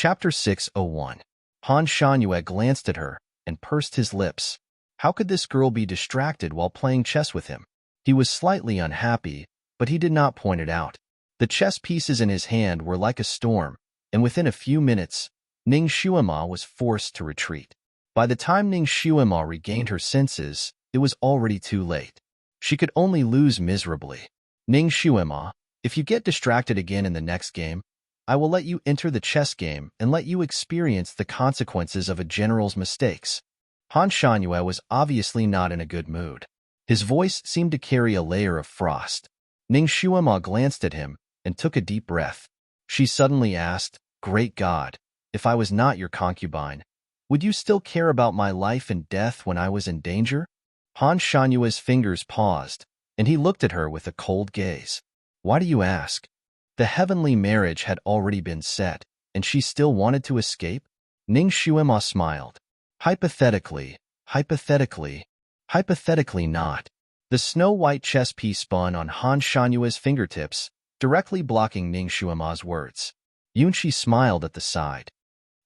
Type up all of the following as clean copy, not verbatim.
Chapter 601. Han Shangyue glanced at her and pursed his lips. How could this girl be distracted while playing chess with him? He was slightly unhappy, but he did not point it out. The chess pieces in his hand were like a storm, and within a few minutes, Ning Xuema was forced to retreat. By the time Ning Xuema regained her senses, it was already too late. She could only lose miserably. Ning Xuema, if you get distracted again in the next game, I will let you enter the chess game and let you experience the consequences of a general's mistakes. Han Shangyue was obviously not in a good mood. His voice seemed to carry a layer of frost. Ning Xuema glanced at him and took a deep breath. She suddenly asked, "Great God, if I was not your concubine, would you still care about my life and death when I was in danger?" Han Shanyue's fingers paused, and he looked at her with a cold gaze. "Why do you ask?" The heavenly marriage had already been set, and she still wanted to escape? Ning Xuema smiled. Hypothetically not. The snow-white chess piece spun on Han Shanyue's fingertips, directly blocking Ning Xuema's words. Yunqi smiled at the side.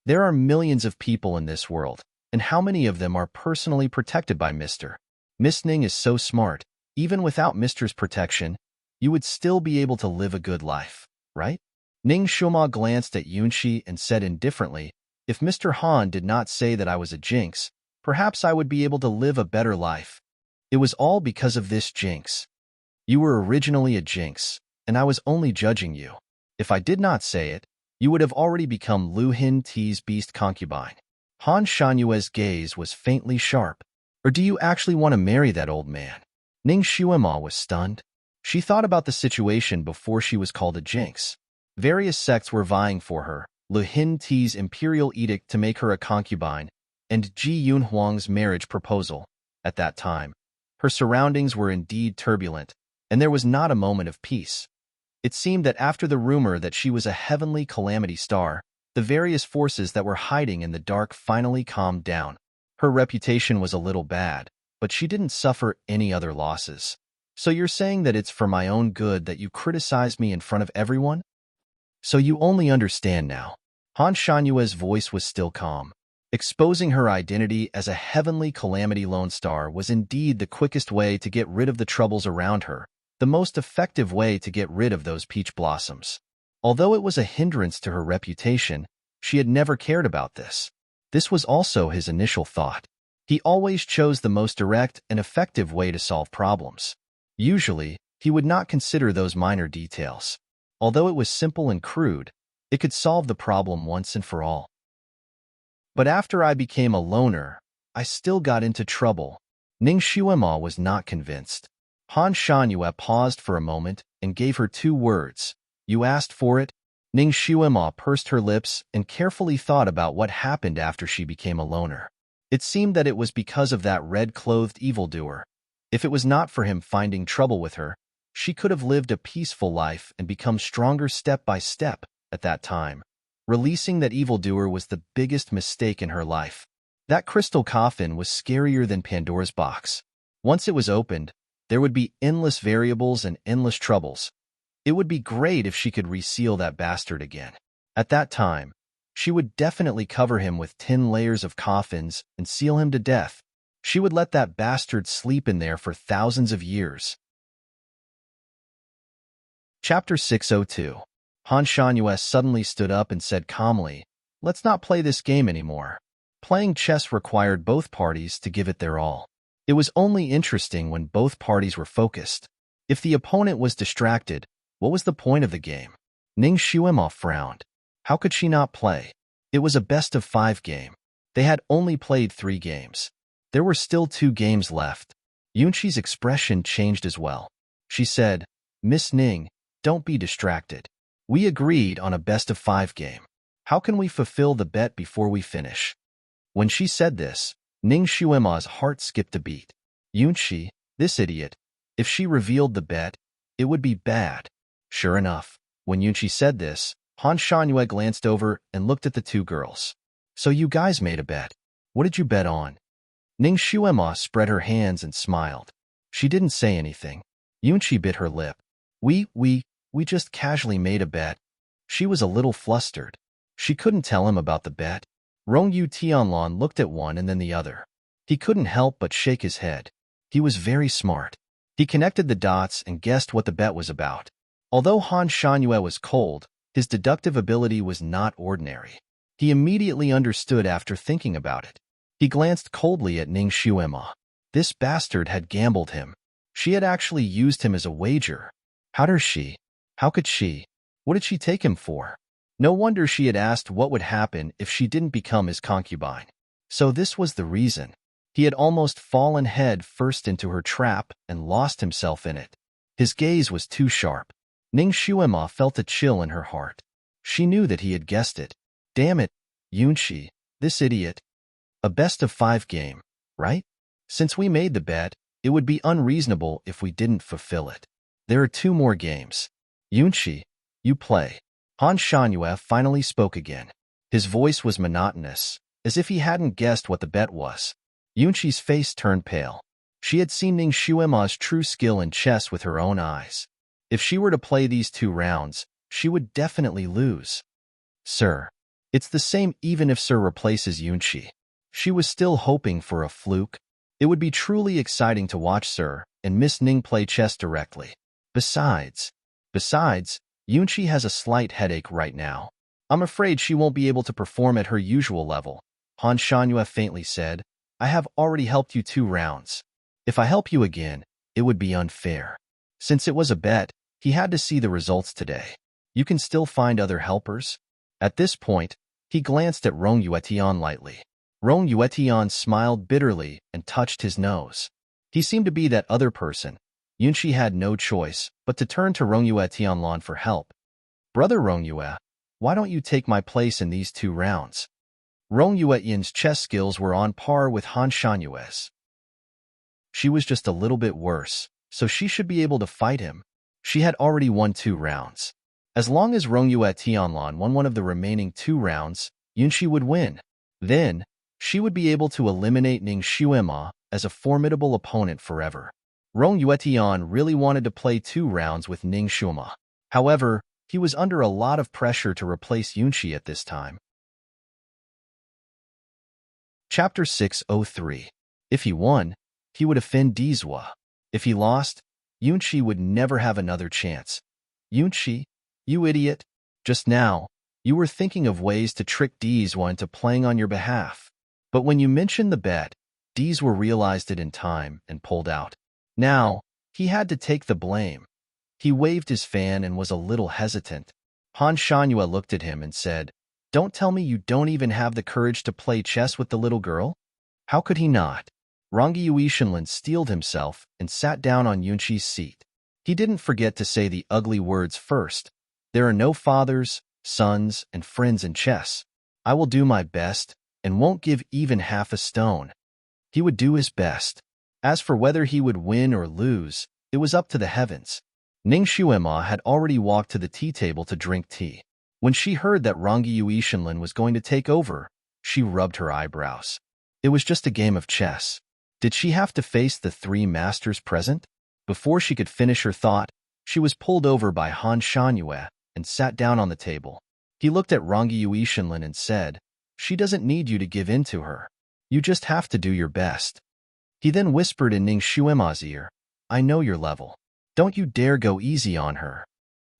There are millions of people in this world, and how many of them are personally protected by Miss Ning is so smart, even without Mr.'s protection, you would still be able to live a good life, right? Ning Xuema glanced at Yunqi and said indifferently, "If Mr. Han did not say that I was a jinx, perhaps I would be able to live a better life. It was all because of this jinx. You were originally a jinx, and I was only judging you. If I did not say it, you would have already become Lu Hin Ti's beast concubine." Han Shanyue's gaze was faintly sharp. "Or do you actually want to marry that old man?" Ning Xuema was stunned. She thought about the situation before she was called a jinx. Various sects were vying for her, Lu Hin Ti's imperial edict to make her a concubine, and Ji Yunhuang's marriage proposal. At that time, her surroundings were indeed turbulent, and there was not a moment of peace. It seemed that after the rumor that she was a heavenly calamity star, the various forces that were hiding in the dark finally calmed down. Her reputation was a little bad, but she didn't suffer any other losses. "So you're saying that it's for my own good that you criticize me in front of everyone? So you only understand now." Han Shanyue's voice was still calm. Exposing her identity as a heavenly calamity lone star was indeed the quickest way to get rid of the troubles around her, the most effective way to get rid of those peach blossoms. Although it was a hindrance to her reputation, she had never cared about this. This was also his initial thought. He always chose the most direct and effective way to solve problems. Usually, he would not consider those minor details. Although it was simple and crude, it could solve the problem once and for all. But after I became a loner, I still got into trouble. Ning Xuema was not convinced. Han Shanyue paused for a moment and gave her 2 words. "You asked for it?" Ning Xuema pursed her lips and carefully thought about what happened after she became a loner. It seemed that it was because of that red-clothed evildoer. If it was not for him finding trouble with her, she could have lived a peaceful life and become stronger step by step. At that time, releasing that evildoer was the biggest mistake in her life. That crystal coffin was scarier than Pandora's box. Once it was opened, there would be endless variables and endless troubles. It would be great if she could reseal that bastard again. At that time, she would definitely cover him with 10 layers of coffins and seal him to death. She would let that bastard sleep in there for thousands of years. Chapter 602. Han Shanyue suddenly stood up and said calmly, "Let's not play this game anymore." Playing chess required both parties to give it their all. It was only interesting when both parties were focused. If the opponent was distracted, what was the point of the game? Ning Xuema frowned. How could she not play? It was a best-of-5 game. They had only played 3 games. There were still 2 games left. Yunqi's expression changed as well. She said, "Miss Ning, don't be distracted. We agreed on a best-of-5 game. How can we fulfill the bet before we finish?" When she said this, Ning Xuema's heart skipped a beat. Yunqi, this idiot, if she revealed the bet, it would be bad. Sure enough, when Yunqi said this, Han Shanyue glanced over and looked at the 2 girls. "So you guys made a bet. What did you bet on?" Ning Xuema spread her hands and smiled. She didn't say anything. Yunqi bit her lip. We just casually made a bet." She was a little flustered. She couldn't tell him about the bet. Rong Yu Tianlan looked at one and then the other. He couldn't help but shake his head. He was very smart. He connected the dots and guessed what the bet was about. Although Han Shangyue was cold, his deductive ability was not ordinary. He immediately understood after thinking about it. He glanced coldly at Ning Xuema. This bastard had gambled him. She had actually used him as a wager. How could she? What did she take him for? No wonder she had asked what would happen if she didn't become his concubine. So this was the reason. He had almost fallen head first into her trap and lost himself in it. His gaze was too sharp. Ning Xuema felt a chill in her heart. She knew that he had guessed it. Damn it, Yunqi, this idiot. A best-of-5 game, right? Since we made the bet, it would be unreasonable if we didn't fulfill it. There are 2 more games. Yunqi, you play. Han Shangyue finally spoke again. His voice was monotonous, as if he hadn't guessed what the bet was. Yunqi's face turned pale. She had seen Ning Xuema's true skill in chess with her own eyes. If she were to play these 2 rounds, she would definitely lose. Sir. It's the same even if Sir replaces Yunqi. She was still hoping for a fluke. It would be truly exciting to watch Sir and Miss Ning play chess directly. Besides, Yunqi has a slight headache right now. I'm afraid she won't be able to perform at her usual level. Han Shangyue faintly said, I have already helped you 2 rounds. If I help you again, it would be unfair. Since it was a bet, he had to see the results today. You can still find other helpers? At this point, he glanced at Rong Yuetian lightly. Rong Yuetian smiled bitterly and touched his nose. He seemed to be that other person. Yunqi had no choice but to turn to Rong Yuetianlan for help. Brother Rong Yue, why don't you take my place in these 2 rounds? Rong Yuetian's chess skills were on par with Han Shanyue's. She was just a little bit worse, so she should be able to fight him. She had already won 2 rounds. As long as Rong Yue Tianlan won one of the remaining 2 rounds, Yunqi would win. Then, she would be able to eliminate Ning Xuema as a formidable opponent forever. Rong Yuetian really wanted to play 2 rounds with Ning Xuema. However, he was under a lot of pressure to replace Yunqi at this time. Chapter 603. If he won, he would offend Dizwa. If he lost, Yunqi would never have another chance. Yunqi, you idiot. Just now, you were thinking of ways to trick Dizwa into playing on your behalf. But when you mentioned the bet, Dizwa realized it in time and pulled out. Now, he had to take the blame. He waved his fan and was a little hesitant. Han Shangyue looked at him and said, Don't tell me you don't even have the courage to play chess with the little girl? How could he not? Rangi Yuishinlin steeled himself and sat down on Yunqi's seat. He didn't forget to say the ugly words first. There are no fathers, sons, and friends in chess. I will do my best and won't give even half a stone. He would do his best. As for whether he would win or lose, it was up to the heavens. Ning Xuema had already walked to the tea table to drink tea. When she heard that Rangi Yuishinlin was going to take over, she rubbed her eyebrows. It was just a game of chess. Did she have to face the 3 masters present? Before she could finish her thought, she was pulled over by Han Shangyue and sat down on the table. He looked at Rangi Yuishinlin and said, She doesn't need you to give in to her. You just have to do your best. He then whispered in Ning Xuema's ear, I know your level. Don't you dare go easy on her.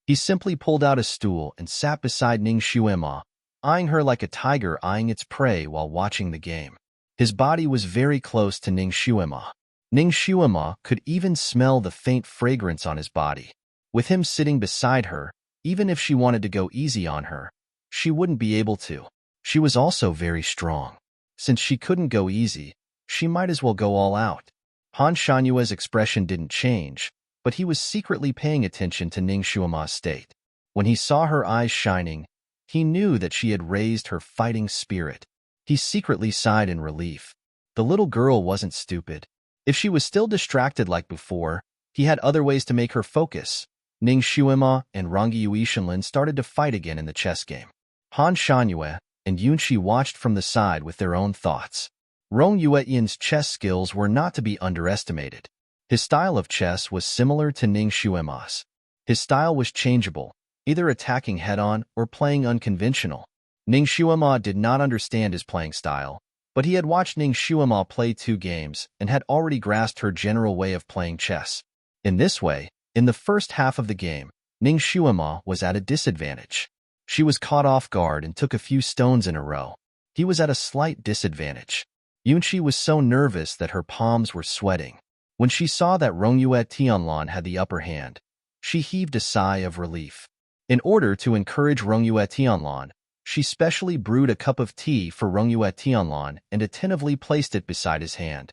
He simply pulled out a stool and sat beside Ning Xuema, eyeing her like a tiger eyeing its prey while watching the game. His body was very close to Ning Xuema. Ning Xuema could even smell the faint fragrance on his body. With him sitting beside her, even if she wanted to go easy on her, she wouldn't be able to. She was also very strong. Since she couldn't go easy, she might as well go all out. Han Shanyue's expression didn't change, but he was secretly paying attention to Ning Xuema's state. When he saw her eyes shining, he knew that she had raised her fighting spirit. He secretly sighed in relief. The little girl wasn't stupid. If she was still distracted like before, he had other ways to make her focus. Ning Xuema and Rangi Yuishinlin started to fight again in the chess game. Han Shangyue and Yunqi watched from the side with their own thoughts. Rong Yuetian's chess skills were not to be underestimated. His style of chess was similar to Ning Xuema's. His style was changeable, either attacking head-on or playing unconventional. Ning Shuima did not understand his playing style, but he had watched Ning Shuima play 2 games and had already grasped her general way of playing chess. In this way, in the first half of the game, Ning Shuima was at a disadvantage. She was caught off guard and took a few stones in a row. He was at a slight disadvantage. Yunqi was so nervous that her palms were sweating. When she saw that Rongyue Tianlan had the upper hand, she heaved a sigh of relief. In order to encourage Rongyue Tianlan, she specially brewed a cup of tea for Rongyue Tianlan and attentively placed it beside his hand.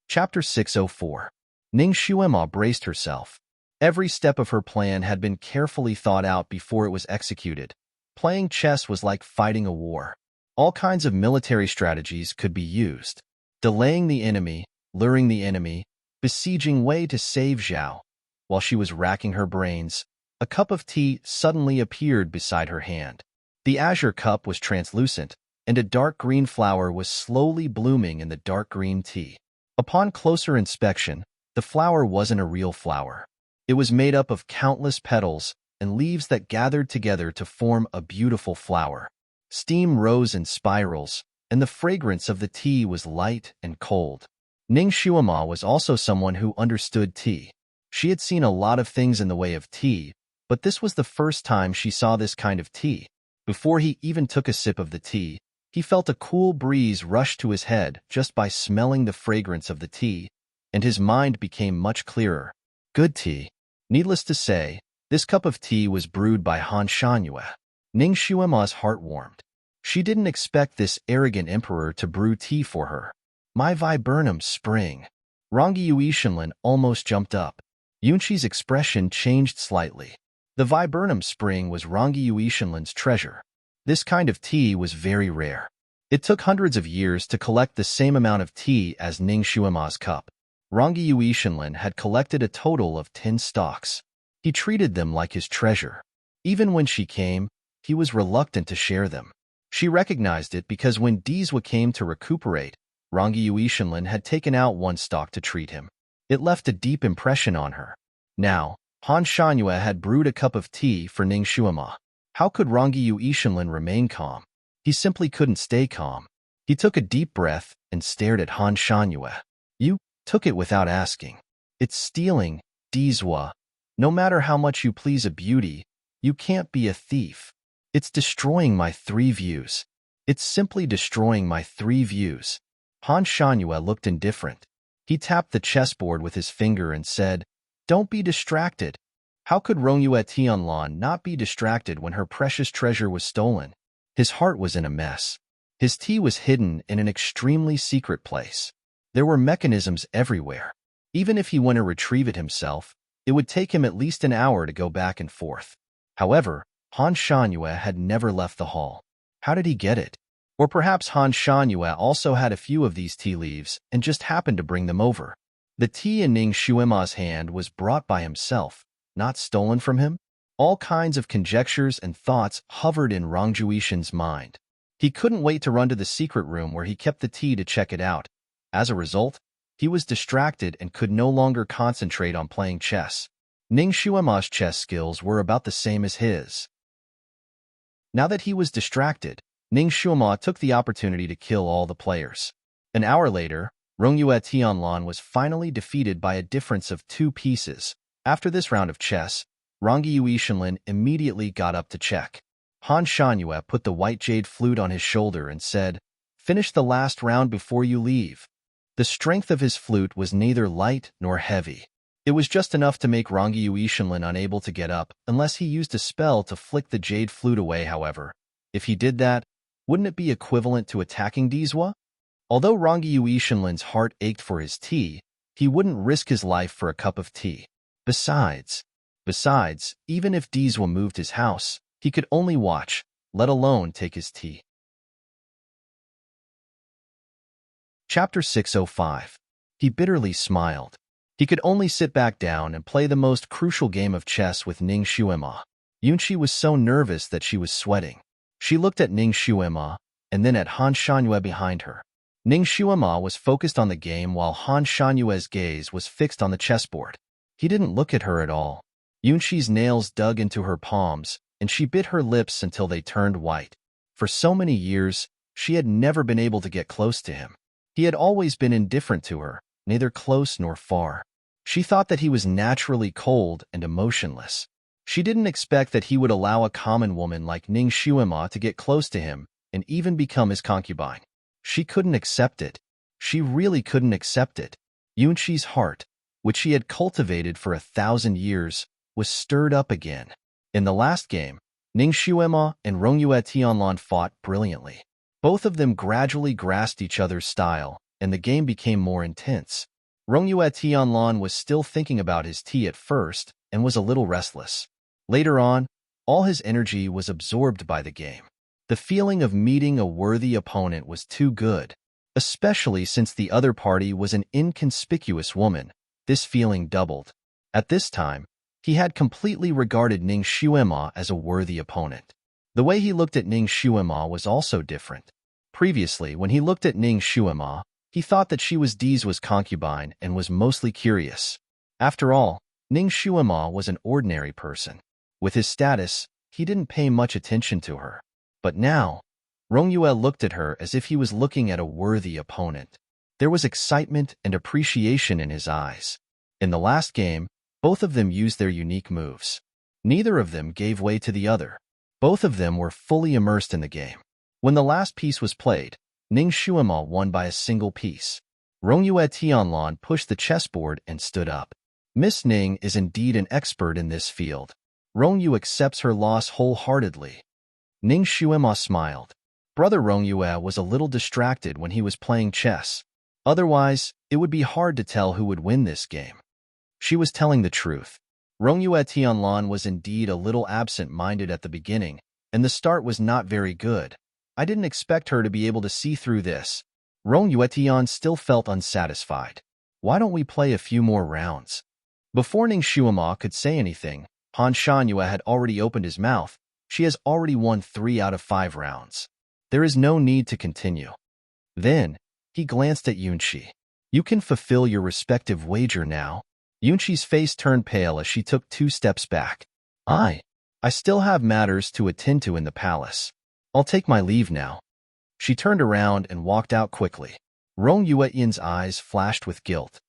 Chapter 604. Ning Shuima braced herself. Every step of her plan had been carefully thought out before it was executed. Playing chess was like fighting a war. All kinds of military strategies could be used. Delaying the enemy, luring the enemy, besieging Wei to save Zhao. While she was racking her brains, a cup of tea suddenly appeared beside her hand. The azure cup was translucent, and a dark green flower was slowly blooming in the dark green tea. Upon closer inspection, the flower wasn't a real flower. It was made up of countless petals and leaves that gathered together to form a beautiful flower. Steam rose in spirals, and the fragrance of the tea was light and cold. Ning Shuima was also someone who understood tea. She had seen a lot of things in the way of tea, but this was the first time she saw this kind of tea. Before he even took a sip of the tea, he felt a cool breeze rush to his head just by smelling the fragrance of the tea, and his mind became much clearer. Good tea. Needless to say, this cup of tea was brewed by Han Shanyue. Ning Shuima's heart warmed. She didn't expect this arrogant emperor to brew tea for her. My viburnum spring. Rangi Yuishinlin almost jumped up. Yunqi's expression changed slightly. The viburnum spring was Rangi Yuishinlin's treasure. This kind of tea was very rare. It took hundreds of years to collect the same amount of tea as Ning Shuima's cup. Rangi Yuishinlin had collected a total of 10 stalks. He treated them like his treasure. Even when she came, he was reluctant to share them. She recognized it because when Dizwa came to recuperate, Rangi Yuishinlin had taken out 1 stalk to treat him. It left a deep impression on her. Now, Han Shanyue had brewed a cup of tea for Ning Shuima. How could Rangi Yuishinlin remain calm? He simply couldn't stay calm. He took a deep breath and stared at Han Shanyue. You took it without asking. It's stealing, Dizwa. No matter how much you please a beauty, you can't be a thief. It's destroying my 3 views. It's simply destroying my 3 views. Han Shanyue looked indifferent. He tapped the chessboard with his finger and said, Don't be distracted. How could Rongyue Tianlan not be distracted when her precious treasure was stolen? His heart was in a mess. His tea was hidden in an extremely secret place. There were mechanisms everywhere. Even if he went to retrieve it himself, it would take him at least an hour to go back and forth. However, Han Shanyue had never left the hall. How did he get it? Or perhaps Han Shanyue also had a few of these tea leaves and just happened to bring them over. The tea in Ning Shuima's hand was brought by himself, not stolen from him. All kinds of conjectures and thoughts hovered in Rang Juishin's mind. He couldn't wait to run to the secret room where he kept the tea to check it out. As a result, he was distracted and could no longer concentrate on playing chess. Ning Shuima's chess skills were about the same as his. Now that he was distracted, Ning Shuima took the opportunity to kill all the players. An hour later, Rongyue Tianlan was finally defeated by a difference of 2 pieces. After this round of chess, Rangi Yuishinlin immediately got up to check. Han Shanyue put the white jade flute on his shoulder and said, Finish the last round before you leave. The strength of his flute was neither light nor heavy. It was just enough to make Rangi Yuishinlin unable to get up unless he used a spell to flick the jade flute away, however. If he did that, wouldn't it be equivalent to attacking Dizwa? Although Rangi Yuishinlin's heart ached for his tea, he wouldn't risk his life for a cup of tea. Besides, even if Dizwa moved his house, he could only watch, let alone take his tea. Chapter 605. He bitterly smiled. He could only sit back down and play the most crucial game of chess with Ning Shuima. Yunqi was so nervous that she was sweating. She looked at Ning Shuima and then at Han Shanyue behind her. Ning Shuima was focused on the game while Han Shanyue's gaze was fixed on the chessboard. He didn't look at her at all. Yunqi's nails dug into her palms, and she bit her lips until they turned white. For so many years, she had never been able to get close to him. He had always been indifferent to her, neither close nor far. She thought that he was naturally cold and emotionless. She didn't expect that he would allow a common woman like Ning Xuema to get close to him and even become his concubine. She couldn't accept it. She really couldn't accept it. Yunqi's heart, which she had cultivated for 1,000 years, was stirred up again. In the last game, Ning Xuema and Rongyue Tianlan fought brilliantly. Both of them gradually grasped each other's style, and the game became more intense. Rongyue Tianlan was still thinking about his tea at first and was a little restless. Later on, all his energy was absorbed by the game. The feeling of meeting a worthy opponent was too good. Especially since the other party was an inconspicuous woman, this feeling doubled. At this time, he had completely regarded Ning Xuema as a worthy opponent. The way he looked at Ning Xuema was also different. Previously, when he looked at Ning Xuema, he thought that she was Dizwa's concubine and was mostly curious. After all, Ning Xuema was an ordinary person. With his status, he didn't pay much attention to her. But now, Rongyue looked at her as if he was looking at a worthy opponent. There was excitement and appreciation in his eyes. In the last game, both of them used their unique moves. Neither of them gave way to the other. Both of them were fully immersed in the game. When the last piece was played, Ning Xuema won by a single piece. Rongyue Tianlan pushed the chessboard and stood up. Miss Ning is indeed an expert in this field. Rongyue accepts her loss wholeheartedly. Ning Xuema smiled. Brother Rongyue was a little distracted when he was playing chess. Otherwise, it would be hard to tell who would win this game. She was telling the truth. Rongyue Tianlan was indeed a little absent-minded at the beginning, and the start was not very good. I didn't expect her to be able to see through this. Rongyue Tian still felt unsatisfied. Why don't we play a few more rounds? Before Ning Xuema could say anything, Han Shanyue had already opened his mouth. She has already won 3 out of 5 rounds. There is no need to continue. Then, he glanced at Yunqi. You can fulfill your respective wager now. Yunqi's face turned pale as she took 2 steps back. I still have matters to attend to in the palace. I'll take my leave now. She turned around and walked out quickly. Rongyue's eyes flashed with guilt.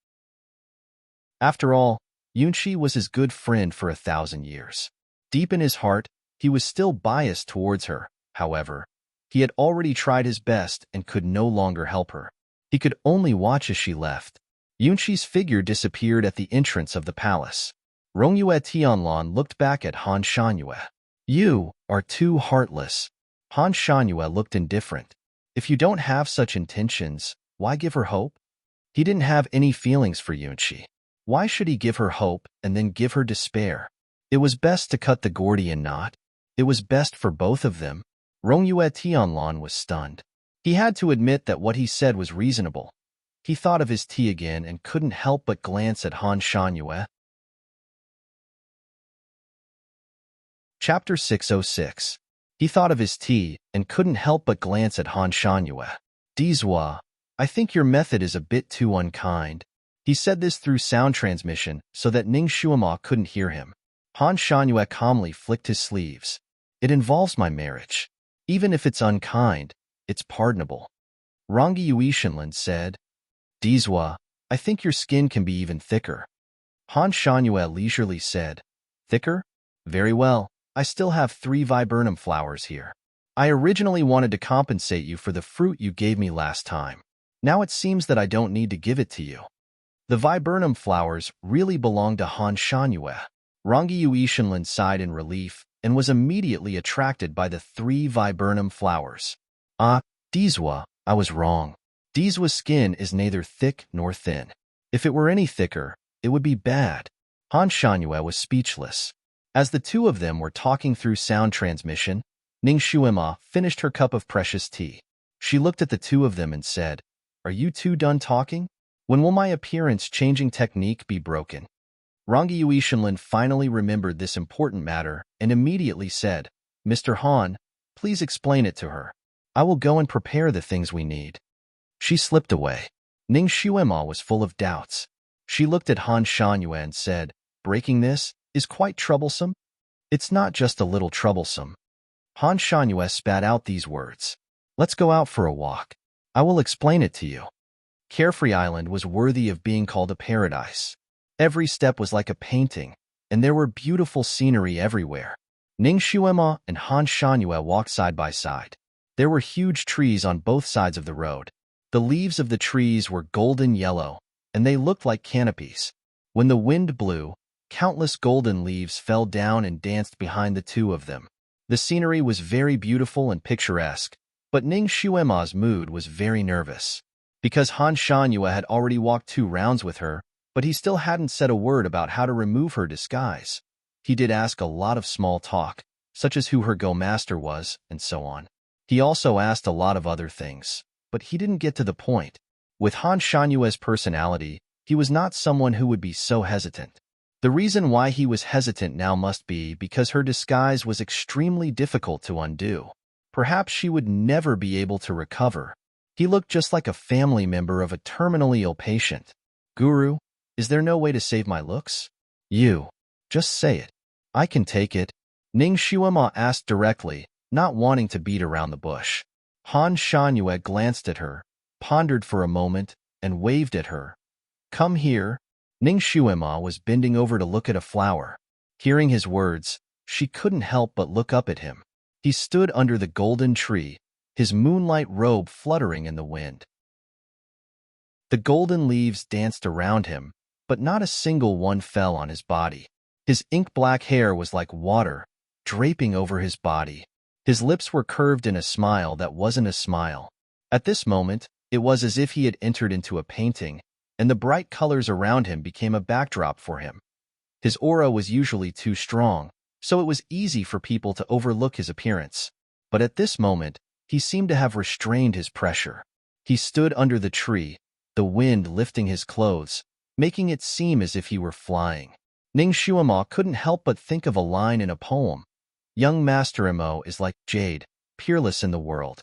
After all, Yunqi was his good friend for 1,000 years. Deep in his heart, he was still biased towards her. However, he had already tried his best and could no longer help her. He could only watch as she left. Yunqi's figure disappeared at the entrance of the palace. Rongyue Tianlan looked back at Han Shanyue. You are too heartless. Han Shanyue looked indifferent. If you don't have such intentions, why give her hope? He didn't have any feelings for Yunqi. Why should he give her hope and then give her despair? It was best to cut the Gordian knot. It was best for both of them. Rongyue Tianlan was stunned. He had to admit that what he said was reasonable. He thought of his tea again and couldn't help but glance at Han Shanyue. Chapter 606. He thought of his tea and couldn't help but glance at Han Shanyue. Dizwa, I think your method is a bit too unkind. He said this through sound transmission so that Ning Xuema couldn't hear him. Han Shanyue calmly flicked his sleeves. It involves my marriage. Even if it's unkind, it's pardonable. Rangi Yuishinlan said, Dizwa, I think your skin can be even thicker. Han Shanyue leisurely said, Thicker? Very well. I still have 3 viburnum flowers here. I originally wanted to compensate you for the fruit you gave me last time. Now it seems that I don't need to give it to you. The viburnum flowers really belong to Han Shanyue. Rangi Yuishinlan sighed in relief and was immediately attracted by the 3 viburnum flowers. Dizwa, I was wrong. Dizwa's skin is neither thick nor thin. If it were any thicker, it would be bad. Han Shanyue was speechless. As the two of them were talking through sound transmission, Ning Xuema finished her cup of precious tea. She looked at the two of them and said, Are you two done talking? When will my appearance-changing technique be broken? Rangi Yuishinlan finally remembered this important matter and immediately said, Mr. Han, please explain it to her. I will go and prepare the things we need. She slipped away. Ning Xuema was full of doubts. She looked at Han Shanyue and said, Breaking this? is quite troublesome. It's not just a little troublesome. Han Shangyue spat out these words. Let's go out for a walk. I will explain it to you. Carefree Island was worthy of being called a paradise. Every step was like a painting, and there were beautiful scenery everywhere. Ning Xuema and Han Shangyue walked side by side. There were huge trees on both sides of the road. The leaves of the trees were golden yellow, and they looked like canopies. When the wind blew, countless golden leaves fell down and danced behind the two of them. The scenery was very beautiful and picturesque, but Ning Xuema's mood was very nervous. Because Han Shangyue had already walked 2 rounds with her, but he still hadn't said a word about how to remove her disguise. He did ask a lot of small talk, such as who her Go Master was, and so on. He also asked a lot of other things, but he didn't get to the point. With Han Shangyue's personality, he was not someone who would be so hesitant. The reason why he was hesitant now must be because her disguise was extremely difficult to undo. Perhaps she would never be able to recover. He looked just like a family member of a terminally ill patient. Guru, is there no way to save my looks? You. Just say it. I can take it. Ning Xuema asked directly, not wanting to beat around the bush. Han Shangyue glanced at her, pondered for a moment, and waved at her. Come here. Ning Xuema was bending over to look at a flower. Hearing his words, she couldn't help but look up at him. He stood under the golden tree, his moonlight robe fluttering in the wind. The golden leaves danced around him, but not a single one fell on his body. His ink-black hair was like water, draping over his body. His lips were curved in a smile that wasn't a smile. At this moment, it was as if he had entered into a painting, and the bright colors around him became a backdrop for him. His aura was usually too strong, so it was easy for people to overlook his appearance. But at this moment, he seemed to have restrained his pressure. He stood under the tree, the wind lifting his clothes, making it seem as if he were flying. Ning Xuema couldn't help but think of a line in a poem. Young Master Mo is like jade, peerless in the world.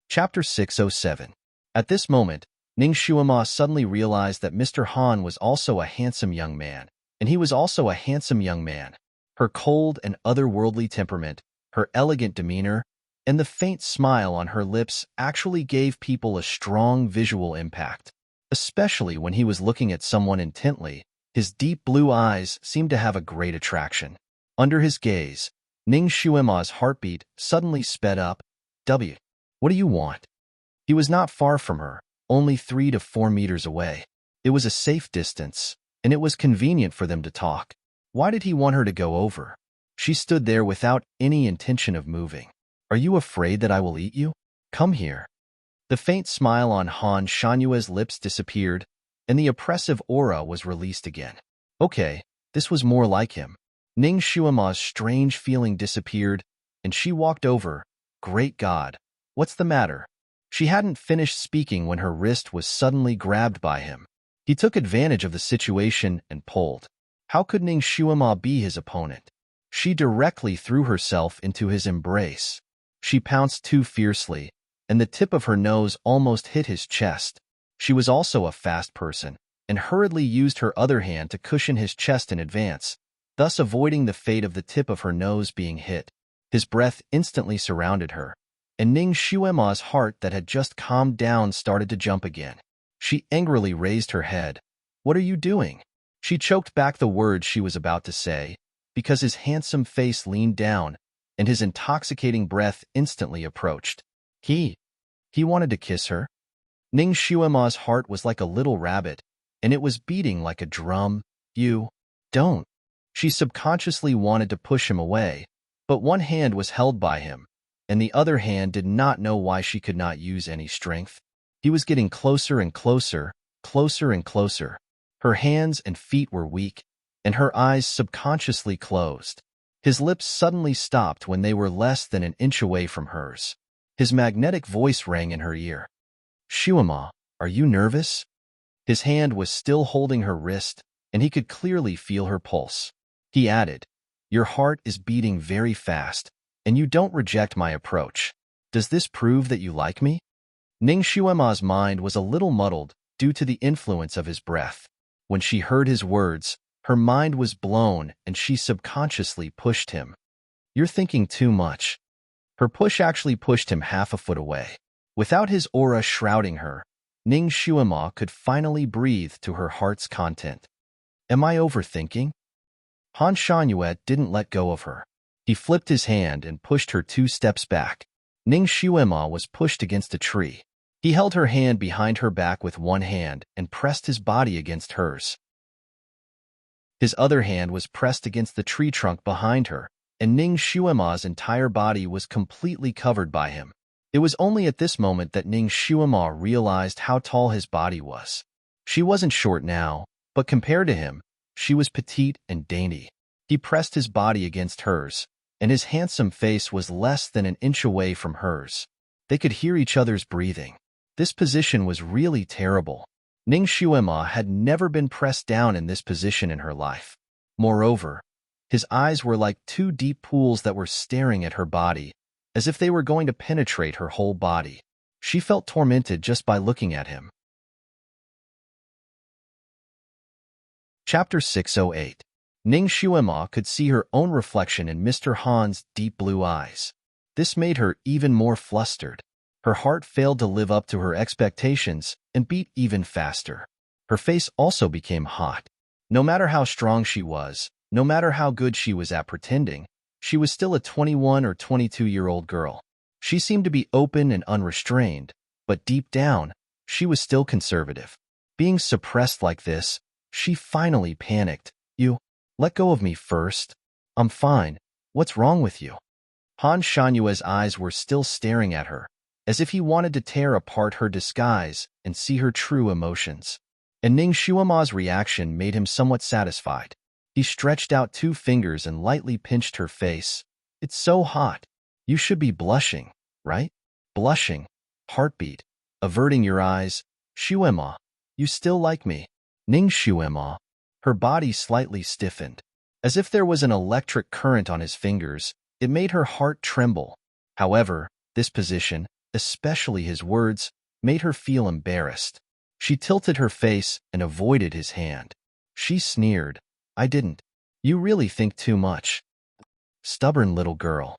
Chapter 607. At this moment, Ning Xuema suddenly realized that Mr. Han was also a handsome young man, and he was also a handsome young man. Her cold and otherworldly temperament, her elegant demeanor, and the faint smile on her lips actually gave people a strong visual impact. Especially when he was looking at someone intently, his deep blue eyes seemed to have a great attraction. Under his gaze, Ning Xuema's heartbeat suddenly sped up. What do you want? He was not far from her, only 3 to 4 meters away. It was a safe distance, and it was convenient for them to talk. Why did he want her to go over? She stood there without any intention of moving. Are you afraid that I will eat you? Come here. The faint smile on Han Shanyue's lips disappeared, and the oppressive aura was released again. Okay, this was more like him. Ning Xuema's strange feeling disappeared, and she walked over. Great God, what's the matter? She hadn't finished speaking when her wrist was suddenly grabbed by him. He took advantage of the situation and pulled. How could Ning Xuema be his opponent? She directly threw herself into his embrace. She pounced too fiercely, and the tip of her nose almost hit his chest. She was also a fast person, and hurriedly used her other hand to cushion his chest in advance, thus avoiding the fate of the tip of her nose being hit. His breath instantly surrounded her, and Ning Xuema's heart that had just calmed down started to jump again. She angrily raised her head. What are you doing? She choked back the words she was about to say, because his handsome face leaned down, and his intoxicating breath instantly approached. He wanted to kiss her. Ning Xuema's heart was like a little rabbit, and it was beating like a drum. You don't. She subconsciously wanted to push him away, but one hand was held by him, and the other hand did not know why she could not use any strength. He was getting closer and closer, closer and closer. Her hands and feet were weak, and her eyes subconsciously closed. His lips suddenly stopped when they were less than an inch away from hers. His magnetic voice rang in her ear. Xuema, are you nervous? His hand was still holding her wrist, and he could clearly feel her pulse. He added, Your heart is beating very fast, and you don't reject my approach. Does this prove that you like me? Ning Xuema's mind was a little muddled due to the influence of his breath. When she heard his words, her mind was blown and she subconsciously pushed him. "You're thinking too much." Her push actually pushed him half a foot away. Without his aura shrouding her, Ning Xuema could finally breathe to her heart's content. "Am I overthinking?" Han Shangyue didn't let go of her. He flipped his hand and pushed her 2 steps back. Ning Xuema was pushed against a tree. He held her hand behind her back with one hand and pressed his body against hers. His other hand was pressed against the tree trunk behind her, and Ning Xuema's entire body was completely covered by him. It was only at this moment that Ning Xuema realized how tall his body was. She wasn't short now, but compared to him, she was petite and dainty. He pressed his body against hers, and his handsome face was less than an inch away from hers. They could hear each other's breathing. This position was really terrible. Ning Xuema had never been pressed down in this position in her life. Moreover, his eyes were like 2 deep pools that were staring at her body, as if they were going to penetrate her whole body. She felt tormented just by looking at him. Chapter 608. Ning Xuema could see her own reflection in Mr. Han's deep blue eyes. This made her even more flustered. Her heart failed to live up to her expectations and beat even faster. Her face also became hot. No matter how strong she was, no matter how good she was at pretending, she was still a 21 or 22-year-old girl. She seemed to be open and unrestrained, but deep down, she was still conservative. Being suppressed like this, she finally panicked. "You, let go of me first. I'm fine. What's wrong with you?" Han Shanyue's eyes were still staring at her, as if he wanted to tear apart her disguise and see her true emotions. And Ning Xuema's reaction made him somewhat satisfied. He stretched out 2 fingers and lightly pinched her face. "It's so hot. You should be blushing, right?" Blushing. Heartbeat. Averting your eyes. "Xuema, you still like me?" Ning Xuema. Her body slightly stiffened. As if there was an electric current on his fingers, it made her heart tremble. However, this position, especially his words, made her feel embarrassed. She tilted her face and avoided his hand. She sneered. "I didn't. You really think too much. Stubborn little girl."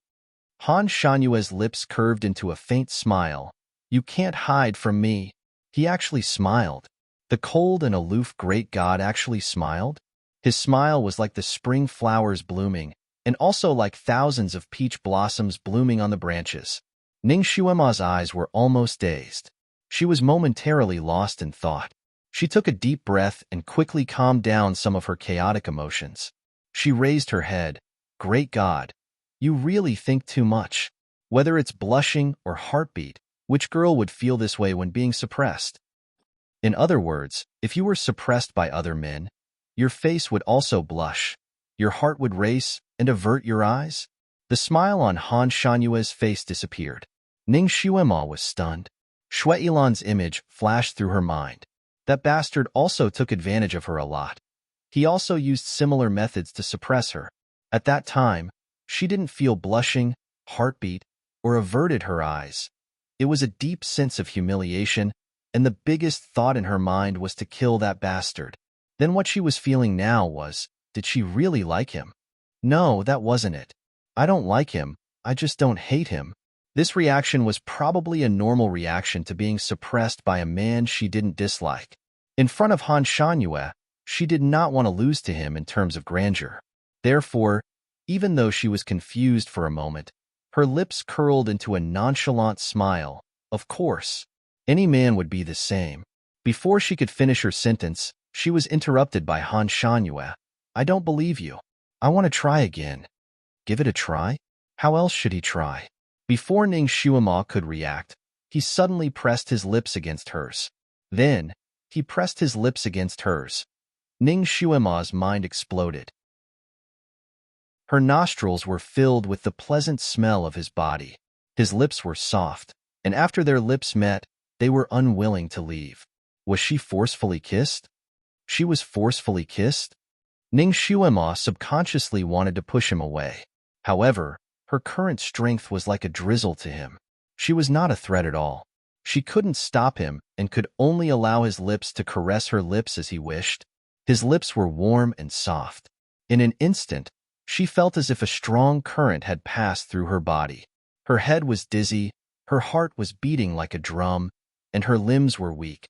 Han Shanyue's lips curved into a faint smile. "You can't hide from me." He actually smiled. The cold and aloof great god actually smiled. His smile was like the spring flowers blooming, and also like thousands of peach blossoms blooming on the branches. Ning Xuema's eyes were almost dazed. She was momentarily lost in thought. She took a deep breath and quickly calmed down some of her chaotic emotions. She raised her head. "Great God, you really think too much." Whether it's blushing or heartbeat, which girl would feel this way when being suppressed? In other words, if you were suppressed by other men, your face would also blush, your heart would race and avert your eyes. The smile on Han Shanyue's face disappeared. Ning Xuema was stunned. Shui Yilan's image flashed through her mind. That bastard also took advantage of her a lot. He also used similar methods to suppress her. At that time, she didn't feel blushing, heartbeat, or averted her eyes. It was a deep sense of humiliation, and the biggest thought in her mind was to kill that bastard. Then what she was feeling now was, did she really like him? No, that wasn't it. "I don't like him, I just don't hate him." This reaction was probably a normal reaction to being suppressed by a man she didn't dislike. In front of Han Shanyue, she did not want to lose to him in terms of grandeur. Therefore, even though she was confused for a moment, her lips curled into a nonchalant smile. Of course, any man would be the same. Before she could finish her sentence, she was interrupted by Han Shanyue. "I don't believe you. I want to try again." Give it a try? How else should he try? Before Ning Xuema could react, he suddenly pressed his lips against hers. Then, he pressed his lips against hers. Ning Xuema's mind exploded. Her nostrils were filled with the pleasant smell of his body. His lips were soft, and after their lips met, they were unwilling to leave. Was she forcefully kissed? She was forcefully kissed? Ning Xuema subconsciously wanted to push him away. However, her current strength was like a drizzle to him. She was not a threat at all. She couldn't stop him and could only allow his lips to caress her lips as he wished. His lips were warm and soft. In an instant, she felt as if a strong current had passed through her body. Her head was dizzy, her heart was beating like a drum, and her limbs were weak.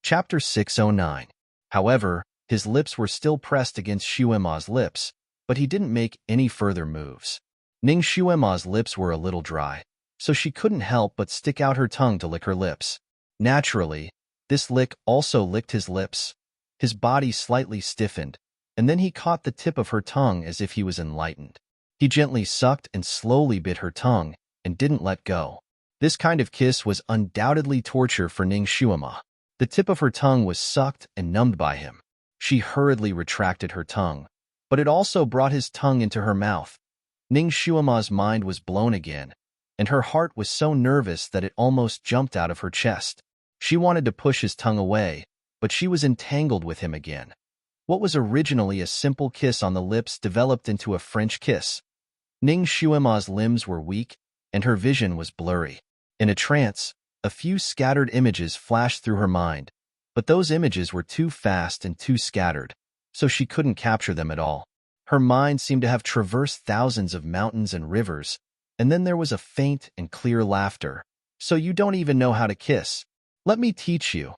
Chapter 609. However, his lips were still pressed against Shuema's lips, but he didn't make any further moves. Ning Shuema's lips were a little dry, so she couldn't help but stick out her tongue to lick her lips. Naturally, this lick also licked his lips. His body slightly stiffened, and then he caught the tip of her tongue as if he was enlightened. He gently sucked and slowly bit her tongue, and didn't let go. This kind of kiss was undoubtedly torture for Ning Shuema. The tip of her tongue was sucked and numbed by him. She hurriedly retracted her tongue, but it also brought his tongue into her mouth. Ning Shuema's mind was blown again, and her heart was so nervous that it almost jumped out of her chest. She wanted to push his tongue away, but she was entangled with him again. What was originally a simple kiss on the lips developed into a French kiss. Ning Shuema's limbs were weak, and her vision was blurry. In a trance, a few scattered images flashed through her mind, but those images were too fast and too scattered, so she couldn't capture them at all. Her mind seemed to have traversed thousands of mountains and rivers, and then there was a faint and clear laughter. So you don't even know how to kiss? Let me teach you.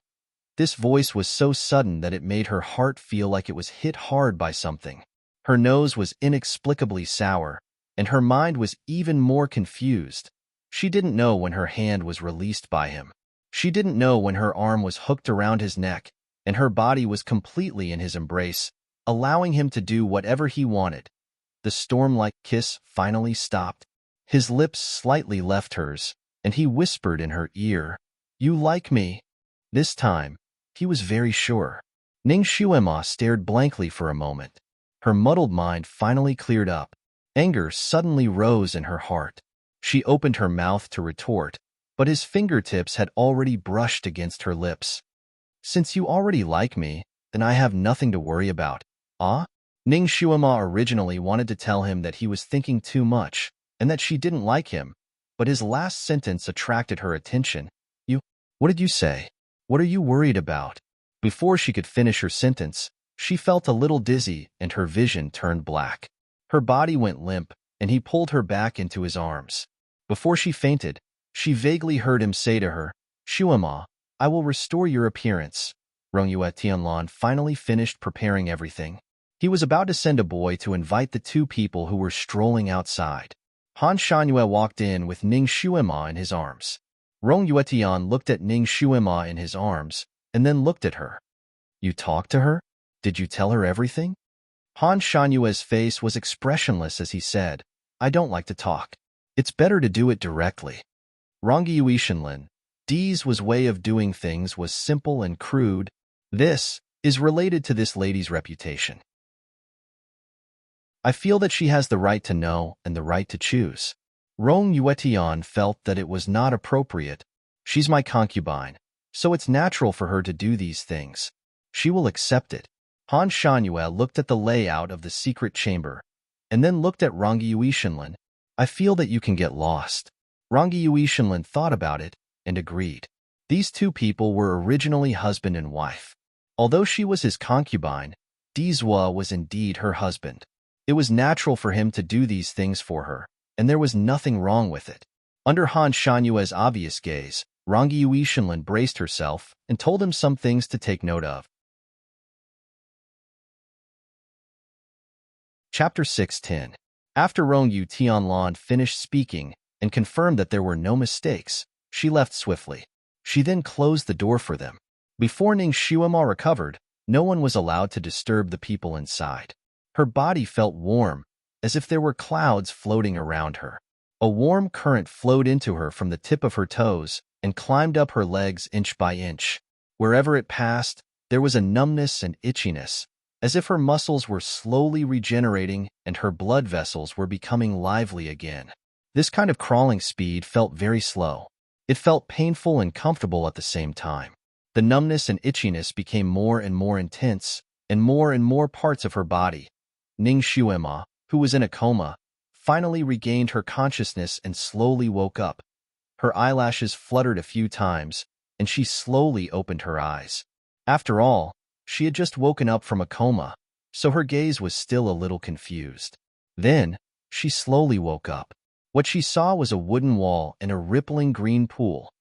This voice was so sudden that it made her heart feel like it was hit hard by something. Her nose was inexplicably sour, and her mind was even more confused. She didn't know when her hand was released by him. She didn't know when her arm was hooked around his neck, and her body was completely in his embrace, allowing him to do whatever he wanted. The storm-like kiss finally stopped. His lips slightly left hers, and he whispered in her ear, "You like me?" This time, he was very sure. Ning Shuema stared blankly for a moment. Her muddled mind finally cleared up. Anger suddenly rose in her heart. She opened her mouth to retort, but his fingertips had already brushed against her lips. "Since you already like me, then I have nothing to worry about." Ah? Ning Shuema originally wanted to tell him that he was thinking too much, and that she didn't like him, but his last sentence attracted her attention. What did you say? What are you worried about?" Before she could finish her sentence, she felt a little dizzy and her vision turned black. Her body went limp, and he pulled her back into his arms. Before she fainted, she vaguely heard him say to her, "Shuema, I will restore your appearance." Rongyue Tianlan finally finished preparing everything. He was about to send a boy to invite the two people who were strolling outside. Han Shangyue walked in with Ning Shuema in his arms. Rong Yuetian looked at Ning Shuema in his arms, and then looked at her. "You talked to her? Did you tell her everything?" Han Shanyue's face was expressionless as he said, "I don't like to talk. It's better to do it directly." Rongi Yuishinlin, Dee's way of doing things was simple and crude. This is related to this lady's reputation. I feel that she has the right to know and the right to choose. Rong Yuetian felt that it was not appropriate. She's my concubine, so it's natural for her to do these things. She will accept it. Han Shanyue looked at the layout of the secret chamber, and then looked at Rongi Yuishinlin. "I feel that you can get lost." Rongi Yuishinlin thought about it and agreed. These two people were originally husband and wife. Although she was his concubine, Dizwa was indeed her husband. It was natural for him to do these things for her, and there was nothing wrong with it. Under Han Shanyue's obvious gaze, Rongi Yuishinlin braced herself and told him some things to take note of. Chapter 610. After Rong Yu Tianlan finished speaking and confirmed that there were no mistakes, she left swiftly. She then closed the door for them. Before Ning Shuema recovered, no one was allowed to disturb the people inside. Her body felt warm, as if there were clouds floating around her. A warm current flowed into her from the tip of her toes and climbed up her legs inch by inch. Wherever it passed, there was a numbness and itchiness, as if her muscles were slowly regenerating and her blood vessels were becoming lively again. This kind of crawling speed felt very slow. It felt painful and comfortable at the same time. The numbness and itchiness became more and more intense, and more parts of her body. Ning Shuema, who was in a coma, finally regained her consciousness and slowly woke up. Her eyelashes fluttered a few times, and she slowly opened her eyes. After all, she had just woken up from a coma, so her gaze was still a little confused. Then, she slowly woke up. What she saw was a wooden wall and a rippling green pool.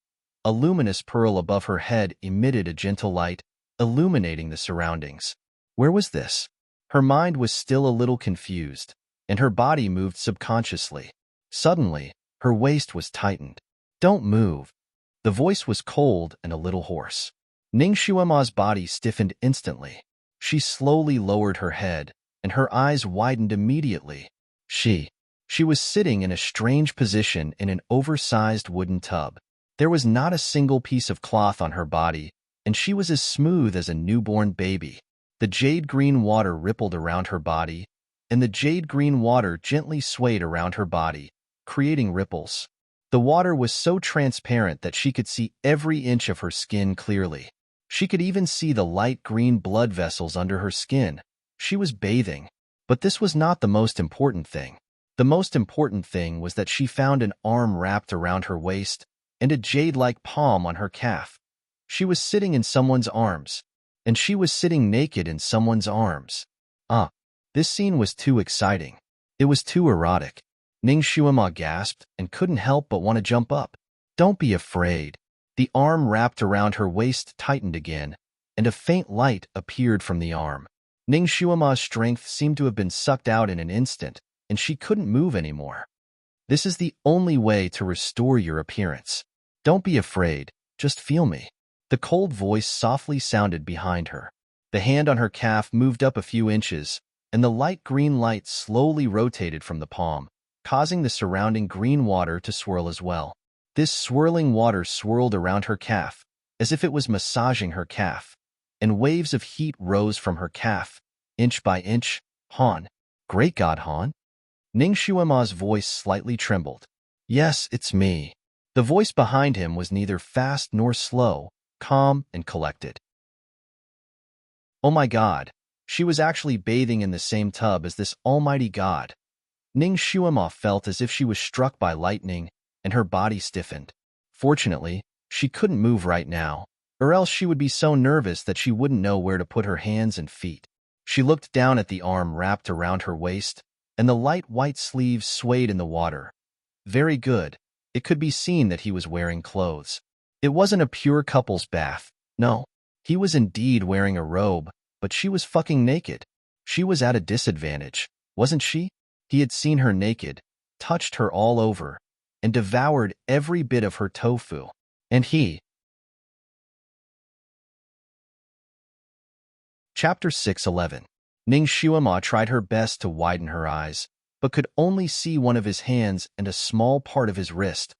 A luminous pearl above her head emitted a gentle light, illuminating the surroundings. Where was this? Her mind was still a little confused, and her body moved subconsciously. Suddenly, her waist was tightened. "Don't move." The voice was cold and a little hoarse. Ning Xuema's body stiffened instantly. She slowly lowered her head, and her eyes widened immediately. She was sitting in a strange position in an oversized wooden tub. There was not a single piece of cloth on her body, and she was as smooth as a newborn baby. The jade-green water rippled around her body, and the jade-green water gently swayed around her body, creating ripples. The water was so transparent that she could see every inch of her skin clearly. She could even see the light green blood vessels under her skin. She was bathing. But this was not the most important thing. The most important thing was that she found an arm wrapped around her waist and a jade-like palm on her calf. She was sitting in someone's arms, and she was sitting naked in someone's arms. This scene was too exciting. It was too erotic. Ning Xuema gasped and couldn't help but want to jump up. "Don't be afraid." The arm wrapped around her waist tightened again, and a faint light appeared from the arm. Ning Xuema's strength seemed to have been sucked out in an instant, and she couldn't move anymore. "This is the only way to restore your appearance. Don't be afraid, just feel me." The cold voice softly sounded behind her. The hand on her calf moved up a few inches, and the light green light slowly rotated from the palm, causing the surrounding green water to swirl as well. This swirling water swirled around her calf, as if it was massaging her calf, and waves of heat rose from her calf, inch by inch. "Han. Great God, Han?" Ning Xuema's voice slightly trembled. "Yes, it's me." The voice behind him was neither fast nor slow, calm and collected. Oh my God, she was actually bathing in the same tub as this almighty god. Ning Xuema felt as if she was struck by lightning, and her body stiffened. Fortunately, she couldn't move right now, or else she would be so nervous that she wouldn't know where to put her hands and feet. She looked down at the arm wrapped around her waist, and the light white sleeves swayed in the water. Very good. It could be seen that he was wearing clothes. It wasn't a pure couple's bath. No, he was indeed wearing a robe, but she was fucking naked. She was at a disadvantage, wasn't she? He had seen her naked, touched her all over, and devoured every bit of her tofu. And he... Chapter 6:11. Ning Xuema tried her best to widen her eyes, but could only see one of his hands and a small part of his wrist.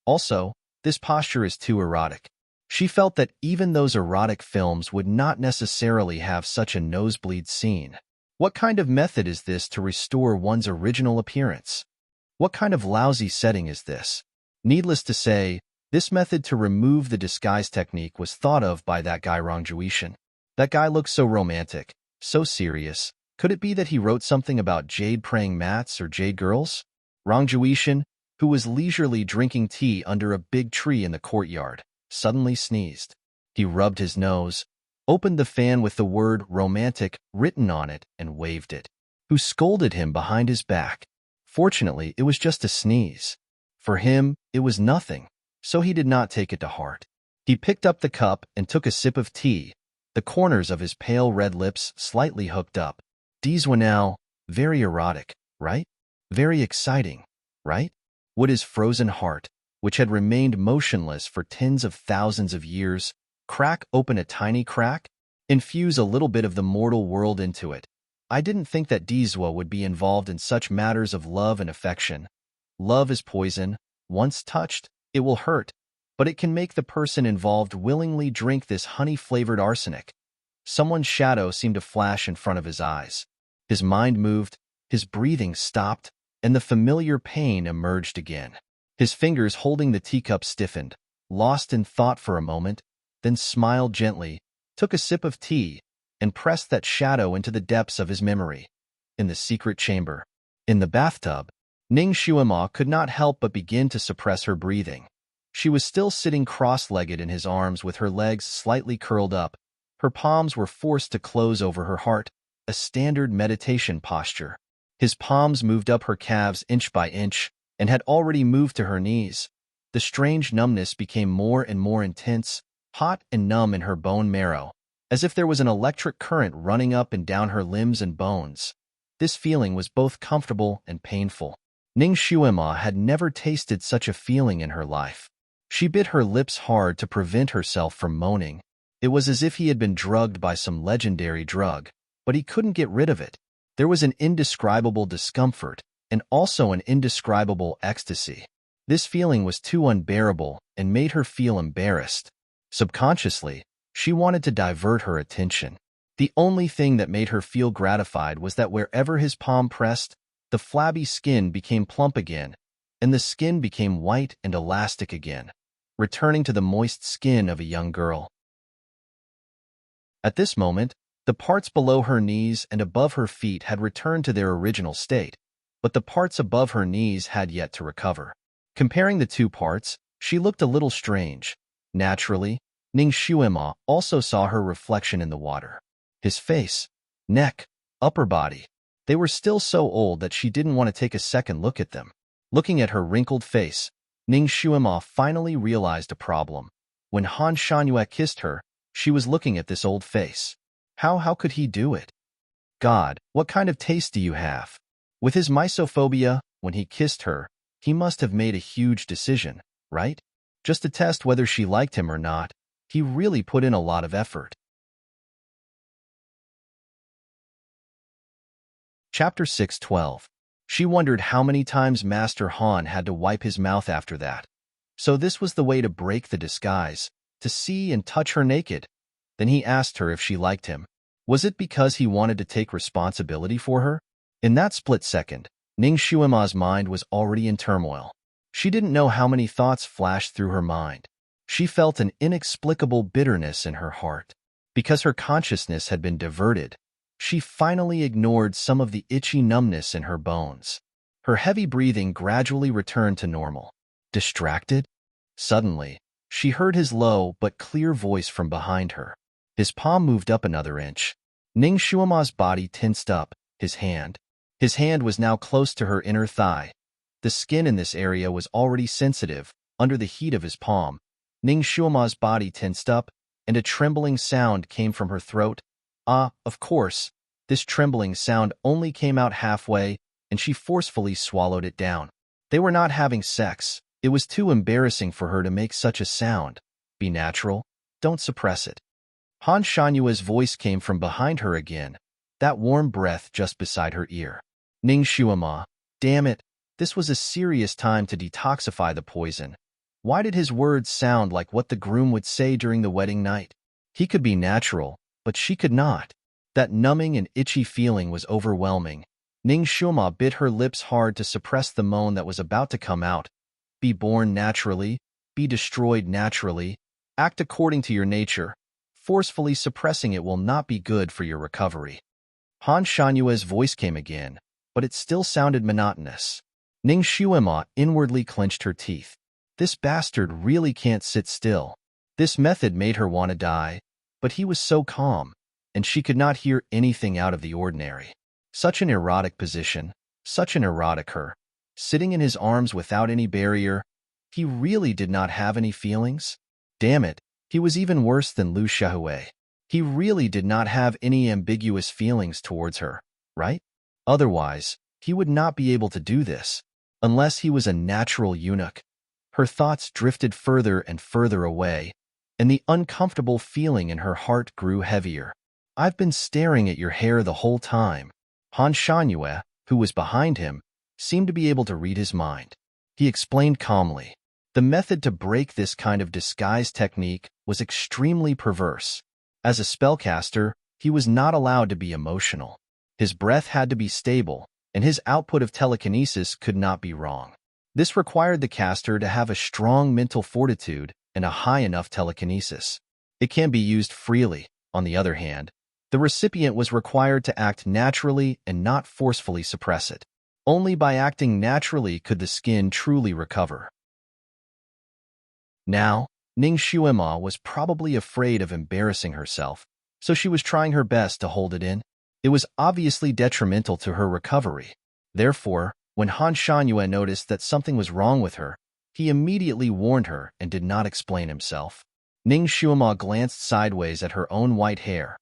Also, this posture is too erotic. She felt that even those erotic films would not necessarily have such a nosebleed scene. What kind of method is this to restore one's original appearance? What kind of lousy setting is this? Needless to say, this method to remove the disguise technique was thought of by that guy Rongjuishan. That guy looked so romantic, so serious. Could it be that he wrote something about jade praying mats or jade girls? Rongjuishan, who was leisurely drinking tea under a big tree in the courtyard, suddenly sneezed. He rubbed his nose, opened the fan with the word romantic written on it, and waved it. Who scolded him behind his back? Fortunately, it was just a sneeze. For him, it was nothing, so he did not take it to heart. He picked up the cup and took a sip of tea, the corners of his pale red lips slightly hooked up. These were now very erotic, right? Very exciting, right? Would his frozen heart, which had remained motionless for tens of thousands of years, crack open a tiny crack? Infuse a little bit of the mortal world into it. I didn't think that Dizwa would be involved in such matters of love and affection. Love is poison. Once touched, it will hurt, but it can make the person involved willingly drink this honey-flavored arsenic. Someone's shadow seemed to flash in front of his eyes. His mind moved, his breathing stopped, and the familiar pain emerged again. His fingers holding the teacup stiffened, lost in thought for a moment, then smiled gently, took a sip of tea, and pressed that shadow into the depths of his memory. In the secret chamber, in the bathtub, Ning Xuema could not help but begin to suppress her breathing. She was still sitting cross-legged in his arms with her legs slightly curled up. Her palms were forced to close over her heart, a standard meditation posture. His palms moved up her calves inch by inch and had already moved to her knees. The strange numbness became more and more intense, hot and numb in her bone marrow, as if there was an electric current running up and down her limbs and bones. This feeling was both comfortable and painful. Ning Xuema had never tasted such a feeling in her life. She bit her lips hard to prevent herself from moaning. It was as if he had been drugged by some legendary drug, but he couldn't get rid of it. There was an indescribable discomfort and also an indescribable ecstasy. This feeling was too unbearable and made her feel embarrassed. Subconsciously, she wanted to divert her attention. The only thing that made her feel gratified was that wherever his palm pressed, the flabby skin became plump again, and the skin became white and elastic again, returning to the moist skin of a young girl. At this moment, the parts below her knees and above her feet had returned to their original state, but the parts above her knees had yet to recover. Comparing the two parts, she looked a little strange. Naturally, Ning Xuema also saw her reflection in the water. His face, neck, upper body, they were still so old that she didn't want to take a second look at them. Looking at her wrinkled face, Ning Xuema finally realized a problem. When Han Shangyue kissed her, she was looking at this old face. How could he do it? God, what kind of taste do you have? With his misophobia, when he kissed her, he must have made a huge decision, right? Just to test whether she liked him or not, he really put in a lot of effort. Chapter 6:12. She wondered how many times Master Han had to wipe his mouth after that. So this was the way to break the disguise, to see and touch her naked. Then he asked her if she liked him. Was it because he wanted to take responsibility for her? In that split second, Ning Xuema's mind was already in turmoil. She didn't know how many thoughts flashed through her mind. She felt an inexplicable bitterness in her heart. Because her consciousness had been diverted, she finally ignored some of the itchy numbness in her bones. Her heavy breathing gradually returned to normal. Distracted? Suddenly, she heard his low but clear voice from behind her. His palm moved up another inch. Ning Xuema's body tensed up, his hand. His hand was now close to her inner thigh. The skin in this area was already sensitive, under the heat of his palm. Ning Xuema's body tensed up, and a trembling sound came from her throat. Of course, this trembling sound only came out halfway, and she forcefully swallowed it down. They were not having sex. It was too embarrassing for her to make such a sound. Be natural. Don't suppress it. Han Shanyue's voice came from behind her again, that warm breath just beside her ear. Ning Xuema, damn it, this was a serious time to detoxify the poison. Why did his words sound like what the groom would say during the wedding night? He could be natural, but she could not. That numbing and itchy feeling was overwhelming. Ning Xuema bit her lips hard to suppress the moan that was about to come out. Be born naturally, be destroyed naturally, act according to your nature. Forcefully suppressing it will not be good for your recovery. Han Shanyue's voice came again, but it still sounded monotonous. Ning Xuema inwardly clenched her teeth. This bastard really can't sit still. This method made her want to die, but he was so calm, and she could not hear anything out of the ordinary. Such an erotic position, such an erotic her. Sitting in his arms without any barrier, he really did not have any feelings? Damn it, he was even worse than Lu Shahue. He really did not have any ambiguous feelings towards her, right? Otherwise, he would not be able to do this, unless he was a natural eunuch. Her thoughts drifted further and further away, and the uncomfortable feeling in her heart grew heavier. I've been staring at your hair the whole time. Han Shanyue, who was behind him, seemed to be able to read his mind. He explained calmly. The method to break this kind of disguise technique was extremely perverse. As a spellcaster, he was not allowed to be emotional. His breath had to be stable, and his output of telekinesis could not be wrong. This required the caster to have a strong mental fortitude and a high enough telekinesis. It can be used freely, on the other hand. The recipient was required to act naturally and not forcefully suppress it. Only by acting naturally could the skin truly recover. Now, Ning Xuema was probably afraid of embarrassing herself, so she was trying her best to hold it in. It was obviously detrimental to her recovery. Therefore, when Han Shangyue noticed that something was wrong with her, he immediately warned her and did not explain himself. Ning Xuema glanced sideways at her own white hair.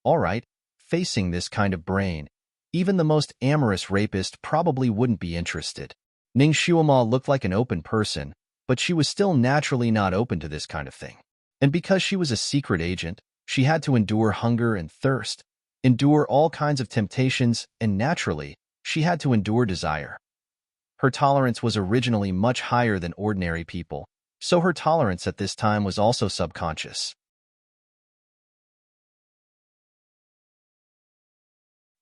All right, facing this kind of brain, even the most amorous rapist probably wouldn't be interested. Ning Xuema looked like an open person, but she was still naturally not open to this kind of thing. And because she was a secret agent, she had to endure hunger and thirst, endure all kinds of temptations, and naturally, she had to endure desire. Her tolerance was originally much higher than ordinary people, so her tolerance at this time was also subconscious.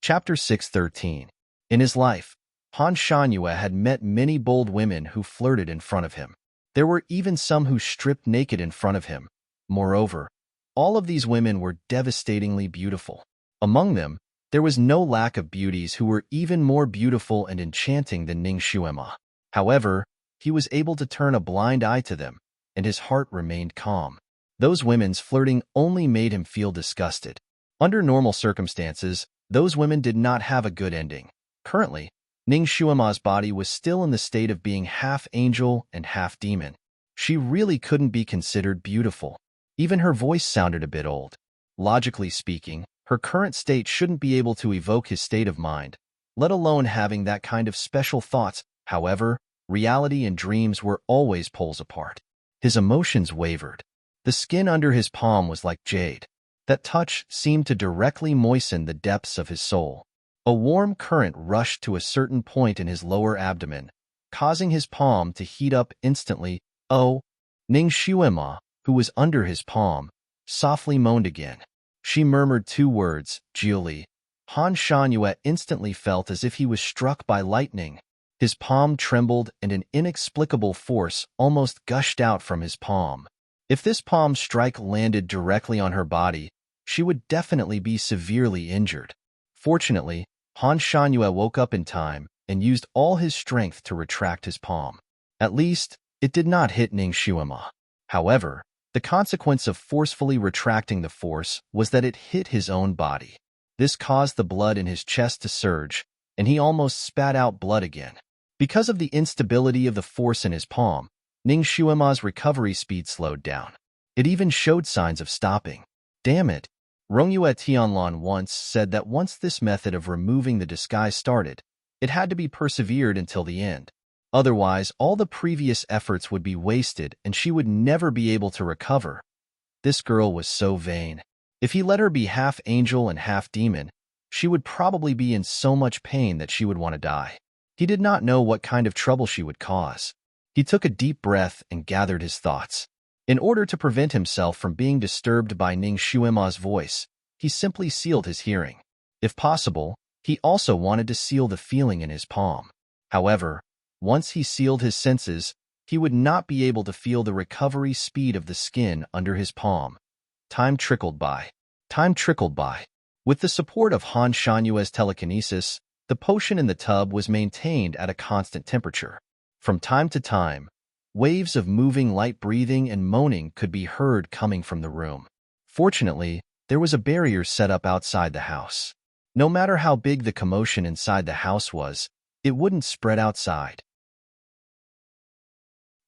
Chapter 613. In his life, Han Shangyue had met many bold women who flirted in front of him. There were even some who stripped naked in front of him. Moreover, all of these women were devastatingly beautiful. Among them, there was no lack of beauties who were even more beautiful and enchanting than Ning Xuema. However, he was able to turn a blind eye to them, and his heart remained calm. Those women's flirting only made him feel disgusted. Under normal circumstances, those women did not have a good ending. Currently, Ning Xuema's body was still in the state of being half angel and half demon. She really couldn't be considered beautiful. Even her voice sounded a bit old. Logically speaking, her current state shouldn't be able to evoke his state of mind, let alone having that kind of special thoughts. However, reality and dreams were always poles apart. His emotions wavered. The skin under his palm was like jade. That touch seemed to directly moisten the depths of his soul. A warm current rushed to a certain point in his lower abdomen, causing his palm to heat up instantly. Oh, Ning Xuema, who was under his palm, softly moaned again. She murmured two words, Jiuli. Han Shangyue instantly felt as if he was struck by lightning. His palm trembled and an inexplicable force almost gushed out from his palm. If this palm strike landed directly on her body, she would definitely be severely injured. Fortunately, Han Shangyue woke up in time and used all his strength to retract his palm. At least, it did not hit Ning Xuema. However, the consequence of forcefully retracting the force was that it hit his own body. This caused the blood in his chest to surge, and he almost spat out blood again. Because of the instability of the force in his palm, Ning Xuema's recovery speed slowed down. It even showed signs of stopping. Damn it! Rongyue Tianlan once said that once this method of removing the disguise started, it had to be persevered until the end. Otherwise, all the previous efforts would be wasted and she would never be able to recover. This girl was so vain. If he let her be half angel and half demon, she would probably be in so much pain that she would want to die. He did not know what kind of trouble she would cause. He took a deep breath and gathered his thoughts. In order to prevent himself from being disturbed by Ning Xuema's voice, he simply sealed his hearing. If possible, he also wanted to seal the feeling in his palm. However, once he sealed his senses, he would not be able to feel the recovery speed of the skin under his palm. Time trickled by. Time trickled by. With the support of Han Shanyue's telekinesis, the potion in the tub was maintained at a constant temperature. From time to time, waves of moving light breathing and moaning could be heard coming from the room. Fortunately, there was a barrier set up outside the house. No matter how big the commotion inside the house was, it wouldn't spread outside.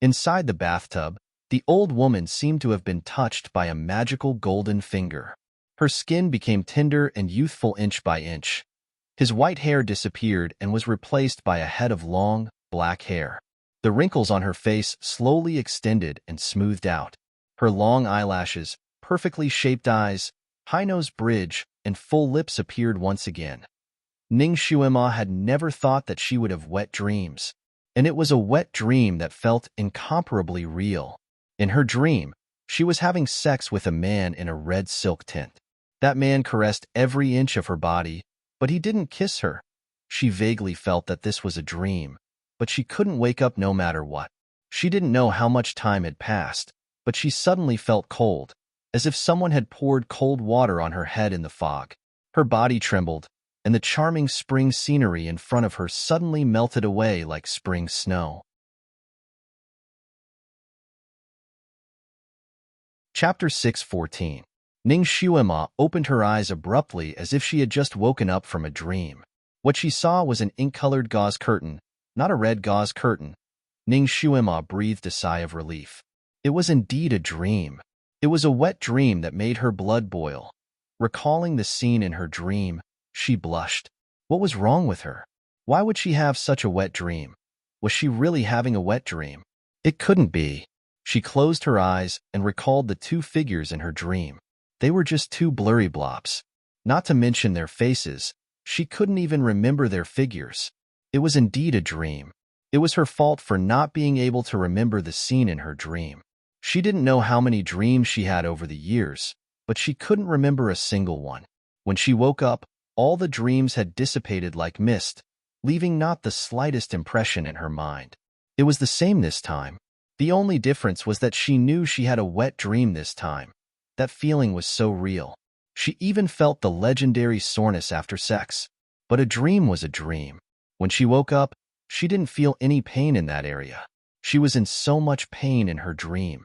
Inside the bathtub, the old woman seemed to have been touched by a magical golden finger. Her skin became tender and youthful inch by inch. His white hair disappeared and was replaced by a head of long, black hair. The wrinkles on her face slowly extended and smoothed out. Her long eyelashes, perfectly shaped eyes, high nose bridge, and full lips appeared once again. Ning Xuema had never thought that she would have wet dreams, and it was a wet dream that felt incomparably real. In her dream, she was having sex with a man in a red silk tent. That man caressed every inch of her body, but he didn't kiss her. She vaguely felt that this was a dream, but she couldn't wake up no matter what. She didn't know how much time had passed, but she suddenly felt cold, as if someone had poured cold water on her head in the fog. Her body trembled, and the charming spring scenery in front of her suddenly melted away like spring snow. Chapter 6:14. Ning Xuema opened her eyes abruptly as if she had just woken up from a dream. What she saw was an ink-colored gauze curtain, not a red gauze curtain. Ning Xuema breathed a sigh of relief. It was indeed a dream. It was a wet dream that made her blood boil. Recalling the scene in her dream, she blushed. What was wrong with her? Why would she have such a wet dream? Was she really having a wet dream? It couldn't be. She closed her eyes and recalled the two figures in her dream. They were just two blurry blobs. Not to mention their faces, she couldn't even remember their figures. It was indeed a dream. It was her fault for not being able to remember the scene in her dream. She didn't know how many dreams she had over the years, but she couldn't remember a single one. When she woke up, all the dreams had dissipated like mist, leaving not the slightest impression in her mind. It was the same this time. The only difference was that she knew she had a wet dream this time. That feeling was so real. She even felt the legendary soreness after sex. But a dream was a dream. When she woke up, she didn't feel any pain in that area. She was in so much pain in her dream.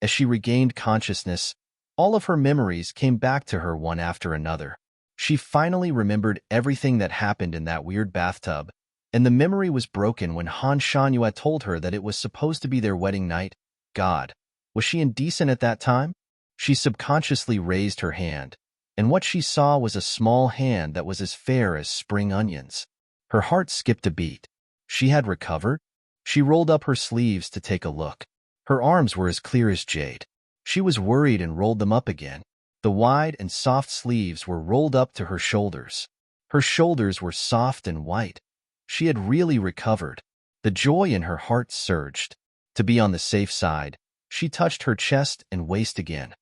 As she regained consciousness, all of her memories came back to her one after another. She finally remembered everything that happened in that weird bathtub, and the memory was broken when Han Shanyue told her that it was supposed to be their wedding night. God, was she indecent at that time? She subconsciously raised her hand, and what she saw was a small hand that was as fair as spring onions. Her heart skipped a beat. She had recovered? She rolled up her sleeves to take a look. Her arms were as clear as jade. She was worried and rolled them up again. The wide and soft sleeves were rolled up to her shoulders. Her shoulders were soft and white. She had really recovered. The joy in her heart surged. To be on the safe side, she touched her chest and waist again.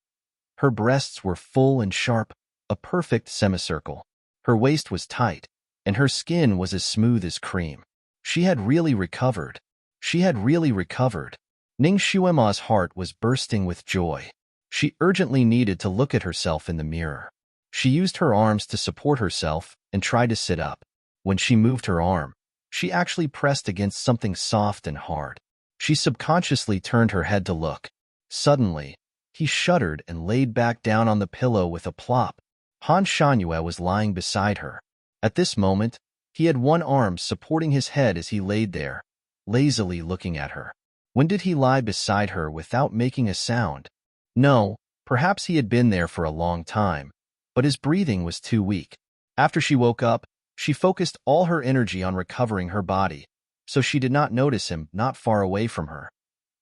Her breasts were full and sharp, a perfect semicircle. Her waist was tight, and her skin was as smooth as cream. She had really recovered. She had really recovered. Ning Xuema's heart was bursting with joy. She urgently needed to look at herself in the mirror. She used her arms to support herself and tried to sit up. When she moved her arm, she actually pressed against something soft and hard. She subconsciously turned her head to look. Suddenly, he shuddered and laid back down on the pillow with a plop. Han Shanyue was lying beside her. At this moment, he had one arm supporting his head as he laid there, lazily looking at her. When did he lie beside her without making a sound? No, perhaps he had been there for a long time, but his breathing was too weak. After she woke up, she focused all her energy on recovering her body, so she did not notice him not far away from her.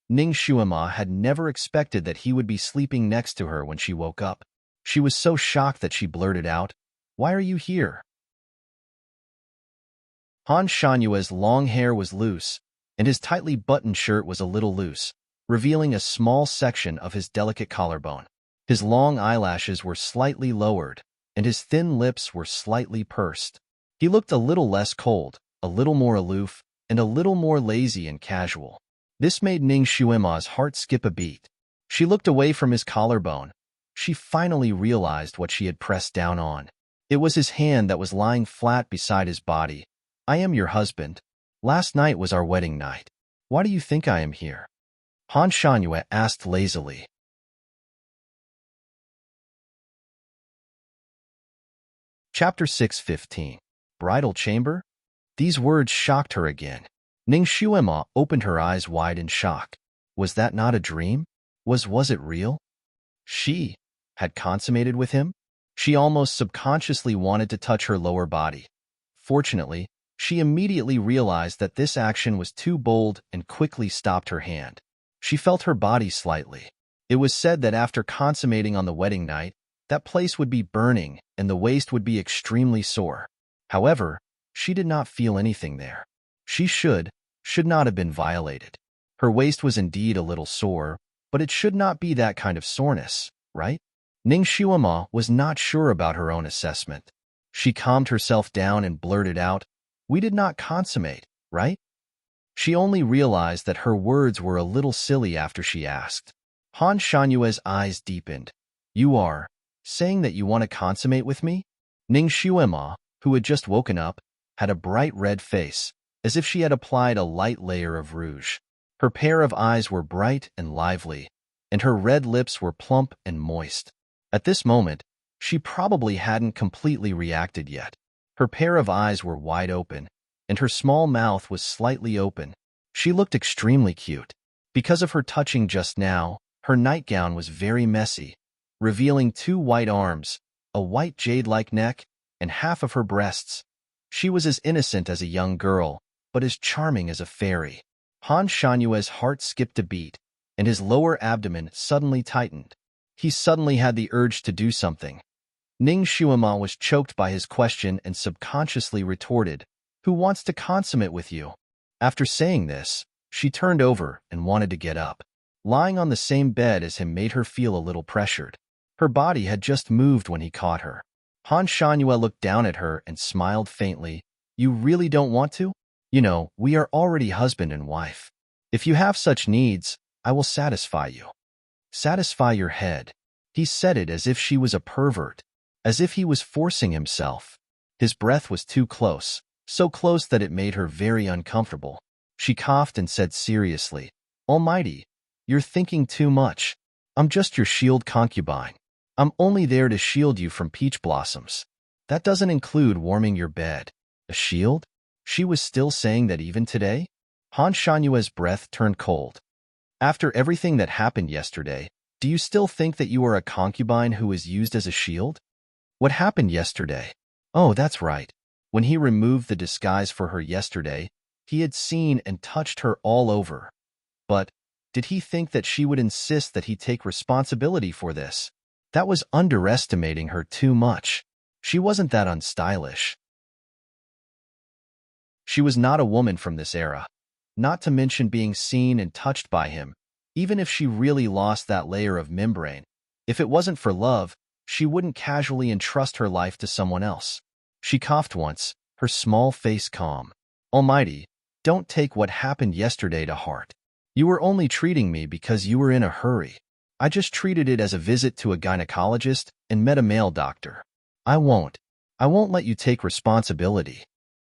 Ning Xuema had never expected that he would be sleeping next to her when she woke up. She was so shocked that she blurted out, "Why are you here?" Han Shanyue's long hair was loose, and his tightly buttoned shirt was a little loose, revealing a small section of his delicate collarbone. His long eyelashes were slightly lowered, and his thin lips were slightly pursed. He looked a little less cold, a little more aloof, and a little more lazy and casual. This made Ning Xuema's heart skip a beat. She looked away from his collarbone. She finally realized what she had pressed down on. It was his hand that was lying flat beside his body. "I am your husband. Last night was our wedding night. Why do you think I am here?" Han Shanyue asked lazily. Chapter 6:15. Bridal Chamber? These words shocked her again. Ning Xuema opened her eyes wide in shock. Was that not a dream? Was it real? She had consummated with him? She almost subconsciously wanted to touch her lower body. Fortunately, she immediately realized that this action was too bold and quickly stopped her hand. She felt her body slightly. It was said that after consummating on the wedding night, that place would be burning and the waist would be extremely sore. However, she did not feel anything there. She should not have been violated. Her waist was indeed a little sore, but it should not be that kind of soreness, right? Ning Xuema was not sure about her own assessment. She calmed herself down and blurted out, "We did not consummate, right?" She only realized that her words were a little silly after she asked. Han Shanyue's eyes deepened. "You are saying that you want to consummate with me?" Ning Xuema, who had just woken up, had a bright red face, as if she had applied a light layer of rouge. Her pair of eyes were bright and lively, and her red lips were plump and moist. At this moment, she probably hadn't completely reacted yet. Her pair of eyes were wide open, and her small mouth was slightly open. She looked extremely cute. Because of her touching just now, her nightgown was very messy, revealing 2 white arms, a white jade-like neck, and half of her breasts. She was as innocent as a young girl, but as charming as a fairy. Han Shanyue's heart skipped a beat, and his lower abdomen suddenly tightened. He suddenly had the urge to do something. Ning Shuima was choked by his question and subconsciously retorted, "Who wants to consummate with you?" After saying this, she turned over and wanted to get up. Lying on the same bed as him made her feel a little pressured. Her body had just moved when he caught her. Han Shanyue looked down at her and smiled faintly. "You really don't want to? You know, we are already husband and wife. If you have such needs, I will satisfy you." Satisfy your head. He said it as if she was a pervert, as if he was forcing himself. His breath was too close, so close that it made her very uncomfortable. She coughed and said seriously, "Almighty, you're thinking too much. I'm just your shield concubine. I'm only there to shield you from peach blossoms. That doesn't include warming your bed." A shield? She was still saying that even today? Han Shanyue's breath turned cold. "After everything that happened yesterday, do you still think that you are a concubine who is used as a shield? What happened yesterday? Oh, that's right. When he removed the disguise for her yesterday, he had seen and touched her all over. But did he think that she would insist that he take responsibility for this? That was underestimating her too much. She wasn't that unstylish. She was not a woman from this era, not to mention being seen and touched by him. Even if she really lost that layer of membrane, if it wasn't for love, she wouldn't casually entrust her life to someone else. She coughed once, her small face calm. "Almighty, don't take what happened yesterday to heart. You were only treating me because you were in a hurry. I just treated it as a visit to a gynecologist and met a male doctor. I won't let you take responsibility."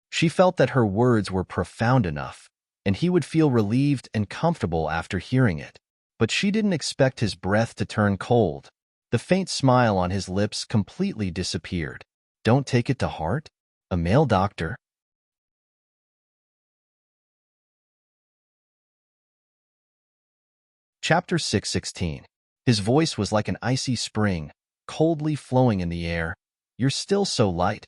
She felt that her words were profound enough, and he would feel relieved and comfortable after hearing it. But she didn't expect his breath to turn cold. The faint smile on his lips completely disappeared. Don't take it to heart? A male doctor? Chapter 616. His voice was like an icy spring, coldly flowing in the air. "You're still so light."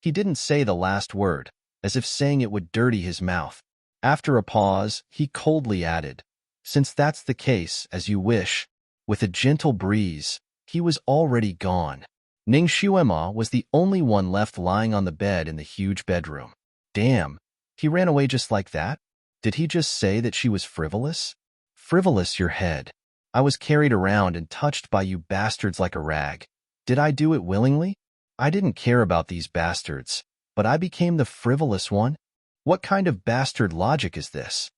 He didn't say the last word, as if saying it would dirty his mouth. After a pause, he coldly added, "Since that's the case, as you wish." With a gentle breeze, he was already gone. Ning Shuima was the only one left lying on the bed in the huge bedroom. Damn, he ran away just like that? Did he just say that she was frivolous? Frivolous your head. I was carried around and touched by you bastards like a rag. Did I do it willingly? I didn't care about these bastards, but I became the frivolous one? What kind of bastard logic is this?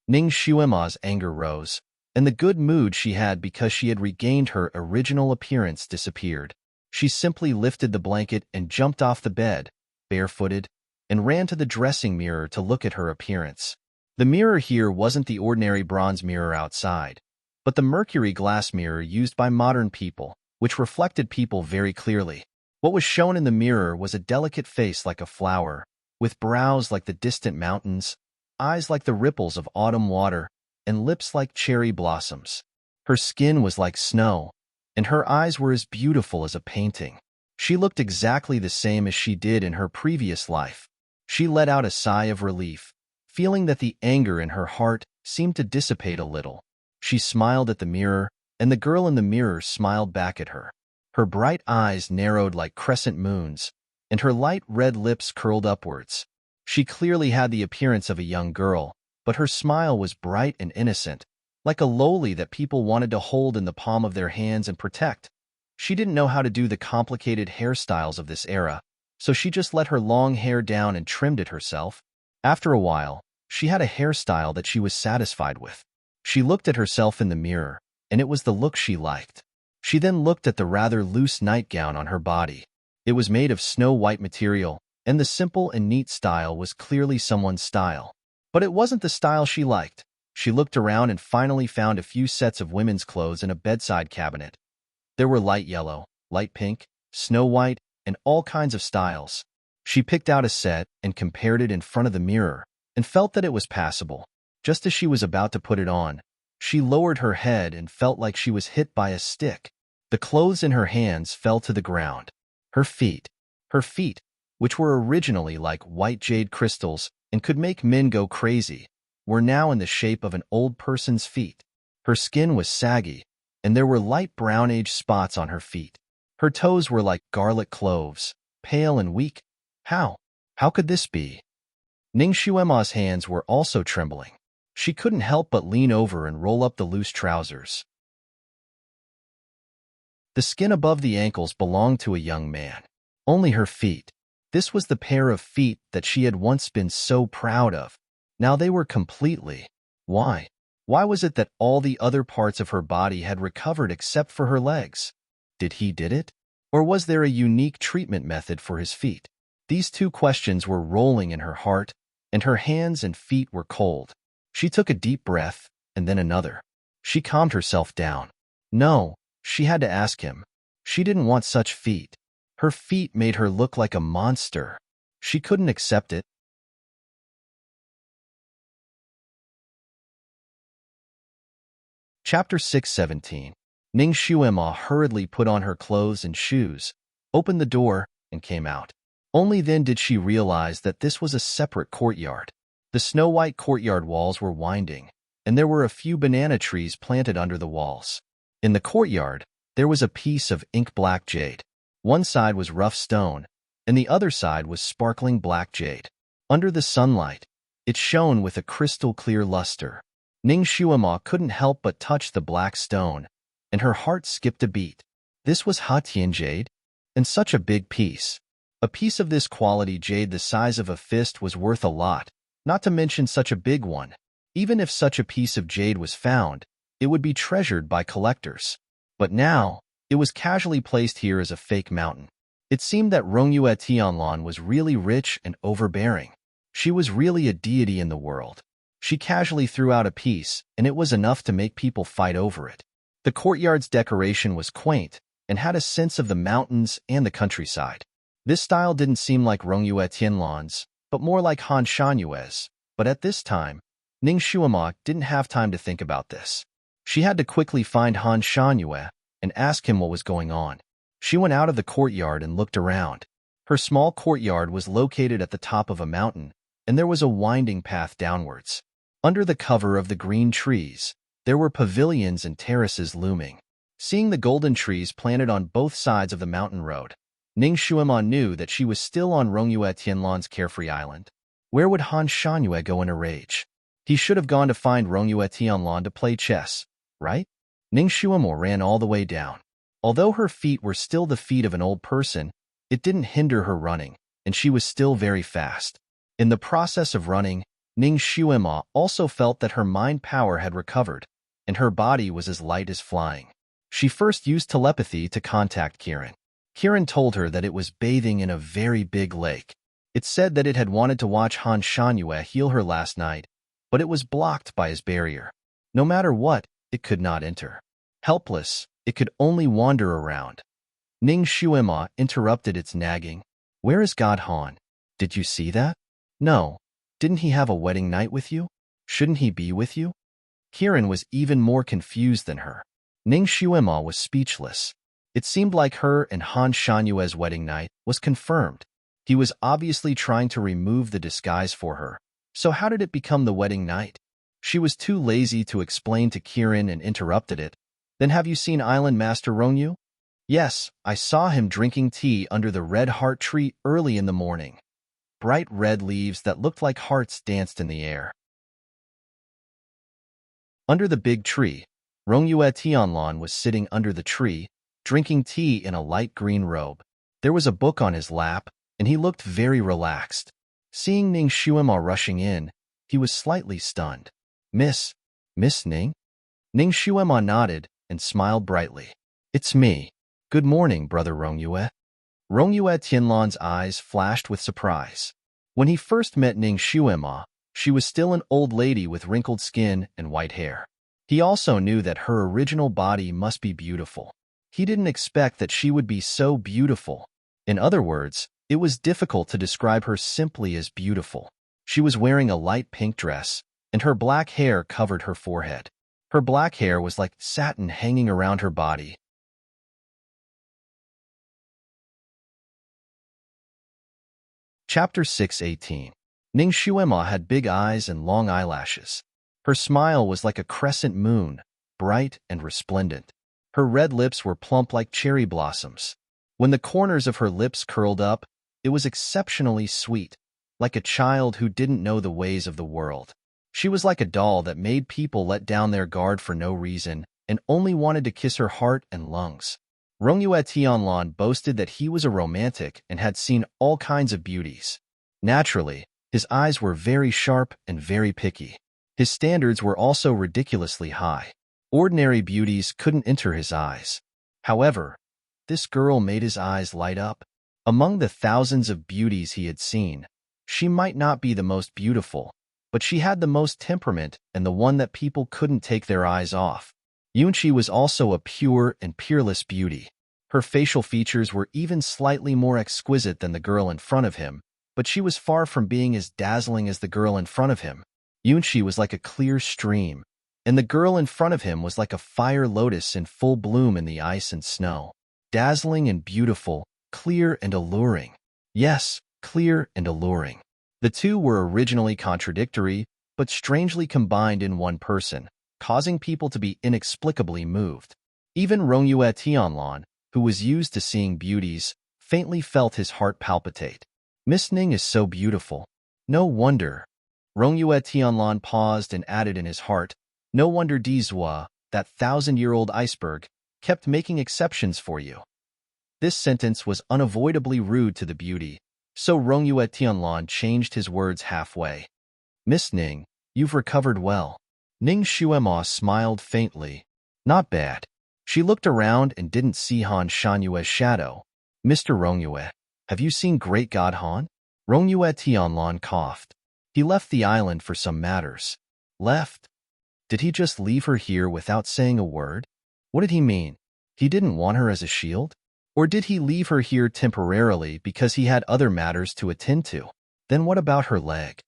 Ning Shuima's anger rose, and the good mood she had because she had regained her original appearance disappeared. She simply lifted the blanket and jumped off the bed, barefooted, and ran to the dressing mirror to look at her appearance. The mirror here wasn't the ordinary bronze mirror outside, but the mercury glass mirror used by modern people, which reflected people very clearly. What was shown in the mirror was a delicate face like a flower, with brows like the distant mountains, eyes like the ripples of autumn water, and lips like cherry blossoms. Her skin was like snow, and her eyes were as beautiful as a painting. She looked exactly the same as she did in her previous life. She let out a sigh of relief, feeling that the anger in her heart seemed to dissipate a little. She smiled at the mirror, and the girl in the mirror smiled back at her. Her bright eyes narrowed like crescent moons, and her light red lips curled upwards. She clearly had the appearance of a young girl, but her smile was bright and innocent, like a loli that people wanted to hold in the palm of their hands and protect. She didn't know how to do the complicated hairstyles of this era, so she just let her long hair down and trimmed it herself. After a while, she had a hairstyle that she was satisfied with. She looked at herself in the mirror, and it was the look she liked. She then looked at the rather loose nightgown on her body. It was made of snow-white material, and the simple and neat style was clearly someone's style. But it wasn't the style she liked. She looked around and finally found a few sets of women's clothes in a bedside cabinet. There were light yellow, light pink, snow white, and all kinds of styles. She picked out a set and compared it in front of the mirror and felt that it was passable. Just as she was about to put it on, she lowered her head and felt like she was hit by a stick. The clothes in her hands fell to the ground. Her feet, which were originally like white jade crystals and could make men go crazy, were now in the shape of an old person's feet. Her skin was saggy, and there were light brown-age spots on her feet. Her toes were like garlic cloves, pale and weak. How could this be? Ning Xuema's hands were also trembling. She couldn't help but lean over and roll up the loose trousers. The skin above the ankles belonged to a young man. Only her feet. This was the pair of feet that she had once been so proud of. Now they were completely. Why? Why was it that all the other parts of her body had recovered except for her legs? Did it? Or was there a unique treatment method for his feet? These two questions were rolling in her heart, and her hands and feet were cold. She took a deep breath, and then another. She calmed herself down. No, she had to ask him. She didn't want such feet. Her feet made her look like a monster. She couldn't accept it. Chapter 6:17. Ning Xuema hurriedly put on her clothes and shoes, opened the door, and came out. Only then did she realize that this was a separate courtyard. The snow-white courtyard walls were winding, and there were a few banana trees planted under the walls. In the courtyard, there was a piece of ink-black jade. One side was rough stone, and the other side was sparkling black jade. Under the sunlight, it shone with a crystal-clear luster. Ning Xuema couldn't help but touch the black stone, and her heart skipped a beat. This was Hatian jade, and such a big piece. A piece of this quality jade the size of a fist was worth a lot, not to mention such a big one. Even if such a piece of jade was found, it would be treasured by collectors. But now, it was casually placed here as a fake mountain. It seemed that Rongyue Tianlan was really rich and overbearing. She was really a deity in the world. She casually threw out a piece, and it was enough to make people fight over it. The courtyard's decoration was quaint and had a sense of the mountains and the countryside. This style didn't seem like Rongyue Tianlan's, but more like Han Shanyue's. But at this time, Ning Xuema didn't have time to think about this. She had to quickly find Han Shanyue and ask him what was going on. She went out of the courtyard and looked around. Her small courtyard was located at the top of a mountain, and there was a winding path downwards. Under the cover of the green trees, there were pavilions and terraces looming. Seeing the golden trees planted on both sides of the mountain road, Ning Xuema knew that she was still on Rongyue Tianlan's carefree island. Where would Han Shanyue go in a rage? He should have gone to find Rongyue Tianlan to play chess, right? Ning Xuema ran all the way down. Although her feet were still the feet of an old person, it didn't hinder her running, and she was still very fast. In the process of running, Ning Xuema also felt that her mind power had recovered, and her body was as light as flying. She first used telepathy to contact Kiran. Kiran told her that it was bathing in a very big lake. It said that it had wanted to watch Han Shanyue heal her last night, but it was blocked by his barrier. No matter what, it could not enter. Helpless, it could only wander around. Ning Xuema interrupted its nagging. Where is God Han? Did you see that? No. Didn't he have a wedding night with you? Shouldn't he be with you? Kiran was even more confused than her. Ning Xuema was speechless. It seemed like her and Han Shanyue's wedding night was confirmed. He was obviously trying to remove the disguise for her. So how did it become the wedding night? She was too lazy to explain to Kiran and interrupted it. Then have you seen Island Master Rongyu? Yes, I saw him drinking tea under the red heart tree early in the morning. Bright red leaves that looked like hearts danced in the air. Under the big tree, Rongyue Tianlan was sitting under the tree, drinking tea in a light green robe. There was a book on his lap, and he looked very relaxed. Seeing Ning Xuema rushing in, he was slightly stunned. Miss Ning? Ning Xuema nodded and smiled brightly. It's me. Good morning, brother Rongyue. Rongyue Tianlan's eyes flashed with surprise. When he first met Ning Xuema, She was still an old lady with wrinkled skin and white hair. He also knew that her original body must be beautiful. He didn't expect that she would be so beautiful. In other words, it was difficult to describe her simply as beautiful. She was wearing a light pink dress, and her black hair covered her forehead. Her black hair was like satin hanging around her body. Chapter 6:18. Ning Xuema had big eyes and long eyelashes. Her smile was like a crescent moon, bright and resplendent. Her red lips were plump like cherry blossoms. When the corners of her lips curled up, it was exceptionally sweet, like a child who didn't know the ways of the world. She was like a doll that made people let down their guard for no reason and only wanted to kiss her heart and lungs. Rongyue Tianlan boasted that he was a romantic and had seen all kinds of beauties. Naturally, his eyes were very sharp and very picky. His standards were also ridiculously high. Ordinary beauties couldn't enter his eyes. However, this girl made his eyes light up. Among the thousands of beauties he had seen, she might not be the most beautiful, but she had the most temperament and the one that people couldn't take their eyes off. Yunqi was also a pure and peerless beauty. Her facial features were even slightly more exquisite than the girl in front of him, but she was far from being as dazzling as the girl in front of him. Yunqi was like a clear stream, and the girl in front of him was like a fire lotus in full bloom in the ice and snow. Dazzling and beautiful, clear and alluring. Yes, clear and alluring. The two were originally contradictory, but strangely combined in one person, causing people to be inexplicably moved. Even Rongyue Tianlan, who was used to seeing beauties, faintly felt his heart palpitate. Miss Ning is so beautiful. No wonder. Rongyue Tianlan paused and added in his heart, no wonder Dizhua, that 1,000-year-old iceberg, kept making exceptions for you. This sentence was unavoidably rude to the beauty, so Rongyue Tianlan changed his words halfway. Miss Ning, you've recovered well. Ning Xuema smiled faintly. Not bad. She looked around and didn't see Han Shanyue's shadow. Mr. Rongyue, have you seen Great God Han? Rongyue Tianlan coughed. He left the island for some matters. Left? Did he just leave her here without saying a word? What did he mean? He didn't want her as a shield? Or did he leave her here temporarily because he had other matters to attend to? Then what about her leg?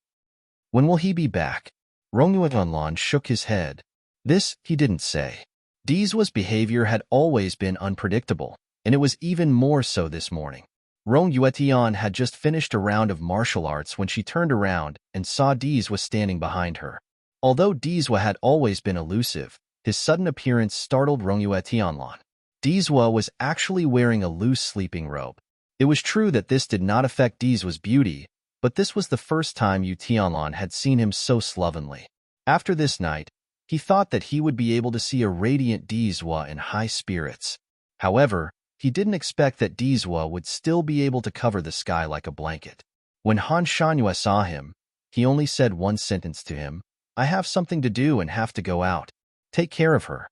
When will he be back? Rongyue Tianlan shook his head. This he didn't say. Dizhua's behavior had always been unpredictable, and it was even more so this morning. Rongyue Tian had just finished a round of martial arts when she turned around and saw Dizhua standing behind her. Although Dizhua had always been elusive, his sudden appearance startled Rongyue Tianlan. Dizhua was actually wearing a loose sleeping robe. It was true that this did not affect Dizhua's beauty, but this was the first time Yu Tianlan had seen him so slovenly. After this night, he thought that he would be able to see a radiant Dizhua in high spirits. However, he didn't expect that Dizhua would still be able to cover the sky like a blanket. When Han Shanyue saw him, he only said one sentence to him, I have something to do and have to go out. Take care of her.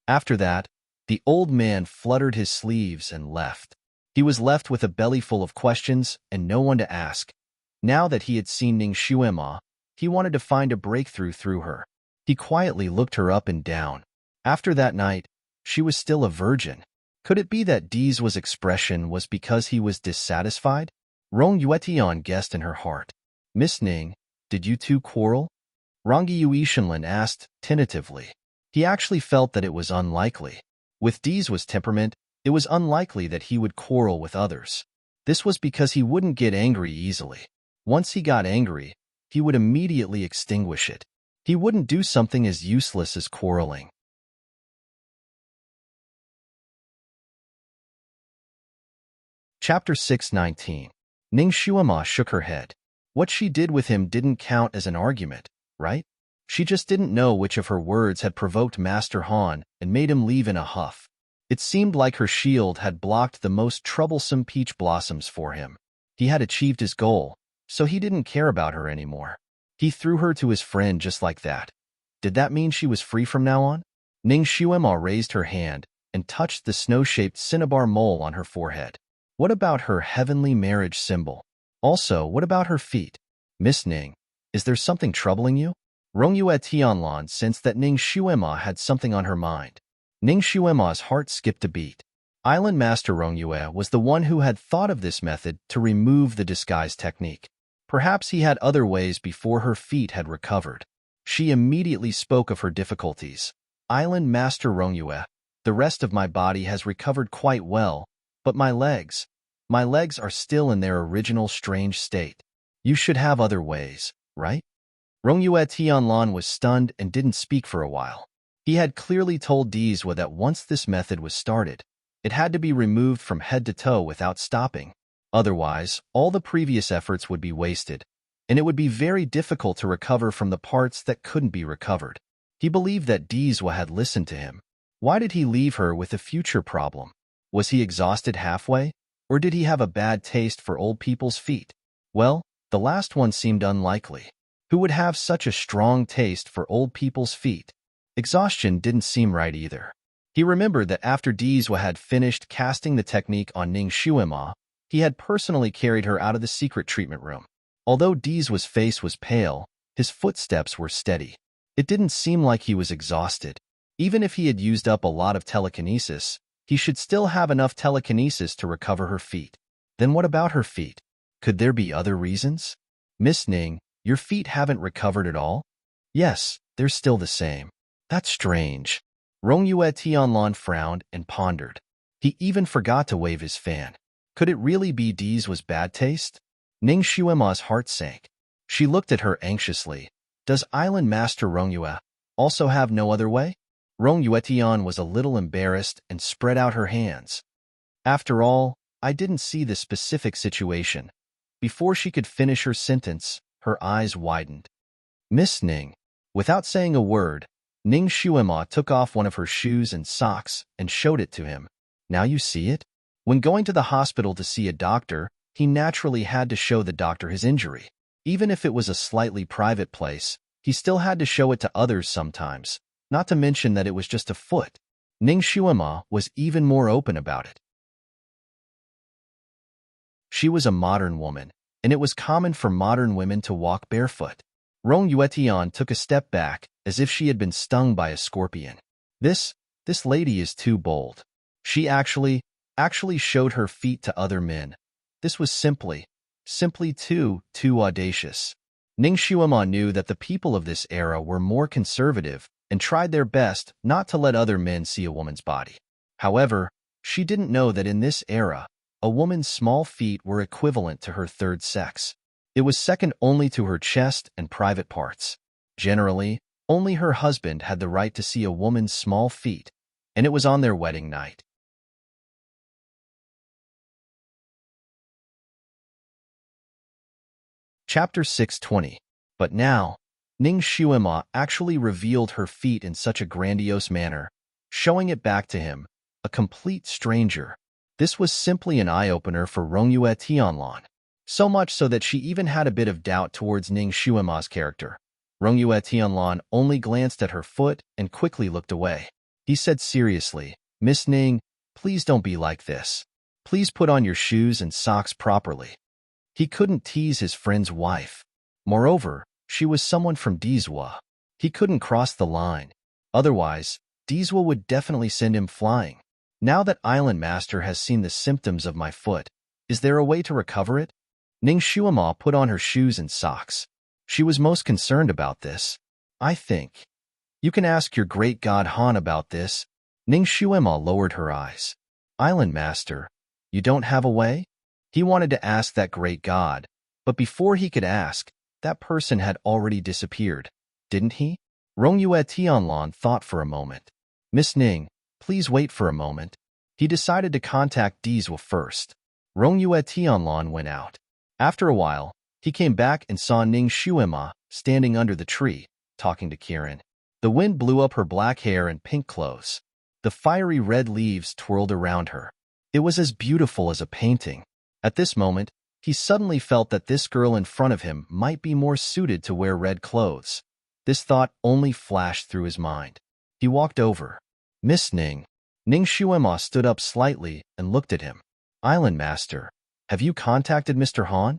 After that, the old man fluttered his sleeves and left. He was left with a belly full of questions and no one to ask. Now that he had seen Ning Xuema, he wanted to find a breakthrough through her. He quietly looked her up and down. After that night, she was still a virgin. Could it be that Dizhua's expression was because he was dissatisfied? Rongyue Tian guessed in her heart. Miss Ning, did you two quarrel? Rongyue Ishanlin asked tentatively. He actually felt that it was unlikely. With Dizhua's temperament, it was unlikely that he would quarrel with others. This was because he wouldn't get angry easily. Once he got angry, he would immediately extinguish it. He wouldn't do something as useless as quarreling. Chapter 6:19. Ning Xuema shook her head. What she did with him didn't count as an argument, right? She just didn't know which of her words had provoked Master Han and made him leave in a huff. It seemed like her shield had blocked the most troublesome peach blossoms for him. He had achieved his goal, so he didn't care about her anymore. He threw her to his friend just like that. Did that mean she was free from now on? Ning Xuema raised her hand and touched the snow-shaped cinnabar mole on her forehead. What about her heavenly marriage symbol? Also, what about her feet? Miss Ning, is there something troubling you? Rongyue Tianlan sensed that Ning Shuema had something on her mind. Ning Shuema's heart skipped a beat. Island Master Rongyue was the one who had thought of this method to remove the disguise technique. Perhaps he had other ways before her feet had recovered. She immediately spoke of her difficulties. Island Master Rongyue, the rest of my body has recovered quite well, but my legs are still in their original strange state. You should have other ways, right? Rongyue Tianlan was stunned and didn't speak for a while. He had clearly told Dizwa that once this method was started, it had to be removed from head to toe without stopping. Otherwise, all the previous efforts would be wasted, and it would be very difficult to recover from the parts that couldn't be recovered. He believed that Dizwa had listened to him. Why did he leave her with a future problem? Was he exhausted halfway, or did he have a bad taste for old people's feet? Well, the last one seemed unlikely. Who would have such a strong taste for old people's feet? Exhaustion didn't seem right either. He remembered that after Dizwa had finished casting the technique on Ning Shuema, he had personally carried her out of the secret treatment room. Although Dizwa's face was pale, his footsteps were steady. It didn't seem like he was exhausted. Even if he had used up a lot of telekinesis, he should still have enough telekinesis to recover her feet. Then what about her feet? Could there be other reasons? Miss Ning, your feet haven't recovered at all? Yes, they're still the same. That's strange. Rongyue Tianlan frowned and pondered. He even forgot to wave his fan. Could it really be Dizwa's bad taste? Ning Shuema's heart sank. She looked at her anxiously. Does Island Master Rongyue also have no other way? Rongyue Tian was a little embarrassed and spread out her hands. After all, I didn't see the specific situation. Before she could finish her sentence, her eyes widened. Miss Ning. Without saying a word, Ning Shuema took off one of her shoes and socks and showed it to him. Now you see it? When going to the hospital to see a doctor, he naturally had to show the doctor his injury. Even if it was a slightly private place, he still had to show it to others sometimes, not to mention that it was just a foot. Ning Shuema was even more open about it. She was a modern woman, and it was common for modern women to walk barefoot. Rongyue Tian took a step back, as if she had been stung by a scorpion. This lady is too bold. She actually showed her feet to other men. This was simply too audacious. Ning Shuema knew that the people of this era were more conservative and tried their best not to let other men see a woman's body. However, she didn't know that in this era, a woman's small feet were equivalent to her third sex. It was second only to her chest and private parts. Generally, only her husband had the right to see a woman's small feet, and it was on their wedding night. Chapter 620. But now, Ning Shuema actually revealed her feet in such a grandiose manner, showing it back to him, a complete stranger. This was simply an eye-opener for Rongyue Tianlan, so much so that she even had a bit of doubt towards Ning Shuema's character. Rongyue Tianlan only glanced at her foot and quickly looked away. He said seriously, Miss Ning, please don't be like this. Please put on your shoes and socks properly. He couldn't tease his friend's wife. Moreover, she was someone from Dizwa. He couldn't cross the line. Otherwise, Dizwa would definitely send him flying. Now that Island Master has seen the symptoms of my foot, is there a way to recover it? Ning Shuema put on her shoes and socks. She was most concerned about this. I think. You can ask your great god Han about this. Ning Shuema lowered her eyes. Island Master, you don't have a way? He wanted to ask that great god, but before he could ask, that person had already disappeared, didn't he? Rongyue Tianlan thought for a moment. Miss Ning, please wait for a moment. He decided to contact Dizwa first. Rongyue Tianlan went out. After a while, he came back and saw Ning Shuema standing under the tree, talking to Kirin. The wind blew up her black hair and pink clothes. The fiery red leaves twirled around her. It was as beautiful as a painting. At this moment, he suddenly felt that this girl in front of him might be more suited to wear red clothes. This thought only flashed through his mind. He walked over. Miss Ning. Ning Shuema stood up slightly and looked at him. Island Master, have you contacted Mr. Han?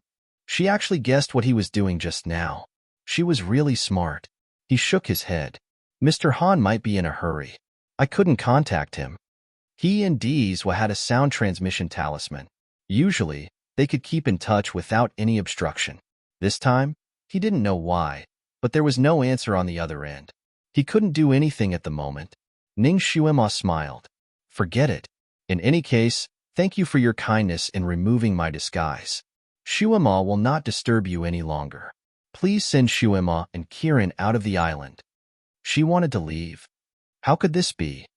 She actually guessed what he was doing just now. She was really smart. He shook his head. Mr. Han might be in a hurry. I couldn't contact him. He and Deezwa had a sound transmission talisman. Usually, they could keep in touch without any obstruction. This time, he didn't know why, but there was no answer on the other end. He couldn't do anything at the moment. Ning Shuema smiled. Forget it. In any case, thank you for your kindness in removing my disguise. Shuema will not disturb you any longer. Please send Shuema and Kirin out of the island. She wanted to leave. How could this be?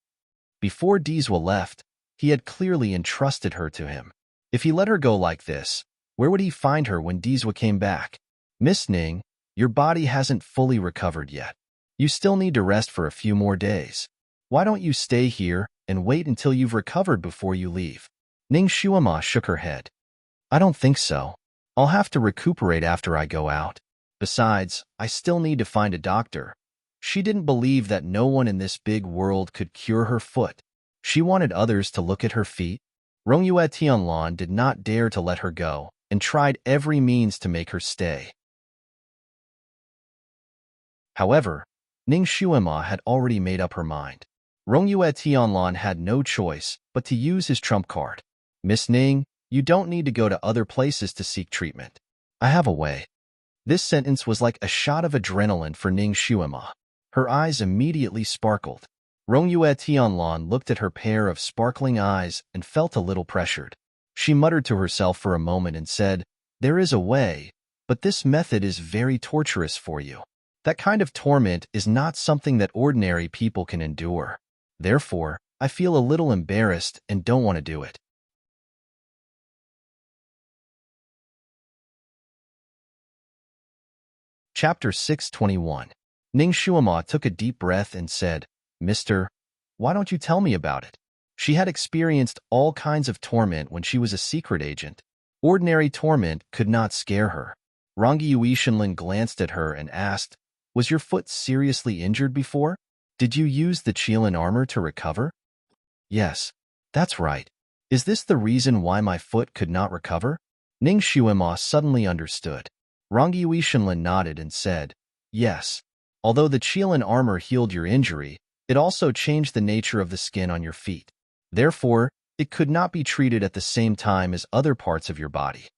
Before Deezwa left, he had clearly entrusted her to him. If he let her go like this, where would he find her when Deezwa came back? Miss Ning, your body hasn't fully recovered yet. You still need to rest for a few more days. Why don't you stay here and wait until you've recovered before you leave? Ning Shuema shook her head. I don't think so. I'll have to recuperate after I go out. Besides, I still need to find a doctor. She didn't believe that no one in this big world could cure her foot. She wanted others to look at her feet. Rongyue Tianlan did not dare to let her go and tried every means to make her stay. However, Ning Shuema had already made up her mind. Rongyue Tianlan had no choice but to use his trump card. Miss Ning, you don't need to go to other places to seek treatment. I have a way. This sentence was like a shot of adrenaline for Ning Shuema. Her eyes immediately sparkled. Rongyue Tianlan looked at her pair of sparkling eyes and felt a little pressured. She muttered to herself for a moment and said, There is a way, but this method is very torturous for you. That kind of torment is not something that ordinary people can endure. Therefore, I feel a little embarrassed and don't want to do it. Chapter 621. Ning Shuema took a deep breath and said, Mister, why don't you tell me about it? She had experienced all kinds of torment when she was a secret agent. Ordinary torment could not scare her. Rangi Yuishinlin glanced at her and asked, Was your foot seriously injured before? Did you use the Qilin armor to recover? Yes, that's right. Is this the reason why my foot could not recover? Ning Shuema suddenly understood. Rangi Yuishinlin nodded and said, Yes. Although the Qilin armor healed your injury, it also changed the nature of the skin on your feet. Therefore, it could not be treated at the same time as other parts of your body.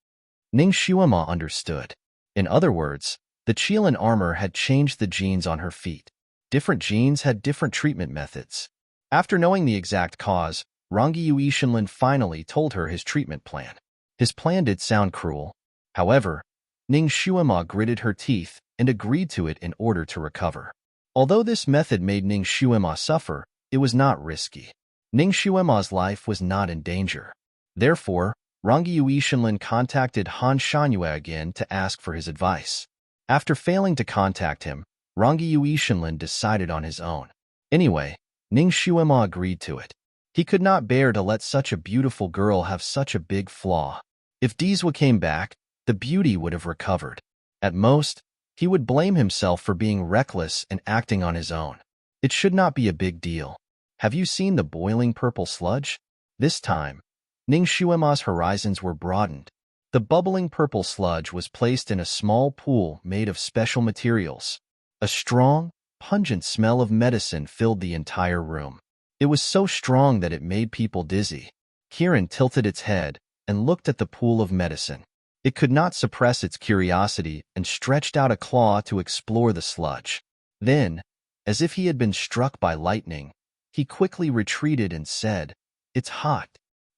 Ning Shuema understood. In other words, the Qilin armor had changed the genes on her feet. Different genes had different treatment methods. After knowing the exact cause, Rangi Yuishinlin finally told her his treatment plan. His plan did sound cruel. However, Ning Shuema gritted her teeth and agreed to it in order to recover. Although this method made Ning Shuema suffer, it was not risky. Ning Shuema's life was not in danger. Therefore, Rangi Yuishinlin contacted Han Shanyue again to ask for his advice. After failing to contact him, Rangi Yuishinlin decided on his own. Anyway, Ning Shuema agreed to it. He could not bear to let such a beautiful girl have such a big flaw. If Deezwa came back, the beauty would have recovered. At most, he would blame himself for being reckless and acting on his own. It should not be a big deal. Have you seen the boiling purple sludge? This time, Ning Shuema's horizons were broadened. The bubbling purple sludge was placed in a small pool made of special materials. A strong, pungent smell of medicine filled the entire room. It was so strong that it made people dizzy. Kirin tilted its head and looked at the pool of medicine. It could not suppress its curiosity and stretched out a claw to explore the sludge. Then, as if he had been struck by lightning, he quickly retreated and said, It's hot,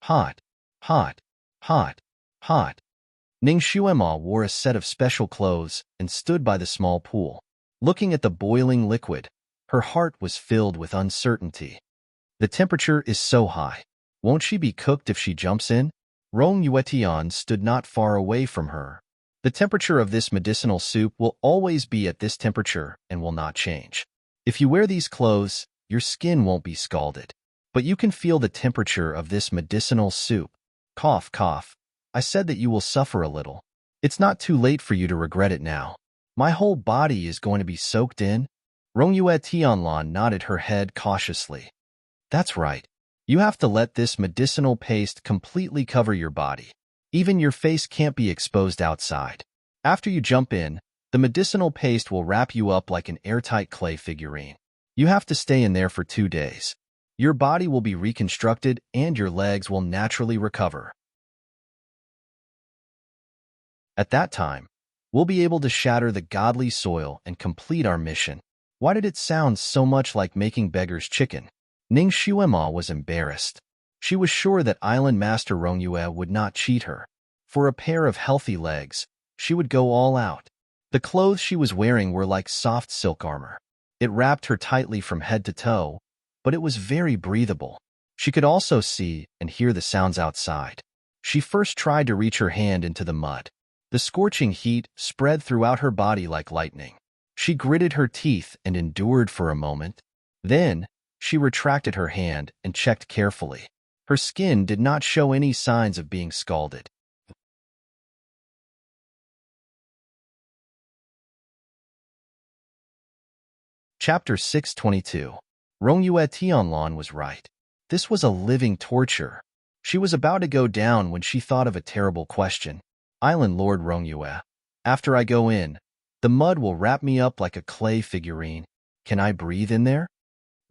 hot, hot, hot, hot. Ning Shuema wore a set of special clothes and stood by the small pool. Looking at the boiling liquid, her heart was filled with uncertainty. The temperature is so high. Won't she be cooked if she jumps in? Rong Yuetian stood not far away from her. The temperature of this medicinal soup will always be at this temperature and will not change. If you wear these clothes, your skin won't be scalded. But you can feel the temperature of this medicinal soup. Cough, cough. I said that you will suffer a little. It's not too late for you to regret it now. My whole body is going to be soaked in. Rongyue Tianlan nodded her head cautiously. That's right. You have to let this medicinal paste completely cover your body. Even your face can't be exposed outside. After you jump in, the medicinal paste will wrap you up like an airtight clay figurine. You have to stay in there for 2 days. Your body will be reconstructed and your legs will naturally recover. At that time, we'll be able to shatter the godly soil and complete our mission. Why did it sound so much like making beggar's chicken? Ning Xuema was embarrassed. She was sure that Island Master Rongyue would not cheat her. For a pair of healthy legs, she would go all out. The clothes she was wearing were like soft silk armor. It wrapped her tightly from head to toe, but it was very breathable. She could also see and hear the sounds outside. She first tried to reach her hand into the mud. The scorching heat spread throughout her body like lightning. She gritted her teeth and endured for a moment. Then, she retracted her hand and checked carefully. Her skin did not show any signs of being scalded. Chapter 622. Rongyue Tianlan was right. This was a living torture. She was about to go down when she thought of a terrible question. Island Lord Rongyue, after I go in, the mud will wrap me up like a clay figurine. Can I breathe in there?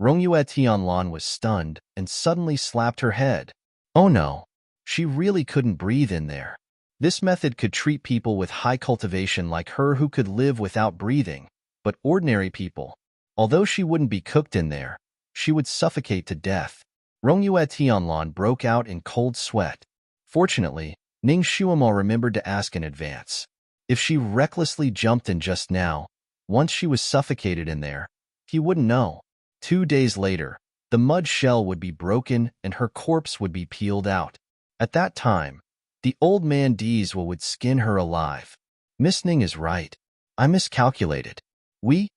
Rongyue Tianlan was stunned and suddenly slapped her head. Oh no, she really couldn't breathe in there. This method could treat people with high cultivation like her who could live without breathing, but ordinary people, although she wouldn't be cooked in there, she would suffocate to death. Rongyue Tianlan broke out in cold sweat. Fortunately, Ning Xuemo remembered to ask in advance. If she recklessly jumped in just now, once she was suffocated in there, he wouldn't know. 2 days later, the mud shell would be broken and her corpse would be peeled out. At that time, the old man Diesel would skin her alive. Miss Ning is right. I miscalculated. We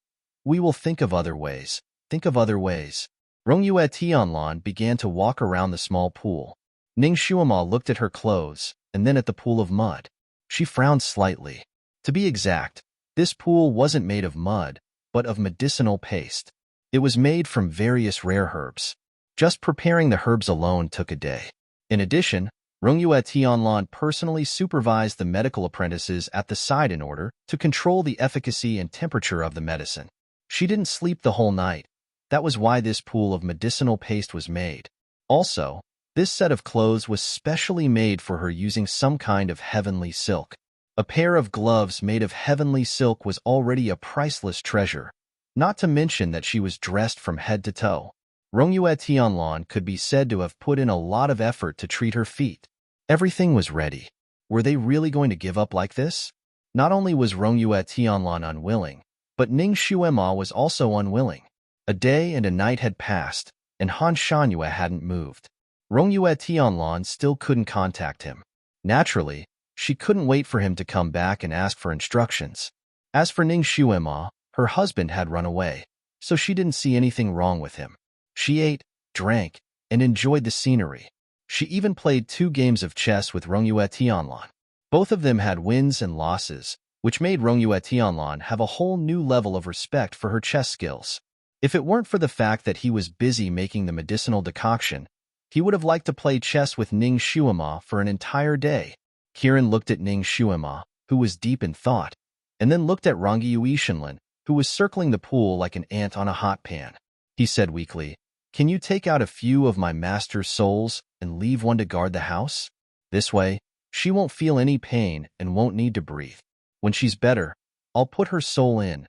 will think of other ways. Think of other ways. Rongyue Tianlan began to walk around the small pool. Ning Xuema looked at her clothes and then at the pool of mud. She frowned slightly. To be exact, this pool wasn't made of mud, but of medicinal paste. It was made from various rare herbs. Just preparing the herbs alone took a day. In addition, Rongyue Tianlan personally supervised the medical apprentices at the site in order to control the efficacy and temperature of the medicine. She didn't sleep the whole night. That was why this pool of medicinal paste was made. Also, this set of clothes was specially made for her using some kind of heavenly silk. A pair of gloves made of heavenly silk was already a priceless treasure, not to mention that she was dressed from head to toe. Rongyue Tianlan could be said to have put in a lot of effort to treat her feet. Everything was ready. Were they really going to give up like this? Not only was Rongyue Tianlan unwilling, but Ning Xuema was also unwilling. A day and a night had passed, and Han Shanyue hadn't moved. Rongyue Tianlan still couldn't contact him. Naturally, she couldn't wait for him to come back and ask for instructions. As for Ning Xuema, her husband had run away, so she didn't see anything wrong with him. She ate, drank, and enjoyed the scenery. She even played 2 games of chess with Rongyue Tianlan. Both of them had wins and losses, which made Rongyue Tianlan have a whole new level of respect for her chess skills. If it weren't for the fact that he was busy making the medicinal decoction, he would have liked to play chess with Ning Xuema for an entire day. Kiran looked at Ning Xuema, who was deep in thought, and then looked at Rongyue Shenlin, who was circling the pool like an ant on a hot pan. He said weakly, "Can you take out a few of my master's souls and leave one to guard the house? This way, she won't feel any pain and won't need to breathe. When she's better, I'll put her soul in."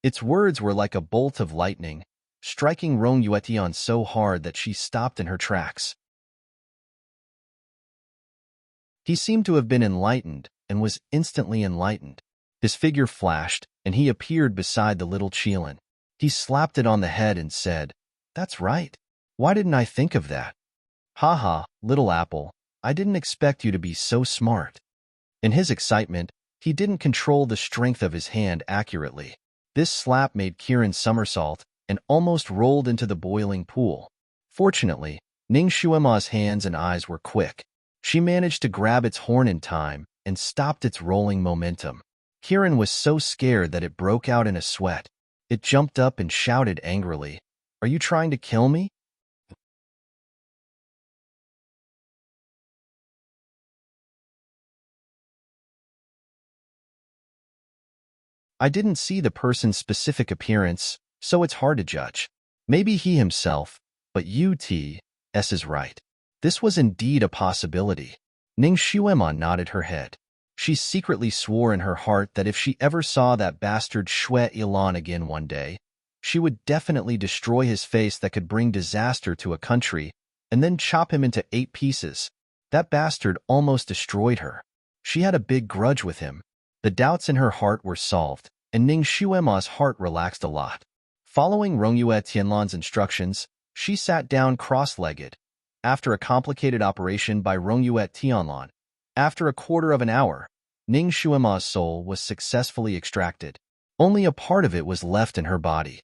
Its words were like a bolt of lightning, striking Rongyue Tian so hard that she stopped in her tracks. He seemed to have been enlightened and was instantly enlightened. His figure flashed, and he appeared beside the little Qilin. He slapped it on the head and said, "That's right. Why didn't I think of that? Ha ha, little apple, I didn't expect you to be so smart." In his excitement, he didn't control the strength of his hand accurately. This slap made Kiran somersault and almost rolled into the boiling pool. Fortunately, Ning Xuema's hands and eyes were quick. She managed to grab its horn in time and stopped its rolling momentum. Kiran was so scared that it broke out in a sweat. It jumped up and shouted angrily, "Are you trying to kill me?" I didn't see the person's specific appearance, so it's hard to judge. Maybe he himself, but UTS is right. This was indeed a possibility. Ning Xuema nodded her head. She secretly swore in her heart that if she ever saw that bastard Shui Ilan again one day, she would definitely destroy his face that could bring disaster to a country, and then chop him into 8 pieces. That bastard almost destroyed her. She had a big grudge with him. The doubts in her heart were solved, and Ning Xuema's heart relaxed a lot. Following Rongyue Tianlan's instructions, she sat down cross-legged. After a complicated operation by Rongyue Tianlan, after a quarter of an hour, Ning Xuema's soul was successfully extracted. Only a part of it was left in her body.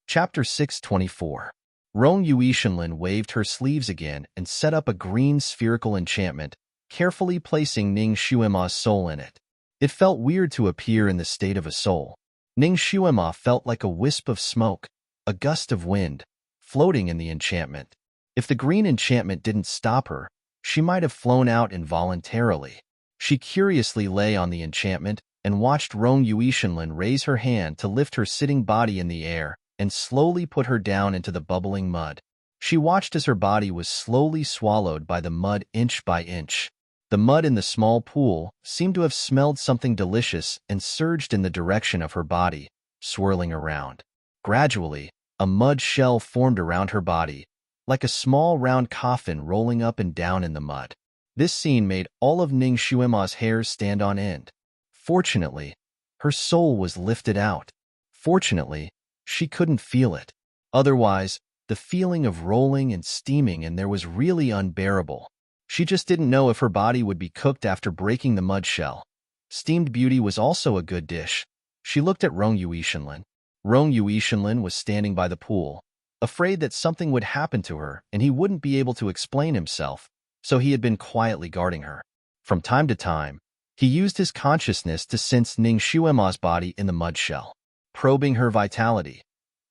Chapter 624. Rong Yuishenlin waved her sleeves again and set up a green spherical enchantment, carefully placing Ning Xuema's soul in it. It felt weird to appear in the state of a soul. Ning Xuema felt like a wisp of smoke, a gust of wind, floating in the enchantment. If the green enchantment didn't stop her, she might have flown out involuntarily. She curiously lay on the enchantment and watched Rong Yuishenlin raise her hand to lift her sitting body in the air and slowly put her down into the bubbling mud. She watched as her body was slowly swallowed by the mud inch by inch. The mud in the small pool seemed to have smelled something delicious and surged in the direction of her body, swirling around. Gradually, a mud shell formed around her body, like a small round coffin rolling up and down in the mud. This scene made all of Ning Xuema's hairs stand on end. Fortunately, her soul was lifted out. Fortunately, she couldn't feel it. Otherwise, the feeling of rolling and steaming in there was really unbearable. She just didn't know if her body would be cooked after breaking the mud shell. Steamed beauty was also a good dish. She looked at Rong Yuishenlin. Rong Yuishenlin was standing by the pool, afraid that something would happen to her and he wouldn't be able to explain himself, so he had been quietly guarding her. From time to time, he used his consciousness to sense Ning Xuema's body in the mud shell, probing her vitality.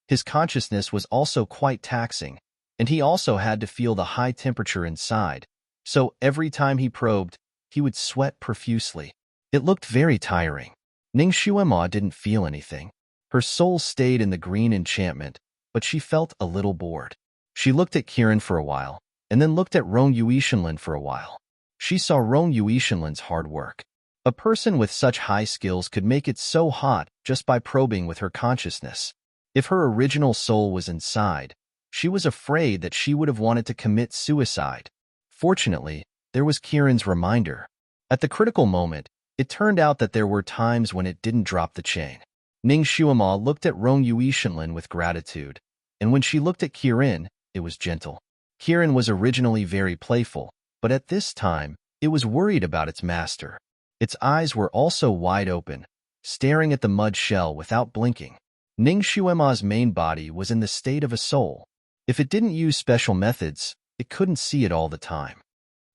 His consciousness was also quite taxing, and he also had to feel the high temperature inside, so every time he probed, he would sweat profusely. It looked very tiring. Ning Xuema didn't feel anything. Her soul stayed in the green enchantment, but she felt a little bored. She looked at Kiran for a while, and then looked at Rong Yuishenlin for a while. She saw Rong Yuishenlin's hard work. A person with such high skills could make it so hot just by probing with her consciousness. If her original soul was inside, she was afraid that she would have wanted to commit suicide. Fortunately, there was Kiran's reminder. At the critical moment, it turned out that there were times when it didn't drop the chain. Ning Xuema looked at Rong Yuishenlin with gratitude, and when she looked at Kiran, it was gentle. Kiran was originally very playful, but at this time, it was worried about its master. Its eyes were also wide open, staring at the mud shell without blinking. Ning Xuema's main body was in the state of a soul. If it didn't use special methods, it couldn't see it all the time.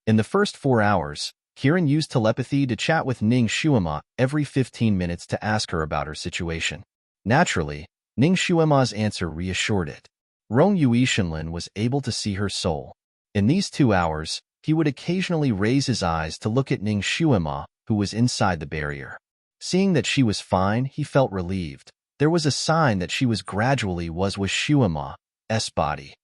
In the first 4 hours, Kiran used telepathy to chat with Ning Xuema every 15 minutes to ask her about her situation. Naturally, Ning Xuema's answer reassured it. Rong Yuishenlin was able to see her soul. In these 2 hours, he would occasionally raise his eyes to look at Ning Xuema, who was inside the barrier. Seeing that she was fine, he felt relieved. There was a sign that she was gradually was with Xuema's body.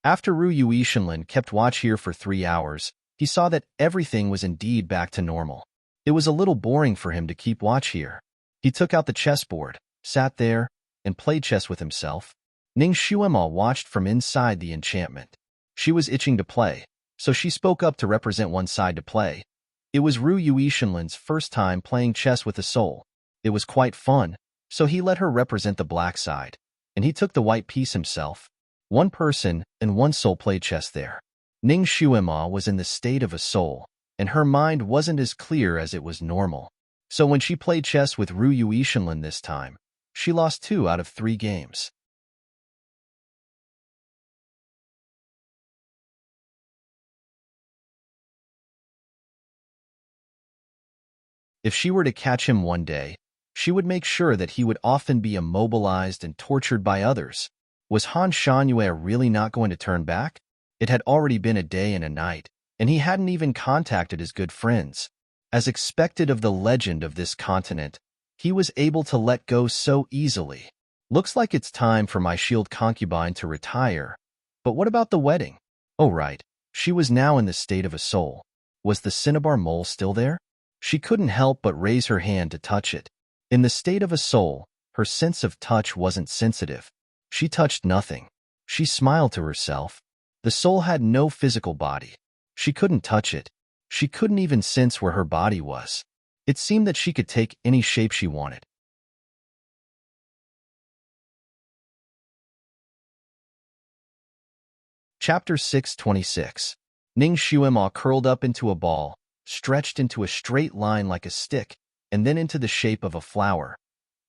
After Ru Yuishenlin kept watch here for 3 hours, he saw that everything was indeed back to normal. It was a little boring for him to keep watch here. He took out the chessboard, sat there, and played chess with himself. Ning Xuema watched from inside the enchantment. She was itching to play, so she spoke up to represent one side to play. It was Ru Yuishenlin's first time playing chess with a soul. It was quite fun, so he let her represent the black side, and he took the white piece himself. One person and one soul played chess there. Ning Xuema was in the state of a soul, and her mind wasn't as clear as it was normal. So when she played chess with Ru Yuishenlin this time, she lost 2 out of 3 games. If she were to catch him one day, she would make sure that he would often be immobilized and tortured by others. Was Han Shangyue really not going to turn back? It had already been a day and a night, and he hadn't even contacted his good friends. As expected of the legend of this continent, he was able to let go so easily. Looks like it's time for my shield concubine to retire. But what about the wedding? Oh right, she was now in the state of a soul. Was the cinnabar mole still there? She couldn't help but raise her hand to touch it. In the state of a soul, her sense of touch wasn't sensitive. She touched nothing. She smiled to herself. The soul had no physical body. She couldn't touch it. She couldn't even sense where her body was. It seemed that she could take any shape she wanted. Chapter 626. Ning Xuema curled up into a ball, stretched into a straight line like a stick, and then into the shape of a flower.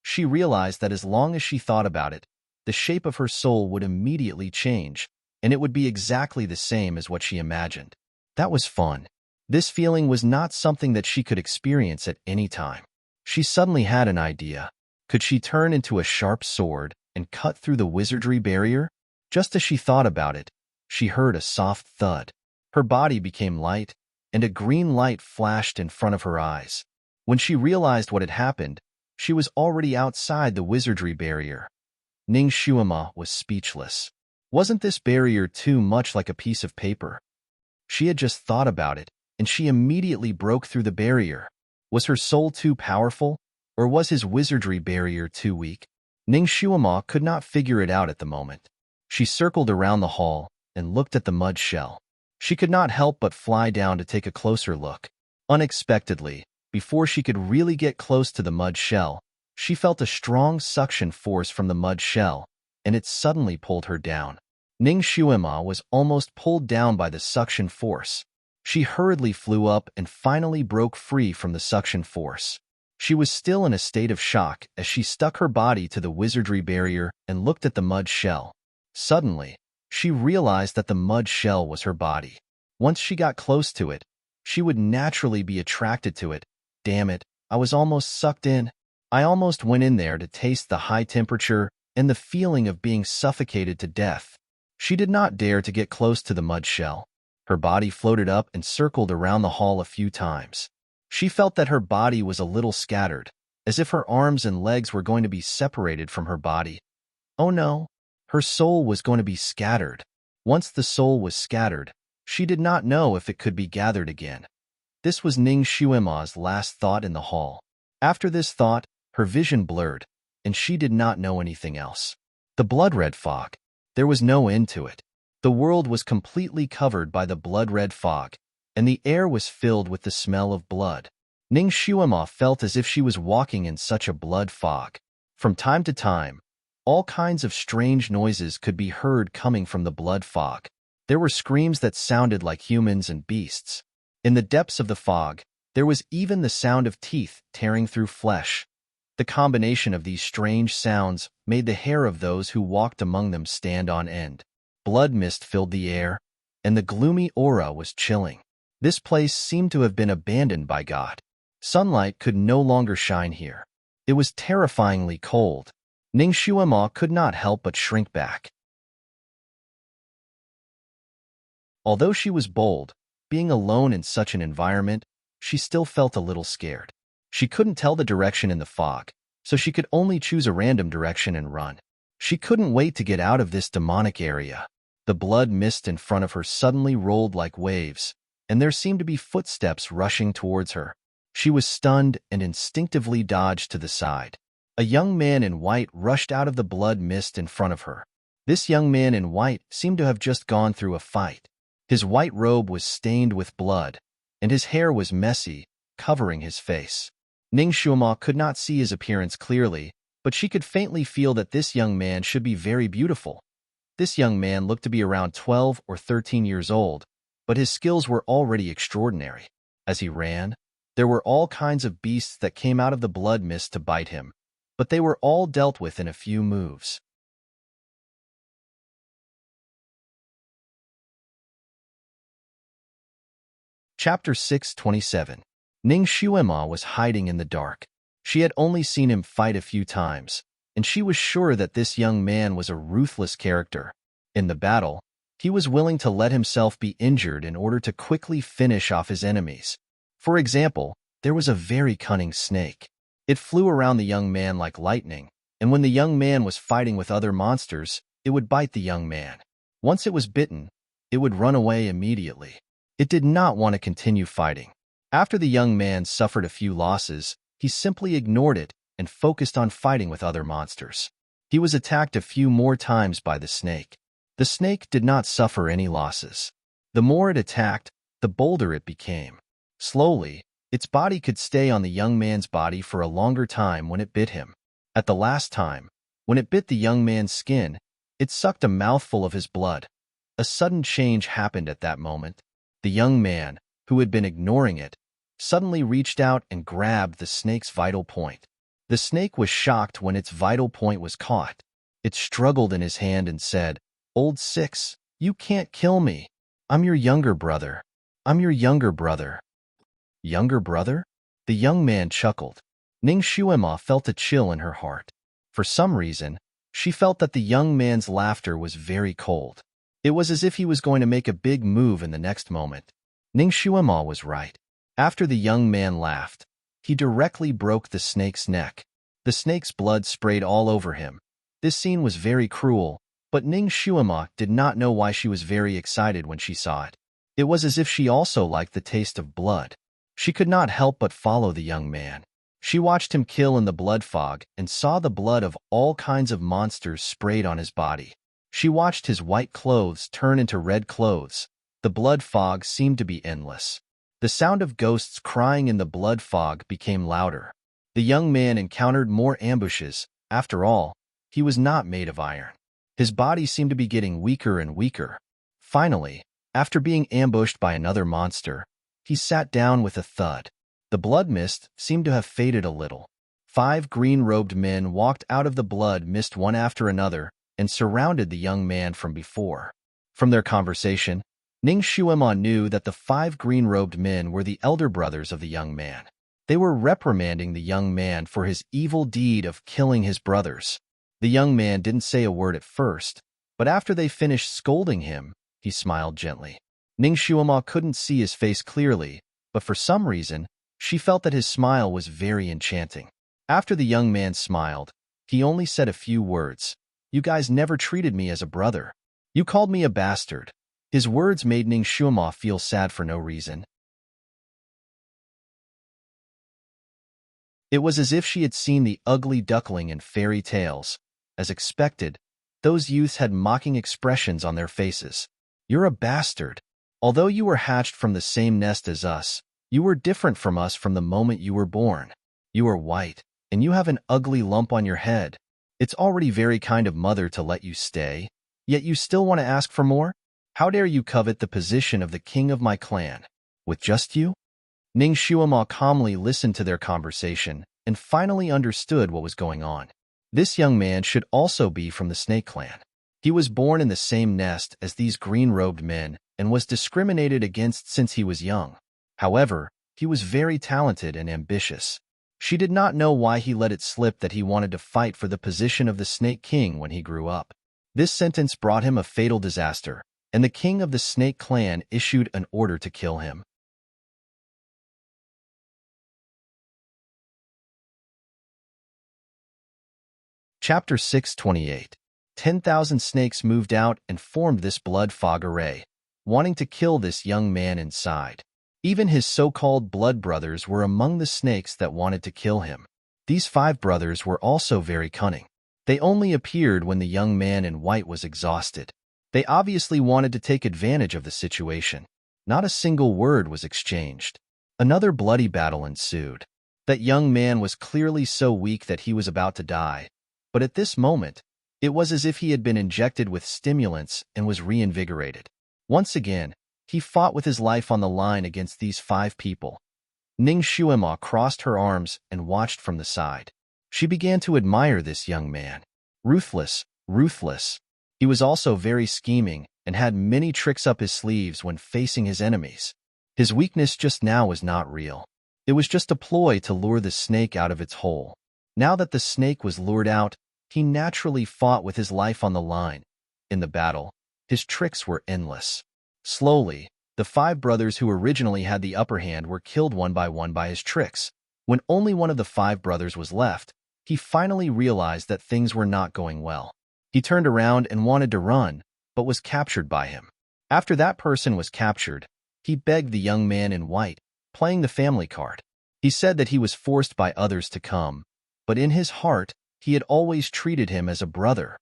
She realized that as long as she thought about it, the shape of her soul would immediately change, and it would be exactly the same as what she imagined. That was fun. This feeling was not something that she could experience at any time. She suddenly had an idea. Could she turn into a sharp sword and cut through the wizardry barrier? Just as she thought about it, she heard a soft thud. Her body became light, and a green light flashed in front of her eyes. When she realized what had happened, she was already outside the wizardry barrier. Ning Xuema was speechless. Wasn't this barrier too much like a piece of paper? She had just thought about it, and she immediately broke through the barrier. Was her soul too powerful, or was his wizardry barrier too weak? Ning Xuema could not figure it out at the moment. She circled around the hall and looked at the mud shell. She could not help but fly down to take a closer look. Unexpectedly, before she could really get close to the mud shell, she felt a strong suction force from the mud shell, and it suddenly pulled her down. Ning Xuema was almost pulled down by the suction force. She hurriedly flew up and finally broke free from the suction force. She was still in a state of shock as she stuck her body to the wizardry barrier and looked at the mud shell. Suddenly, she realized that the mud shell was her body. Once she got close to it, she would naturally be attracted to it. Damn it, I was almost sucked in. I almost went in there to taste the high temperature and the feeling of being suffocated to death. She did not dare to get close to the mud shell. Her body floated up and circled around the hall a few times. She felt that her body was a little scattered, as if her arms and legs were going to be separated from her body. Oh no, her soul was going to be scattered. Once the soul was scattered, she did not know if it could be gathered again. This was Ning Xuema's last thought in the hall. After this thought, her vision blurred, and she did not know anything else. The blood-red fog. There was no end to it. The world was completely covered by the blood-red fog, and the air was filled with the smell of blood. Ning Xuema felt as if she was walking in such a blood fog. From time to time, all kinds of strange noises could be heard coming from the blood fog. There were screams that sounded like humans and beasts. In the depths of the fog, there was even the sound of teeth tearing through flesh. The combination of these strange sounds made the hair of those who walked among them stand on end. Blood mist filled the air, and the gloomy aura was chilling. This place seemed to have been abandoned by God. Sunlight could no longer shine here. It was terrifyingly cold. Ning Xuema could not help but shrink back. Although she was bold, being alone in such an environment, she still felt a little scared. She couldn't tell the direction in the fog, so she could only choose a random direction and run. She couldn't wait to get out of this demonic area. The blood mist in front of her suddenly rolled like waves, and there seemed to be footsteps rushing towards her. She was stunned and instinctively dodged to the side. A young man in white rushed out of the blood mist in front of her. This young man in white seemed to have just gone through a fight. His white robe was stained with blood, and his hair was messy, covering his face. Ning Xuema could not see his appearance clearly, but she could faintly feel that this young man should be very beautiful. This young man looked to be around 12 or 13 years old, but his skills were already extraordinary. As he ran, there were all kinds of beasts that came out of the blood mist to bite him, but they were all dealt with in a few moves. Chapter 627. Ning Xuema was hiding in the dark. She had only seen him fight a few times, and she was sure that this young man was a ruthless character. In the battle, He was willing to let himself be injured in order to quickly finish off his enemies. For example, there was a very cunning snake. It flew around the young man like lightning, and when the young man was fighting with other monsters, it would bite the young man. Once it was bitten, it would run away immediately. It did not want to continue fighting. After the young man suffered a few losses, he simply ignored it and focused on fighting with other monsters. He was attacked a few more times by the snake. The snake did not suffer any losses. The more it attacked, the bolder it became. Slowly, its body could stay on the young man's body for a longer time when it bit him. At the last time, when it bit the young man's skin, it sucked a mouthful of his blood. A sudden change happened at that moment. The young man, who had been ignoring it, suddenly reached out and grabbed the snake's vital point. The snake was shocked when its vital point was caught. It struggled in his hand and said, "Old Six, you can't kill me. I'm your younger brother. I'm your younger brother." Younger brother? The young man chuckled. Ning Shuima felt a chill in her heart. For some reason, she felt that the young man's laughter was very cold. It was as if he was going to make a big move in the next moment. Ning Shuima was right. After the young man laughed, he directly broke the snake's neck. The snake's blood sprayed all over him. This scene was very cruel, but Ning Shuima did not know why she was very excited when she saw it. It was as if she also liked the taste of blood. She could not help but follow the young man. She watched him kill in the blood fog and saw the blood of all kinds of monsters sprayed on his body. She watched his white clothes turn into red clothes. The blood fog seemed to be endless. The sound of ghosts crying in the blood fog became louder. The young man encountered more ambushes. After all, he was not made of iron. His body seemed to be getting weaker and weaker. Finally, after being ambushed by another monster, he sat down with a thud. The blood mist seemed to have faded a little. 5 green-robed men walked out of the blood mist one after another and surrounded the young man from before. From their conversation, Ning Shuima knew that the 5 green-robed men were the elder brothers of the young man. They were reprimanding the young man for his evil deed of killing his brothers. The young man didn't say a word at first, but after they finished scolding him, he smiled gently. Ning Shuima couldn't see his face clearly, but for some reason, she felt that his smile was very enchanting. After the young man smiled, he only said a few words. "You guys never treated me as a brother. You called me a bastard." His words made Ning Shuima feel sad for no reason. It was as if she had seen the ugly duckling in fairy tales. As expected, those youths had mocking expressions on their faces. "You're a bastard. Although you were hatched from the same nest as us, you were different from us from the moment you were born. You are white, and you have an ugly lump on your head. It's already very kind of mother to let you stay, yet you still want to ask for more? How dare you covet the position of the king of my clan? With just you?" Ning Shuima calmly listened to their conversation and finally understood what was going on. This young man should also be from the Snake Clan. He was born in the same nest as these green-robed men and was discriminated against since he was young. However, he was very talented and ambitious. She did not know why he let it slip that he wanted to fight for the position of the Snake King when he grew up. This sentence brought him a fatal disaster, and the king of the Snake Clan issued an order to kill him. Chapter 628. 10,000 snakes moved out and formed this blood fog array, wanting to kill this young man inside. Even his so-called blood brothers were among the snakes that wanted to kill him. These 5 brothers were also very cunning. They only appeared when the young man in white was exhausted. They obviously wanted to take advantage of the situation. Not a single word was exchanged. Another bloody battle ensued. That young man was clearly so weak that he was about to die. But at this moment, it was as if he had been injected with stimulants and was reinvigorated. Once again, he fought with his life on the line against these 5 people. Ning Shuima crossed her arms and watched from the side. She began to admire this young man. Ruthless, ruthless. He was also very scheming and had many tricks up his sleeves when facing his enemies. His weakness just now was not real. It was just a ploy to lure the snake out of its hole. Now that the snake was lured out, he naturally fought with his life on the line. In the battle, His tricks were endless. Slowly, the 5 brothers who originally had the upper hand were killed one by his tricks. When only one of the 5 brothers was left, he finally realized that things were not going well. He turned around and wanted to run, but was captured by him. After that person was captured, he begged the young man in white, playing the family card. He said that he was forced by others to come, but in his heart, he had always treated him as a brother.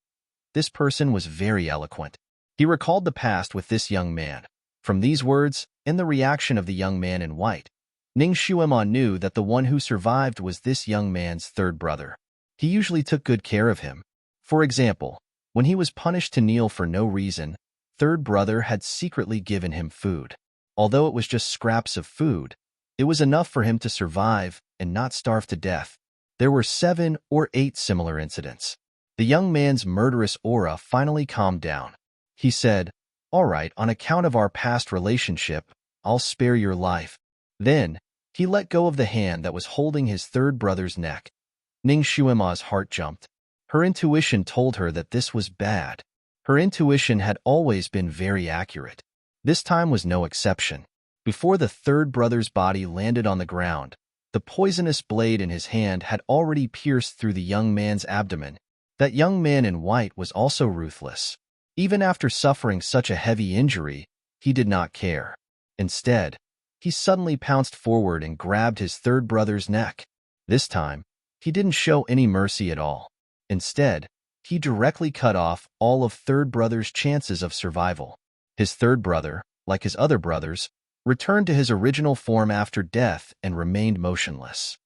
This person was very eloquent. He recalled the past with this young man. From these words, and the reaction of the young man in white, Ning Xuema knew that the one who survived was this young man's 3rd brother. He usually took good care of him. For example, when he was punished to kneel for no reason, 3rd brother had secretly given him food. Although it was just scraps of food, it was enough for him to survive and not starve to death. There were 7 or 8 similar incidents. The young man's murderous aura finally calmed down. He said, "All right, on account of our past relationship, I'll spare your life." Then, he let go of the hand that was holding his 3rd brother's neck. Ning Xuema's heart jumped. Her intuition told her that this was bad. Her intuition had always been very accurate. This time was no exception. Before the 3rd brother's body landed on the ground, the poisonous blade in his hand had already pierced through the young man's abdomen. That young man in white was also ruthless. Even after suffering such a heavy injury, he did not care. Instead, he suddenly pounced forward and grabbed his 3rd brother's neck. This time, he didn't show any mercy at all. Instead, he directly cut off all of 3rd brother's chances of survival. His 3rd brother, like his other brothers, returned to his original form after death and remained motionless.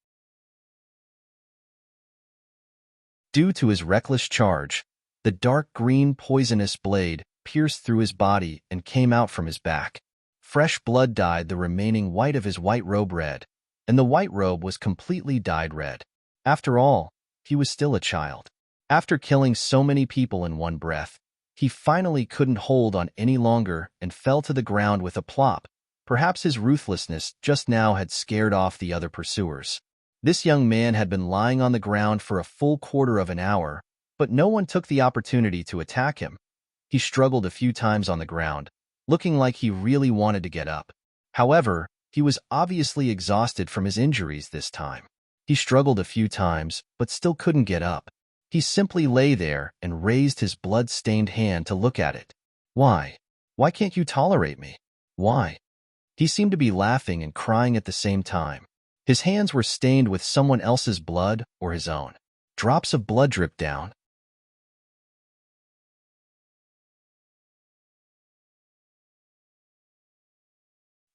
Due to his reckless charge, the dark green poisonous blade pierced through his body and came out from his back. Fresh blood dyed the remaining white of his white robe red, and the white robe was completely dyed red. After all, he was still a child. After killing so many people in one breath, he finally couldn't hold on any longer and fell to the ground with a plop. Perhaps his ruthlessness just now had scared off the other pursuers. This young man had been lying on the ground for a full quarter of an hour, but no one took the opportunity to attack him. He struggled a few times on the ground, looking like he really wanted to get up. However, he was obviously exhausted from his injuries this time. He struggled a few times, but still couldn't get up. He simply lay there and raised his blood-stained hand to look at it. "Why? Why can't you tolerate me? Why?" He seemed to be laughing and crying at the same time. His hands were stained with someone else's blood or his own. Drops of blood dripped down.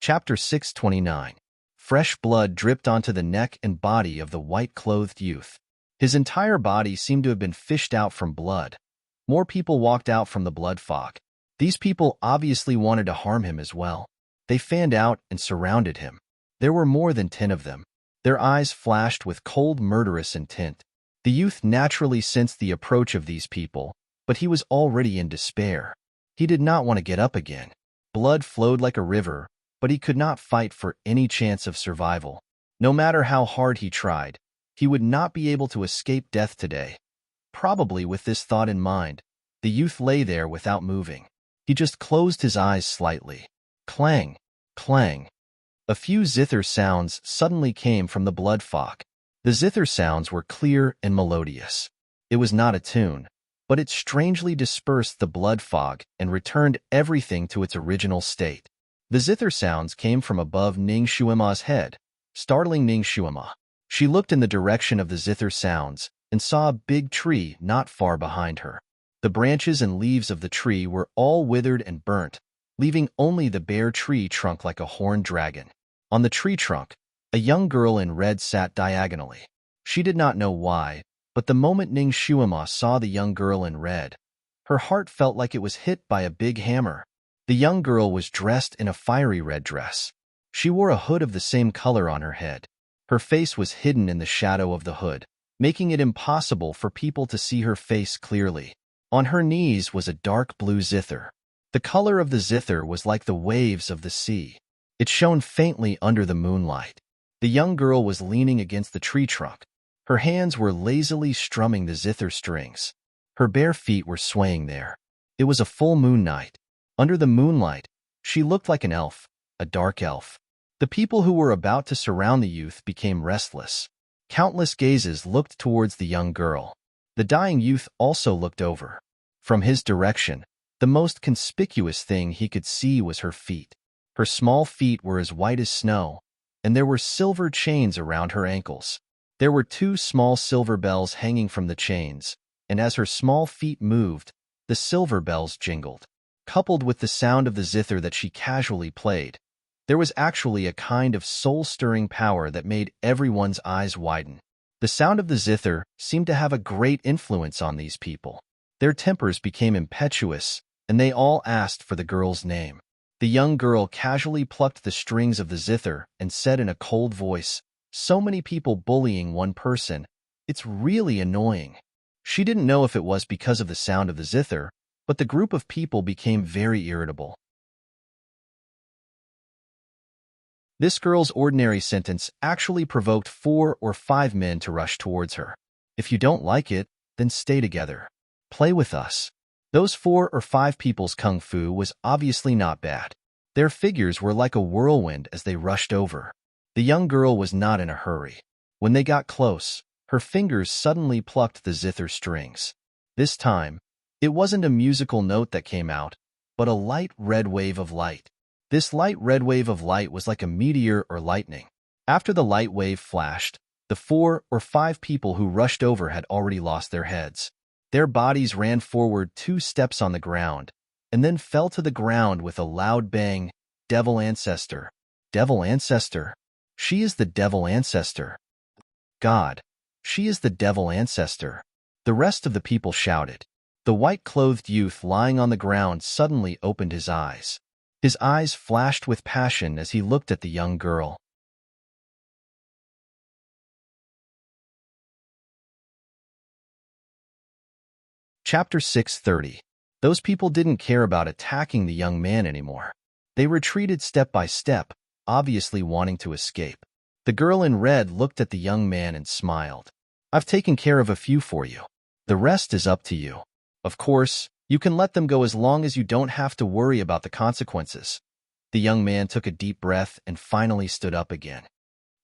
Chapter 629. Fresh blood dripped onto the neck and body of the white-clothed youth. His entire body seemed to have been fished out from blood. More people walked out from the blood fog. These people obviously wanted to harm him as well. They fanned out and surrounded him. There were more than 10 of them. Their eyes flashed with cold, murderous intent. The youth naturally sensed the approach of these people, but he was already in despair. He did not want to get up again. Blood flowed like a river, but he could not fight for any chance of survival. No matter how hard he tried, he would not be able to escape death today. Probably with this thought in mind, the youth lay there without moving. He just closed his eyes slightly. Clang, clang. A few zither sounds suddenly came from the blood fog. The zither sounds were clear and melodious. It was not a tune, but it strangely dispersed the blood fog and returned everything to its original state. The zither sounds came from above Ning Xuema's head, startling Ning Xuema. She looked in the direction of the zither sounds and saw a big tree not far behind her. The branches and leaves of the tree were all withered and burnt, leaving only the bare tree trunk like a horned dragon. On the tree trunk, a young girl in red sat diagonally. She did not know why, but the moment Ning Xuema saw the young girl in red, her heart felt like it was hit by a big hammer. The young girl was dressed in a fiery red dress. She wore a hood of the same color on her head. Her face was hidden in the shadow of the hood, making it impossible for people to see her face clearly. On her knees was a dark blue zither. The color of the zither was like the waves of the sea. It shone faintly under the moonlight. The young girl was leaning against the tree trunk. Her hands were lazily strumming the zither strings. Her bare feet were swaying there. It was a full moon night. Under the moonlight, she looked like an elf, a dark elf. The people who were about to surround the youth became restless. Countless gazes looked towards the young girl. The dying youth also looked over. From his direction, the most conspicuous thing he could see was her feet. Her small feet were as white as snow, and there were silver chains around her ankles. There were 2 small silver bells hanging from the chains, and as her small feet moved, the silver bells jingled. Coupled with the sound of the zither that she casually played, there was actually a kind of soul-stirring power that made everyone's eyes widen. The sound of the zither seemed to have a great influence on these people. Their tempers became impetuous, and they all asked for the girl's name. The young girl casually plucked the strings of the zither and said in a cold voice, "So many people bullying one person. It's really annoying." She didn't know if it was because of the sound of the zither, but the group of people became very irritable. This girl's ordinary sentence actually provoked 4 or 5 men to rush towards her. "If you don't like it, then stay together. Play with us." Those 4 or 5 people's kung fu was obviously not bad. Their figures were like a whirlwind as they rushed over. The young girl was not in a hurry. When they got close, her fingers suddenly plucked the zither strings. This time, it wasn't a musical note that came out, but a light red wave of light. This light red wave of light was like a meteor or lightning. After the light wave flashed, the 4 or 5 people who rushed over had already lost their heads. Their bodies ran forward 2 steps on the ground, and then fell to the ground with a loud bang. "Devil ancestor! Devil ancestor! She is the devil ancestor! God! She is the devil ancestor!" The rest of the people shouted. The white-clothed youth lying on the ground suddenly opened his eyes. His eyes flashed with passion as he looked at the young girl. Chapter 630. Those people didn't care about attacking the young man anymore. They retreated step by step, obviously wanting to escape. The girl in red looked at the young man and smiled. "I've taken care of a few for you. The rest is up to you. Of course, you can let them go as long as you don't have to worry about the consequences." The young man took a deep breath and finally stood up again.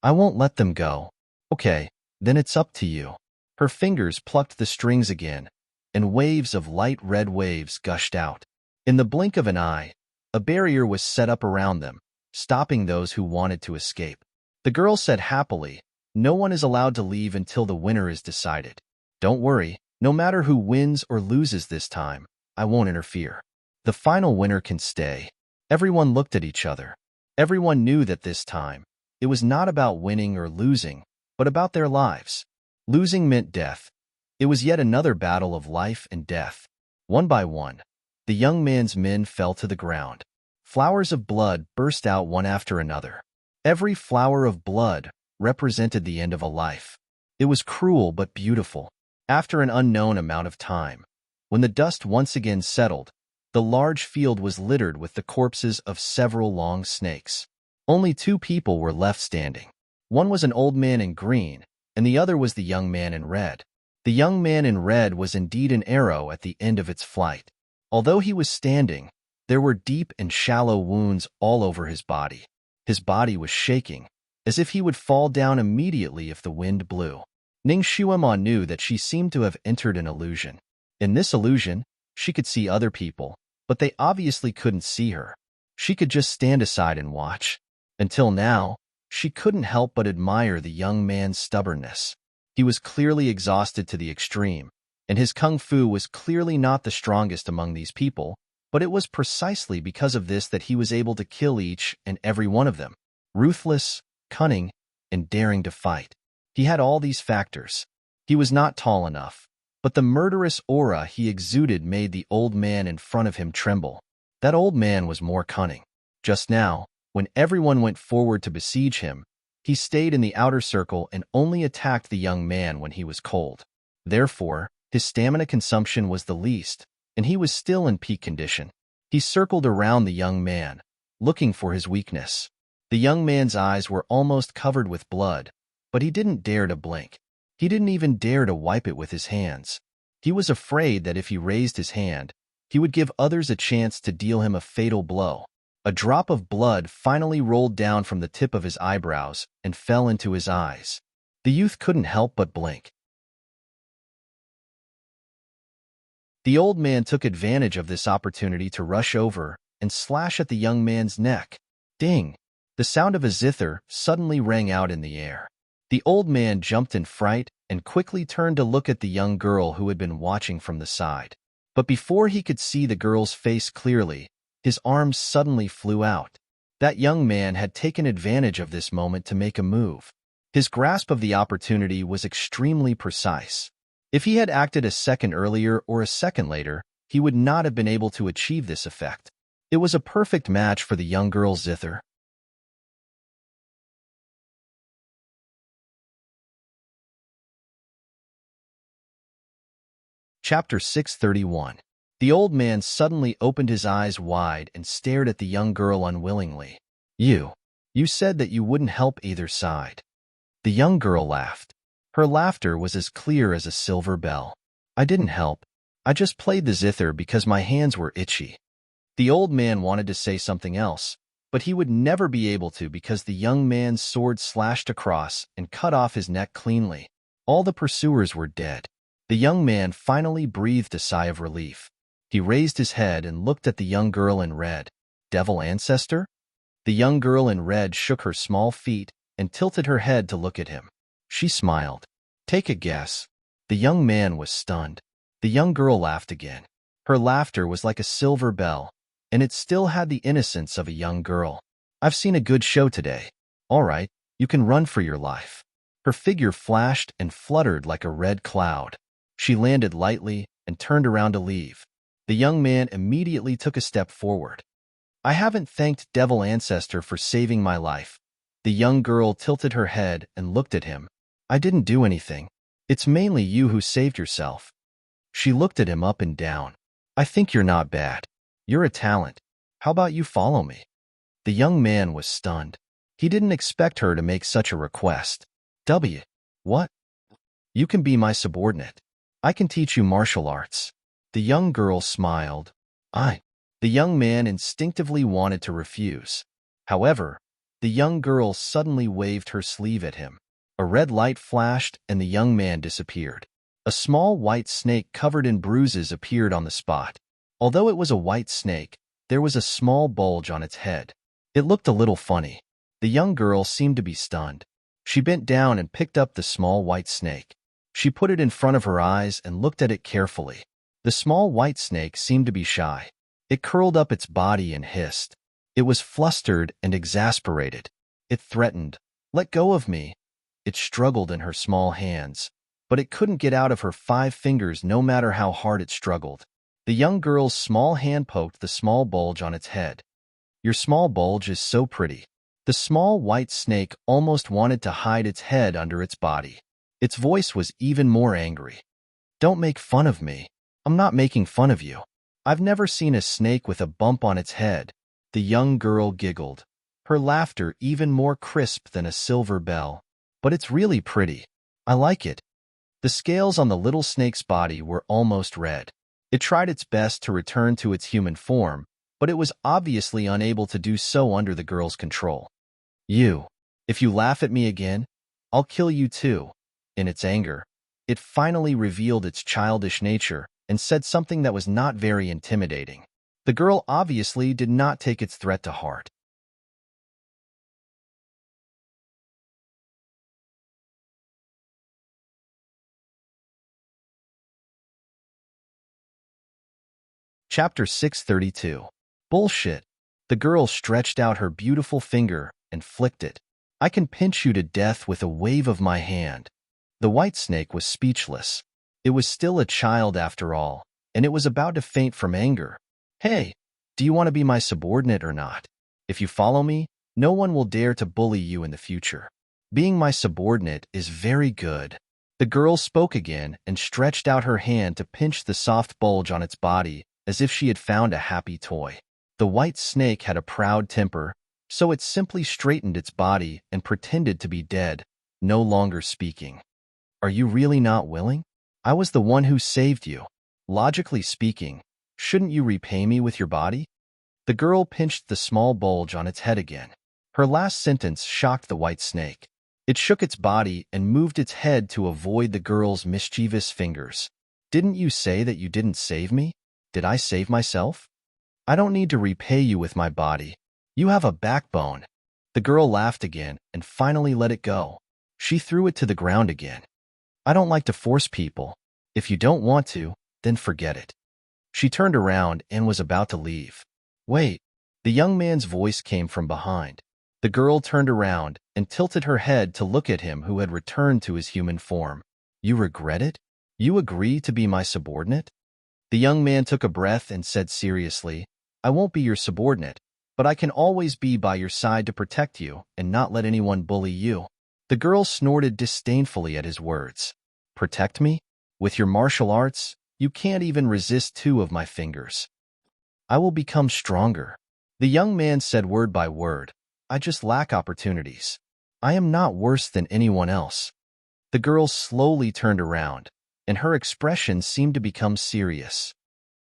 "I won't let them go." "Okay, then it's up to you." Her fingers plucked the strings again, and waves of light red waves gushed out. In the blink of an eye, a barrier was set up around them, stopping those who wanted to escape. The girl said happily, "No one is allowed to leave until the winner is decided. Don't worry, no matter who wins or loses this time, I won't interfere. The final winner can stay." Everyone looked at each other. Everyone knew that this time, it was not about winning or losing, but about their lives. Losing meant death. It was yet another battle of life and death. One by one, the young man's men fell to the ground. Flowers of blood burst out one after another. Every flower of blood represented the end of a life. It was cruel but beautiful. After an unknown amount of time, when the dust once again settled, the large field was littered with the corpses of several long snakes. Only 2 people were left standing. One was an old man in green, and the other was the young man in red. The young man in red was indeed an arrow at the end of its flight. Although he was standing, there were deep and shallow wounds all over his body. His body was shaking, as if he would fall down immediately if the wind blew. Ning Xuema knew that she seemed to have entered an illusion. In this illusion, she could see other people, but they obviously couldn't see her. She could just stand aside and watch. Until now, she couldn't help but admire the young man's stubbornness. He was clearly exhausted to the extreme, and his kung fu was clearly not the strongest among these people, but it was precisely because of this that he was able to kill each and every one of them. Ruthless, cunning, and daring to fight. He had all these factors. He was not tall enough, but the murderous aura he exuded made the old man in front of him tremble. That old man was more cunning. Just now, when everyone went forward to besiege him, he stayed in the outer circle and only attacked the young man when he was cold. Therefore, his stamina consumption was the least, and he was still in peak condition. He circled around the young man, looking for his weakness. The young man's eyes were almost covered with blood, but he didn't dare to blink. He didn't even dare to wipe it with his hands. He was afraid that if he raised his hand, He would give others a chance to deal him a fatal blow. A drop of blood finally rolled down from the tip of his eyebrows and fell into his eyes. The youth couldn't help but blink. The old man took advantage of this opportunity to rush over and slash at the young man's neck. Ding! The sound of a zither suddenly rang out in the air. The old man jumped in fright and quickly turned to look at the young girl who had been watching from the side. But before he could see the girl's face clearly, his arms suddenly flew out. That young man had taken advantage of this moment to make a move. His grasp of the opportunity was extremely precise. If he had acted a second earlier or a second later, he would not have been able to achieve this effect. It was a perfect match for the young girl's zither. Chapter 631. The old man suddenly opened his eyes wide and stared at the young girl unwillingly. You said that you wouldn't help either side. The young girl laughed. Her laughter was as clear as a silver bell. I didn't help. I just played the zither because my hands were itchy. The old man wanted to say something else, but he would never be able to because the young man's sword slashed across and cut off his neck cleanly. All the pursuers were dead. The young man finally breathed a sigh of relief. He raised his head and looked at the young girl in red. Devil ancestor? The young girl in red shook her small feet and tilted her head to look at him. She smiled. Take a guess. The young man was stunned. The young girl laughed again. Her laughter was like a silver bell, and it still had the innocence of a young girl. I've seen a good show today. All right, you can run for your life. Her figure flashed and fluttered like a red cloud. She landed lightly and turned around to leave. The young man immediately took a step forward. I haven't thanked Devil Ancestor for saving my life. The young girl tilted her head and looked at him. I didn't do anything. It's mainly you who saved yourself. She looked at him up and down. I think you're not bad. You're a talent. How about you follow me? The young man was stunned. He didn't expect her to make such a request. What? You can be my subordinate. I can teach you martial arts. The young girl smiled. The young man instinctively wanted to refuse. However, the young girl suddenly waved her sleeve at him. A red light flashed and the young man disappeared. A small white snake covered in bruises appeared on the spot. Although it was a white snake, there was a small bulge on its head. It looked a little funny. The young girl seemed to be stunned. She bent down and picked up the small white snake. She put it in front of her eyes and looked at it carefully. The small white snake seemed to be shy. It curled up its body and hissed. It was flustered and exasperated. It threatened, "Let go of me." It struggled in her small hands, but it couldn't get out of her 5 fingers no matter how hard it struggled. The young girl's small hand poked the small bulge on its head. Your small bulge is so pretty. The small white snake almost wanted to hide its head under its body. Its voice was even more angry. Don't make fun of me. I'm not making fun of you. I've never seen a snake with a bump on its head. The young girl giggled, her laughter even more crisp than a silver bell. But it's really pretty. I like it. The scales on the little snake's body were almost red. It tried its best to return to its human form, but it was obviously unable to do so under the girl's control. If you laugh at me again, I'll kill you too. In its anger, it finally revealed its childish nature and said something that was not very intimidating. The girl obviously did not take its threat to heart. Chapter 632. Bullshit. The girl stretched out her beautiful finger and flicked it. I can pinch you to death with a wave of my hand. The white snake was speechless. It was still a child after all, and it was about to faint from anger. Hey, do you want to be my subordinate or not? If you follow me, no one will dare to bully you in the future. Being my subordinate is very good. The girl spoke again and stretched out her hand to pinch the soft bulge on its body as if she had found a happy toy. The white snake had a proud temper, so it simply straightened its body and pretended to be dead, no longer speaking. Are you really not willing? I was the one who saved you. Logically speaking, Shouldn't you repay me with your body? The girl pinched the small bulge on its head again. Her last sentence shocked the white snake. It shook its body and moved its head to avoid the girl's mischievous fingers. Didn't you say that you didn't save me? Did I save myself? I don't need to repay you with my body. You have a backbone. The girl laughed again and finally let it go. She threw it to the ground again. I don't like to force people. If you don't want to, then forget it. She turned around and was about to leave. Wait, the young man's voice came from behind. The girl turned around and tilted her head to look at him who had returned to his human form. You regret it? You agree to be my subordinate? The young man took a breath and said seriously, I won't be your subordinate, but I can always be by your side to protect you and not let anyone bully you. The girl snorted disdainfully at his words. Protect me? With your martial arts, you can't even resist 2 of my fingers. I will become stronger. The young man said word by word, I just lack opportunities. I am not worse than anyone else. The girl slowly turned around, and her expression seemed to become serious.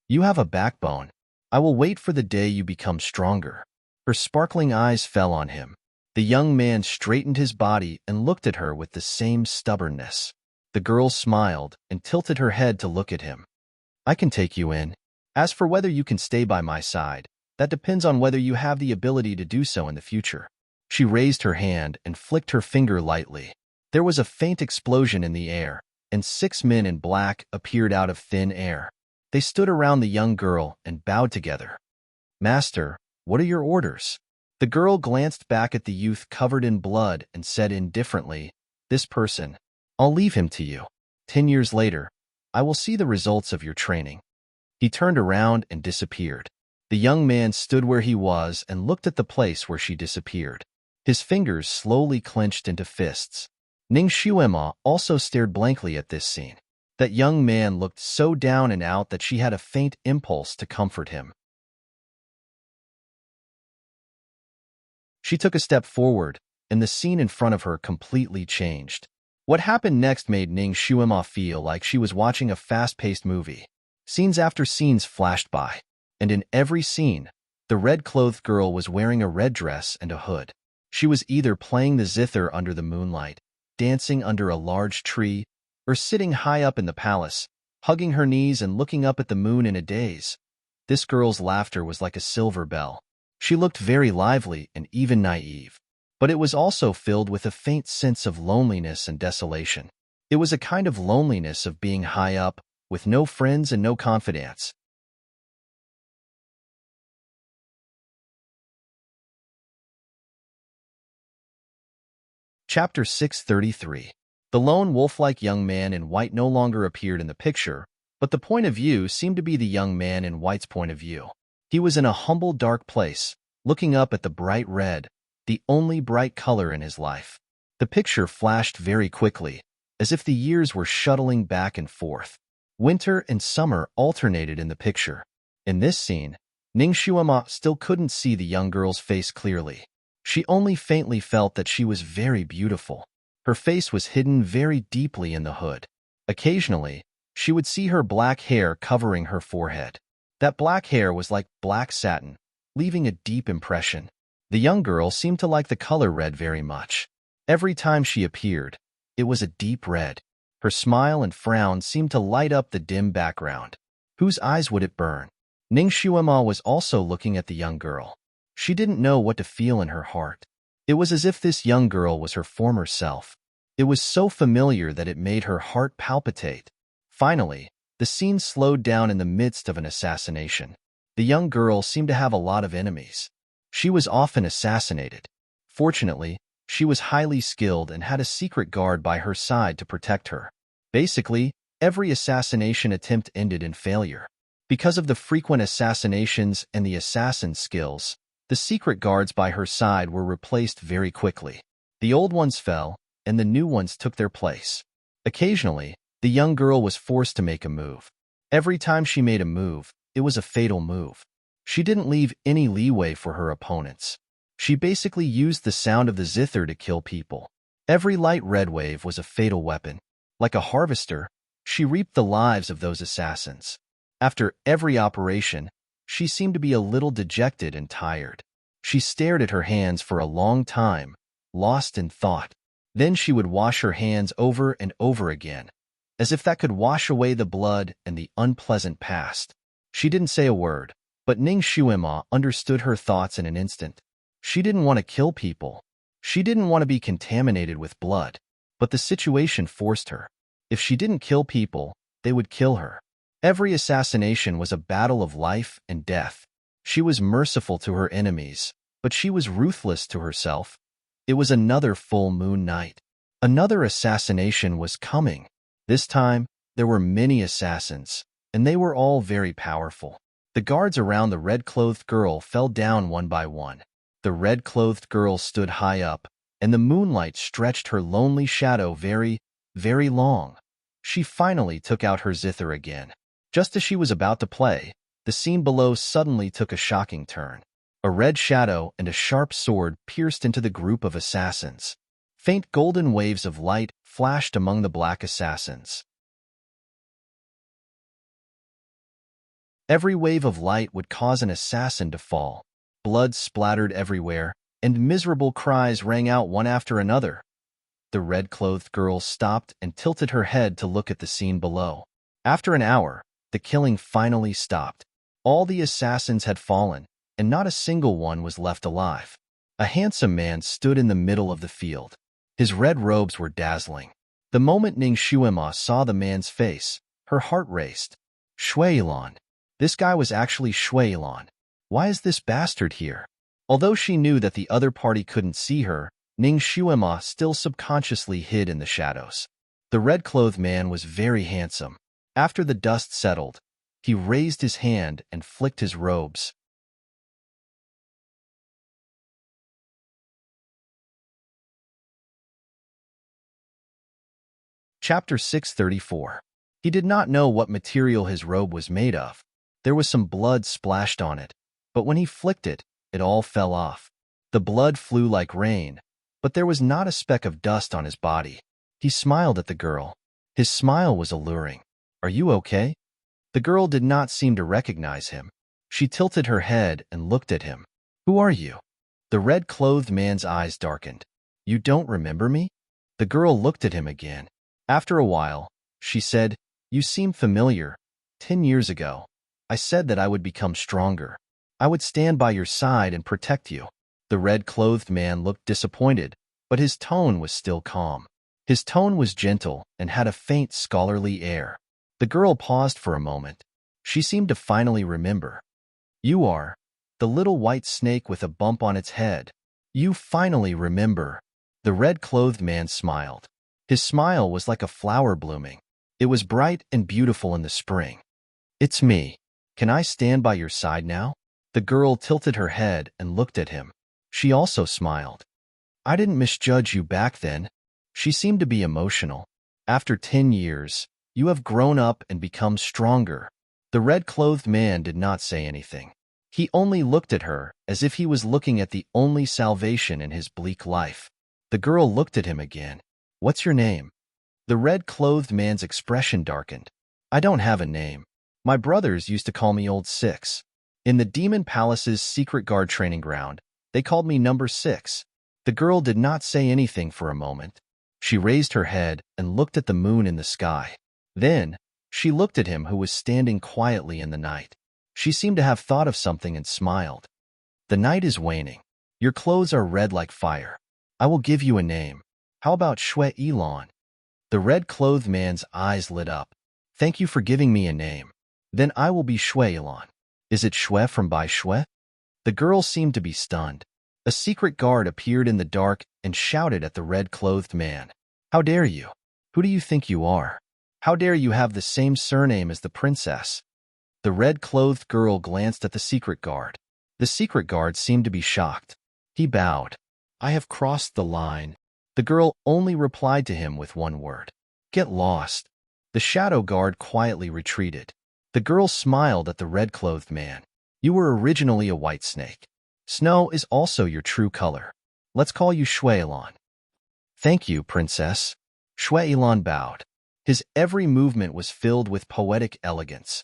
You have a backbone. I will wait for the day you become stronger. Her sparkling eyes fell on him. The young man straightened his body and looked at her with the same stubbornness. The girl smiled and tilted her head to look at him. I can take you in. As for whether you can stay by my side, that depends on whether you have the ability to do so in the future. She raised her hand and flicked her finger lightly. There was a faint explosion in the air, and 6 men in black appeared out of thin air. They stood around the young girl and bowed together. Master, what are your orders? The girl glanced back at the youth covered in blood and said indifferently, This person, I'll leave him to you. 10 years later, I will see the results of your training. He turned around and disappeared. The young man stood where he was and looked at the place where she disappeared. His fingers slowly clenched into fists. Ning Xuema also stared blankly at this scene. That young man looked so down and out that she had a faint impulse to comfort him. She took a step forward, and the scene in front of her completely changed. What happened next made Ning Xuema feel like she was watching a fast-paced movie. Scenes after scenes flashed by, and in every scene, the red-clothed girl was wearing a red dress and a hood. She was either playing the zither under the moonlight, dancing under a large tree, or sitting high up in the palace, hugging her knees and looking up at the moon in a daze. This girl's laughter was like a silver bell. She looked very lively and even naive, but it was also filled with a faint sense of loneliness and desolation. It was a kind of loneliness of being high up, with no friends and no confidants. Chapter 633. The lone wolf-like young man in white no longer appeared in the picture, but the point of view seemed to be the young man in white's point of view. He was in a humble, dark place, looking up at the bright red, the only bright color in his life. The picture flashed very quickly, as if the years were shuttling back and forth. Winter and summer alternated in the picture. In this scene, Ning Xuema still couldn't see the young girl's face clearly. She only faintly felt that she was very beautiful. Her face was hidden very deeply in the hood. Occasionally, she would see her black hair covering her forehead. That black hair was like black satin, leaving a deep impression. The young girl seemed to like the color red very much. Every time she appeared, it was a deep red. Her smile and frown seemed to light up the dim background. Whose eyes would it burn? Ning Xuema was also looking at the young girl. She didn't know what to feel in her heart. It was as if this young girl was her former self. It was so familiar that it made her heart palpitate. Finally, the scene slowed down in the midst of an assassination. The young girl seemed to have a lot of enemies. She was often assassinated. Fortunately, she was highly skilled and had a secret guard by her side to protect her. Basically, every assassination attempt ended in failure. Because of the frequent assassinations and the assassin's skills, the secret guards by her side were replaced very quickly. The old ones fell, and the new ones took their place. Occasionally, the young girl was forced to make a move. Every time she made a move, it was a fatal move. She didn't leave any leeway for her opponents. She basically used the sound of the zither to kill people. Every light red wave was a fatal weapon. Like a harvester, she reaped the lives of those assassins. After every operation, she seemed to be a little dejected and tired. She stared at her hands for a long time, lost in thought. Then she would wash her hands over and over again, as if that could wash away the blood and the unpleasant past. She didn't say a word, but Ning Shuima understood her thoughts in an instant. She didn't want to kill people. She didn't want to be contaminated with blood, but the situation forced her. If she didn't kill people, they would kill her. Every assassination was a battle of life and death. She was merciful to her enemies, but she was ruthless to herself. It was another full moon night. Another assassination was coming. This time, there were many assassins, and they were all very powerful. The guards around the red-clothed girl fell down one by one. The red-clothed girl stood high up, and the moonlight stretched her lonely shadow very, very long. She finally took out her zither again. Just as she was about to play, the scene below suddenly took a shocking turn. A red shadow and a sharp sword pierced into the group of assassins. Faint golden waves of light flashed among the black assassins. Every wave of light would cause an assassin to fall. Blood splattered everywhere, and miserable cries rang out one after another. The red-clothed girl stopped and tilted her head to look at the scene below. After an hour, the killing finally stopped. All the assassins had fallen, and not a single one was left alive. A handsome man stood in the middle of the field. His red robes were dazzling. The moment Ning Shuima saw the man's face, her heart raced. Shuilan. This guy was actually Shuilan. Why is this bastard here? Although she knew that the other party couldn't see her, Ning Shuima still subconsciously hid in the shadows. The red-clothed man was very handsome. After the dust settled, he raised his hand and flicked his robes. Chapter 634. He did not know what material his robe was made of. There was some blood splashed on it, but when he flicked it, it all fell off. The blood flew like rain, but there was not a speck of dust on his body. He smiled at the girl. His smile was alluring. "Are you okay?" The girl did not seem to recognize him. She tilted her head and looked at him. "Who are you?" The red-clothed man's eyes darkened. "You don't remember me?" The girl looked at him again. After a while, she said, "You seem familiar. 10 years ago, I said that I would become stronger. I would stand by your side and protect you." The red-clothed man looked disappointed, but his tone was still calm. His tone was gentle and had a faint scholarly air. The girl paused for a moment. She seemed to finally remember. "You are the little white snake with a bump on its head. You finally remember." The red-clothed man smiled. His smile was like a flower blooming. It was bright and beautiful in the spring. "It's me. Can I stand by your side now?" The girl tilted her head and looked at him. She also smiled. "I didn't misjudge you back then." She seemed to be emotional. "After 10 years, you have grown up and become stronger." The red-clothed man did not say anything. He only looked at her as if he was looking at the only salvation in his bleak life. The girl looked at him again. "What's your name?" The red-clothed man's expression darkened. "I don't have a name. My brothers used to call me Old Six. In the Demon Palace's secret guard training ground, they called me Number 6. The girl did not say anything for a moment. She raised her head and looked at the moon in the sky. Then, she looked at him who was standing quietly in the night. She seemed to have thought of something and smiled. "The night is waning. Your clothes are red like fire. I will give you a name. How about Shui Elan?" The red-clothed man's eyes lit up. "Thank you for giving me a name. Then I will be Shui Elan. Is it Shui from Bai Shui?" The girl seemed to be stunned. A secret guard appeared in the dark and shouted at the red-clothed man. "How dare you? Who do you think you are? How dare you have the same surname as the princess?" The red-clothed girl glanced at the secret guard. The secret guard seemed to be shocked. He bowed. "I have crossed the line." The girl only replied to him with one word. "Get lost." The shadow guard quietly retreated. The girl smiled at the red-clothed man. "You were originally a white snake. Snow is also your true color. Let's call you Shuilan." "Thank you, princess." Shuilan bowed. His every movement was filled with poetic elegance.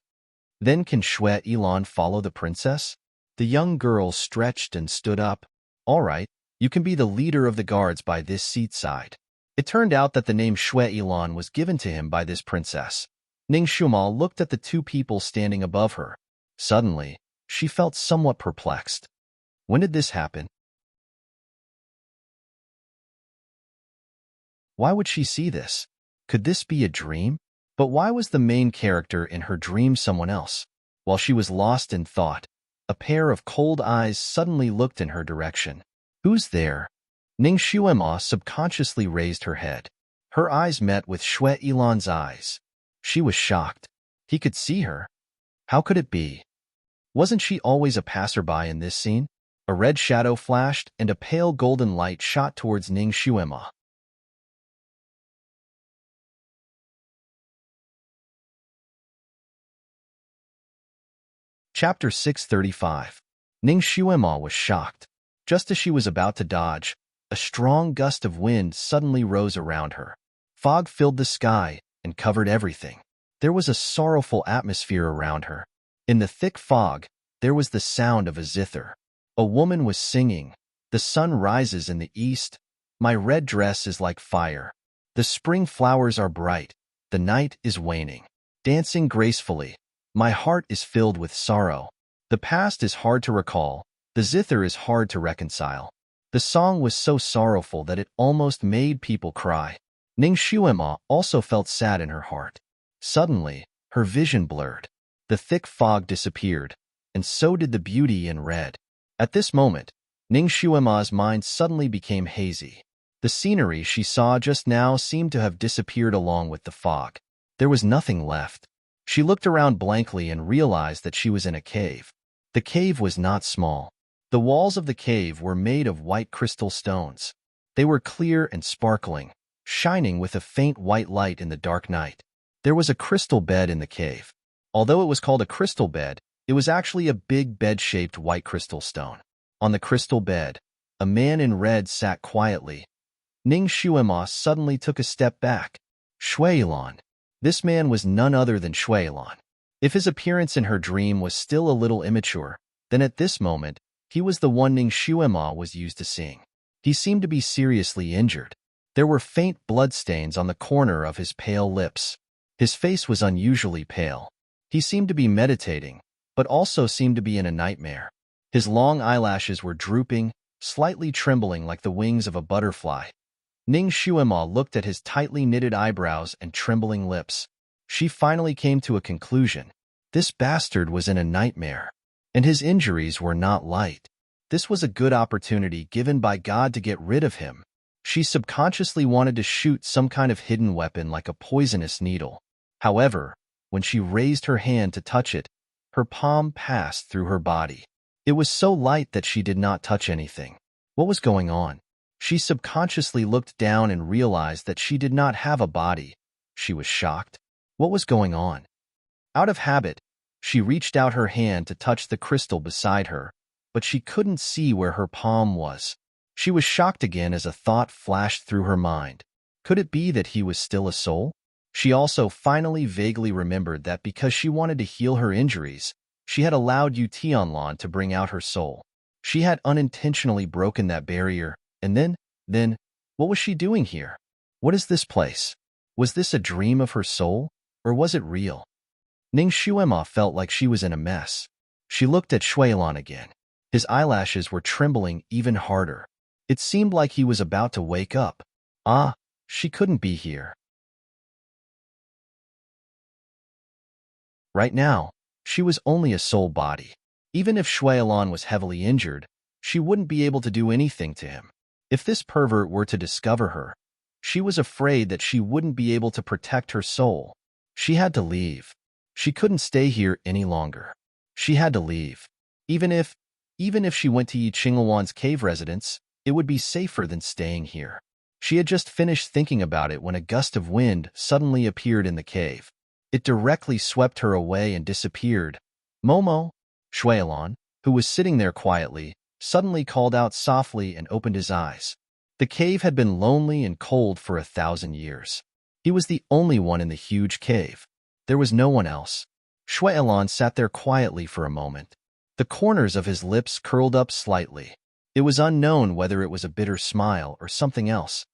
Then can Shue Ilan follow the princess? The young girl stretched and stood up. All right, you can be the leader of the guards by this seat side. It turned out that the name Shue Ilan was given to him by this princess. Ning Shumal looked at the two people standing above her. Suddenly, she felt somewhat perplexed. When did this happen? Why would she see this? Could this be a dream? But why was the main character in her dream someone else? While she was lost in thought, a pair of cold eyes suddenly looked in her direction. Who's there? Ning Shuema subconsciously raised her head. Her eyes met with Shue Ilan's eyes. She was shocked. He could see her. How could it be? Wasn't she always a passerby in this scene? A red shadow flashed and a pale golden light shot towards Ning Shuema. Chapter 635. Ning Shuema was shocked. Just as she was about to dodge, a strong gust of wind suddenly rose around her. Fog filled the sky and covered everything. There was a sorrowful atmosphere around her. In the thick fog, there was the sound of a zither. A woman was singing. The sun rises in the east. My red dress is like fire. The spring flowers are bright. The night is waning. Dancing gracefully. My heart is filled with sorrow. The past is hard to recall. The zither is hard to reconcile. The song was so sorrowful that it almost made people cry. Ning Shuema also felt sad in her heart. Suddenly, her vision blurred. The thick fog disappeared, and so did the beauty in red. At this moment, Ning Shuema's mind suddenly became hazy. The scenery she saw just now seemed to have disappeared along with the fog. There was nothing left. She looked around blankly and realized that she was in a cave. The cave was not small. The walls of the cave were made of white crystal stones. They were clear and sparkling, shining with a faint white light in the dark night. There was a crystal bed in the cave. Although it was called a crystal bed, it was actually a big bed-shaped white crystal stone. On the crystal bed, a man in red sat quietly. Ning Shuema suddenly took a step back. Shuilan. This man was none other than Shuilan. If his appearance in her dream was still a little immature, then at this moment, he was the one Ning Shuema was used to seeing. He seemed to be seriously injured. There were faint bloodstains on the corner of his pale lips. His face was unusually pale. He seemed to be meditating, but also seemed to be in a nightmare. His long eyelashes were drooping, slightly trembling like the wings of a butterfly. Ning Shuema looked at his tightly knitted eyebrows and trembling lips. She finally came to a conclusion. This bastard was in a nightmare, and his injuries were not light. This was a good opportunity given by God to get rid of him. She subconsciously wanted to shoot some kind of hidden weapon like a poisonous needle. However, when she raised her hand to touch it, her palm passed through her body. It was so light that she did not touch anything. What was going on? She subconsciously looked down and realized that she did not have a body. She was shocked. What was going on? Out of habit, she reached out her hand to touch the crystal beside her, but she couldn't see where her palm was. She was shocked again as a thought flashed through her mind. Could it be that he was still a soul? She also finally vaguely remembered that because she wanted to heal her injuries, she had allowed Yu Tianlan to bring out her soul. She had unintentionally broken that barrier, and then, what was she doing here? What is this place? Was this a dream of her soul, or was it real? Ning Shuema felt like she was in a mess. She looked at Shuilan again. His eyelashes were trembling even harder. It seemed like he was about to wake up. She couldn't be here. Right now, she was only a soul body. Even if Shuilan was heavily injured, she wouldn't be able to do anything to him. If this pervert were to discover her, she was afraid that she wouldn't be able to protect her soul. She had to leave. She couldn't stay here any longer. She had to leave. Even if she went to Yi Qingluan's cave residence, it would be safer than staying here. She had just finished thinking about it when a gust of wind suddenly appeared in the cave. It directly swept her away and disappeared. Momo, Shuilan, who was sitting there quietly, suddenly called out softly and opened his eyes. The cave had been lonely and cold for 1,000 years. He was the only one in the huge cave. There was no one else. Shui Ilan sat there quietly for a moment. The corners of his lips curled up slightly. It was unknown whether it was a bitter smile or something else.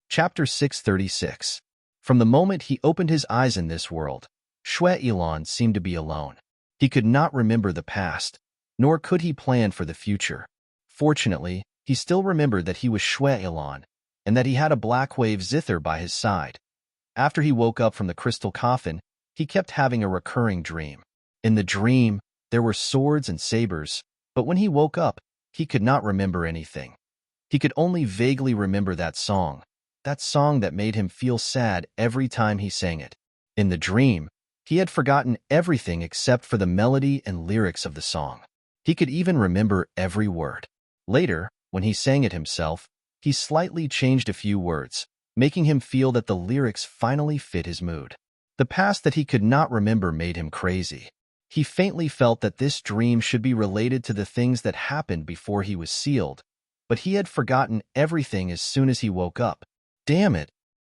Chapter 636. From the moment he opened his eyes in this world, Shui Ilan seemed to be alone. He could not remember the past, nor could he plan for the future. Fortunately, he still remembered that he was Shui Ilan, and that he had a black wave zither by his side. After he woke up from the crystal coffin, he kept having a recurring dream. In the dream, there were swords and sabers, but when he woke up, he could not remember anything. He could only vaguely remember that song that made him feel sad every time he sang it. In the dream, he had forgotten everything except for the melody and lyrics of the song. He could even remember every word. Later, when he sang it himself, he slightly changed a few words, making him feel that the lyrics finally fit his mood. The past that he could not remember made him crazy. He faintly felt that this dream should be related to the things that happened before he was sealed, but he had forgotten everything as soon as he woke up. Damn it!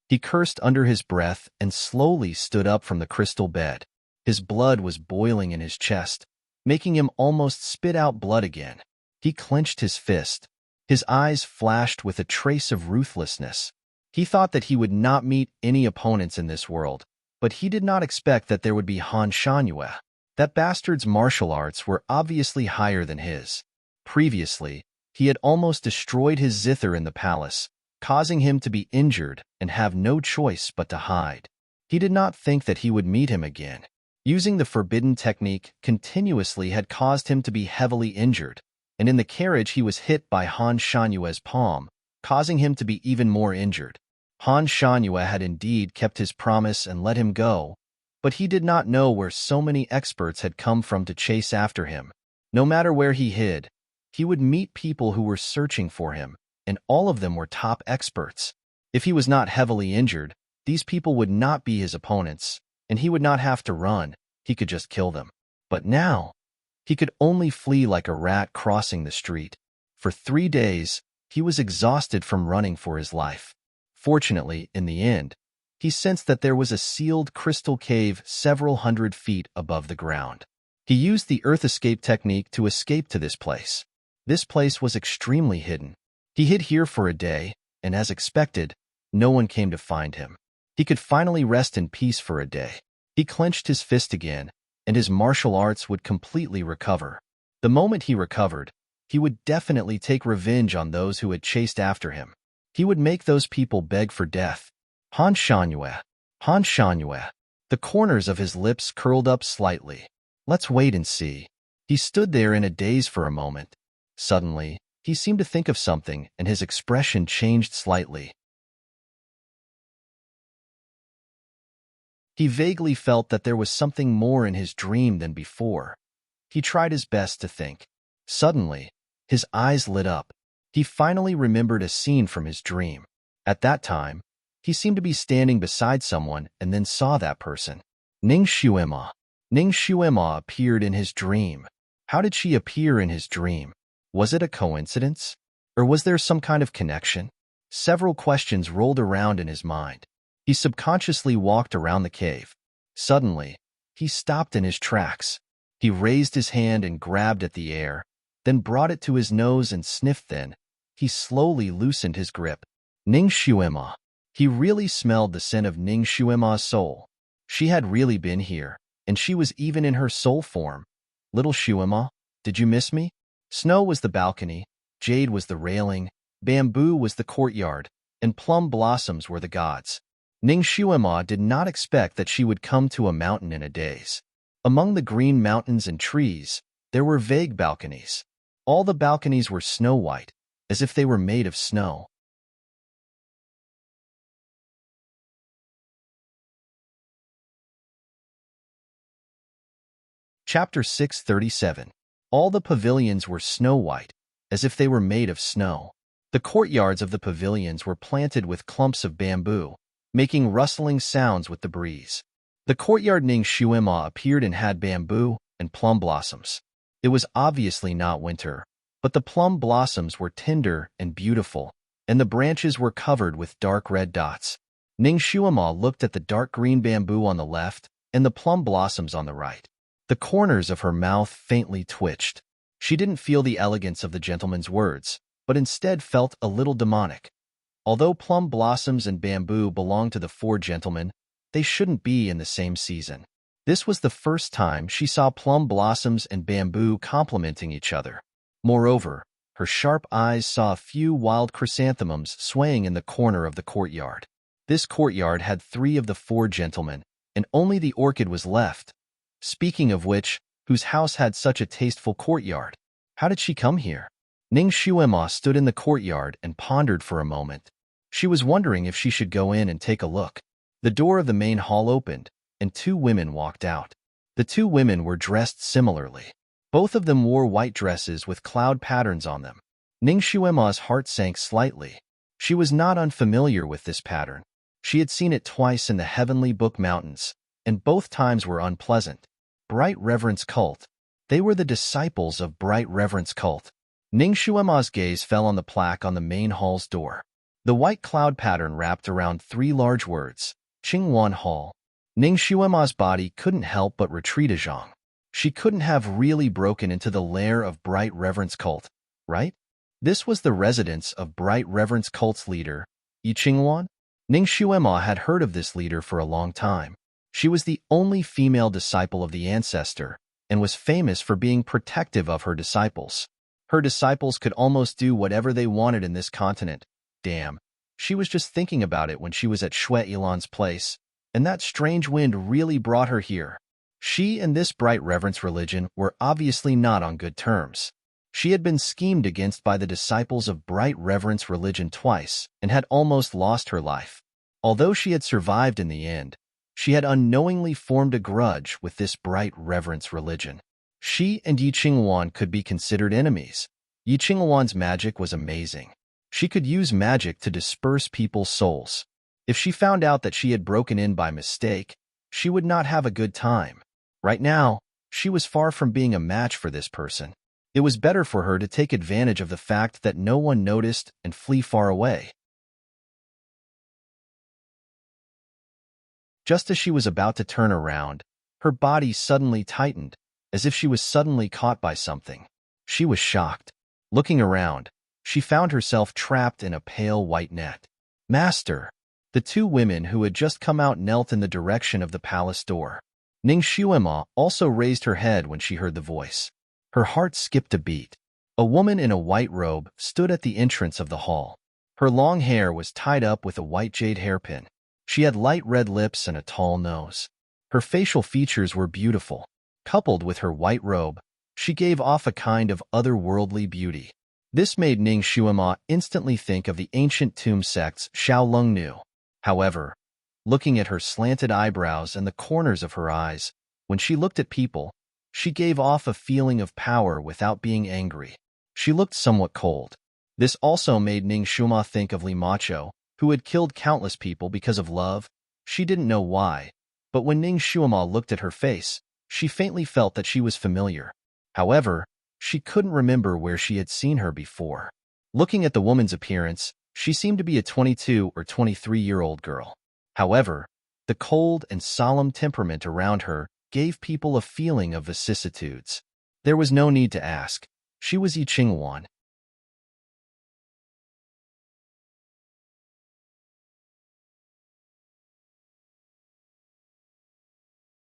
He cursed under his breath and slowly stood up from the crystal bed. His blood was boiling in his chest, making him almost spit out blood again. He clenched his fist. His eyes flashed with a trace of ruthlessness. He thought that he would not meet any opponents in this world, but he did not expect that there would be Han Shangyue. That bastard's martial arts were obviously higher than his. Previously, he had almost destroyed his zither in the palace, causing him to be injured and have no choice but to hide. He did not think that he would meet him again. Using the forbidden technique continuously had caused him to be heavily injured, and in the carriage he was hit by Han Shanyue's palm, causing him to be even more injured. Han Shanyue had indeed kept his promise and let him go, but he did not know where so many experts had come from to chase after him. No matter where he hid, he would meet people who were searching for him, and all of them were top experts. If he was not heavily injured, these people would not be his opponents, and he would not have to run, he could just kill them. But now, he could only flee like a rat crossing the street. For 3 days, he was exhausted from running for his life. Fortunately, in the end, he sensed that there was a sealed crystal cave several hundred feet above the ground. He used the earth escape technique to escape to this place. This place was extremely hidden. He hid here for a day, and as expected, no one came to find him. He could finally rest in peace for a day. He clenched his fist again, and his martial arts would completely recover. The moment he recovered, he would definitely take revenge on those who had chased after him. He would make those people beg for death. Han Shanyue. Han Shanyue. The corners of his lips curled up slightly. Let's wait and see. He stood there in a daze for a moment. Suddenly, he seemed to think of something, and his expression changed slightly. He vaguely felt that there was something more in his dream than before. He tried his best to think. Suddenly, his eyes lit up. He finally remembered a scene from his dream. At that time, he seemed to be standing beside someone and then saw that person. Ning Xuema. Ning Xuema appeared in his dream. How did she appear in his dream? Was it a coincidence? Or was there some kind of connection? Several questions rolled around in his mind. He subconsciously walked around the cave. Suddenly, he stopped in his tracks. He raised his hand and grabbed at the air, then brought it to his nose and sniffed. Then he slowly loosened his grip. Ning Xuema. He really smelled the scent of Ning Xuema's soul. She had really been here, and she was even in her soul form. Little Xuema, did you miss me? Snow was the balcony, jade was the railing, bamboo was the courtyard, and plum blossoms were the gods. Ning Xuema did not expect that she would come to a mountain in a daze. Among the green mountains and trees, there were vague balconies. All the balconies were snow-white, as if they were made of snow. Chapter 637. All the pavilions were snow-white, as if they were made of snow. The courtyards of the pavilions were planted with clumps of bamboo, making rustling sounds with the breeze. The courtyard Ning Xuema appeared and had bamboo and plum blossoms. It was obviously not winter, But the plum blossoms were tender and beautiful, and the branches were covered with dark red dots. Ning Shuima looked at the dark green bamboo on the left and the plum blossoms on the right. The corners of her mouth faintly twitched. She didn't feel the elegance of the gentleman's words, but instead felt a little demonic. Although plum blossoms and bamboo belonged to the four gentlemen, they shouldn't be in the same season. This was the first time she saw plum blossoms and bamboo complementing each other. Moreover, her sharp eyes saw a few wild chrysanthemums swaying in the corner of the courtyard. This courtyard had 3 of the 4 gentlemen, and only the orchid was left. Speaking of which, whose house had such a tasteful courtyard? How did she come here? Ning Shuima stood in the courtyard and pondered for a moment. She was wondering if she should go in and take a look. The door of the main hall opened, and 2 women walked out. The 2 women were dressed similarly. Both of them wore white dresses with cloud patterns on them. Ning Shuima's heart sank slightly. She was not unfamiliar with this pattern. She had seen it twice in the Heavenly Book Mountains, and both times were unpleasant. Bright Reverence Cult. They were the disciples of Bright Reverence Cult. Ning Shuima's gaze fell on the plaque on the main hall's door. The white cloud pattern wrapped around 3 large words, Qingwan Hall. Ning Shuima's body couldn't help but retreat a zhang. She couldn't have really broken into the lair of Bright Reverence Cult, right? This was the residence of Bright Reverence Cult's leader, Yi Qingwan. Ning Shuima had heard of this leader for a long time. She was the only female disciple of the ancestor and was famous for being protective of her disciples. Her disciples could almost do whatever they wanted in this continent. Damn, she was just thinking about it when she was at Shui Ilan's place, and that strange wind really brought her here. She and this Bright Reverence religion were obviously not on good terms. She had been schemed against by the disciples of Bright Reverence religion twice and had almost lost her life. Although she had survived in the end, she had unknowingly formed a grudge with this Bright Reverence religion. She and Yi Qingwan could be considered enemies. Yi Qingwan's magic was amazing. She could use magic to disperse people's souls. If she found out that she had broken in by mistake, she would not have a good time. Right now, she was far from being a match for this person. It was better for her to take advantage of the fact that no one noticed and flee far away. Just as she was about to turn around, her body suddenly tightened, as if she was suddenly caught by something. She was shocked. Looking around, she found herself trapped in a pale white net. Master! The 2 women who had just come out knelt in the direction of the palace door. Ning Shuima also raised her head when she heard the voice. Her heart skipped a beat. A woman in a white robe stood at the entrance of the hall. Her long hair was tied up with a white jade hairpin. She had light red lips and a tall nose. Her facial features were beautiful. Coupled with her white robe, she gave off a kind of otherworldly beauty. This made Ning Shuima instantly think of the ancient tomb sect's Shaolong Nu. However, looking at her slanted eyebrows and the corners of her eyes, when she looked at people, she gave off a feeling of power without being angry. She looked somewhat cold. This also made Ning Shuima think of Li Macho, who had killed countless people because of love. She didn't know why, but when Ning Shuima looked at her face, she faintly felt that she was familiar. However, she couldn't remember where she had seen her before. Looking at the woman's appearance, she seemed to be a 22 or 23-year-old girl. However, the cold and solemn temperament around her gave people a feeling of vicissitudes. There was no need to ask. She was Yi Qingwan.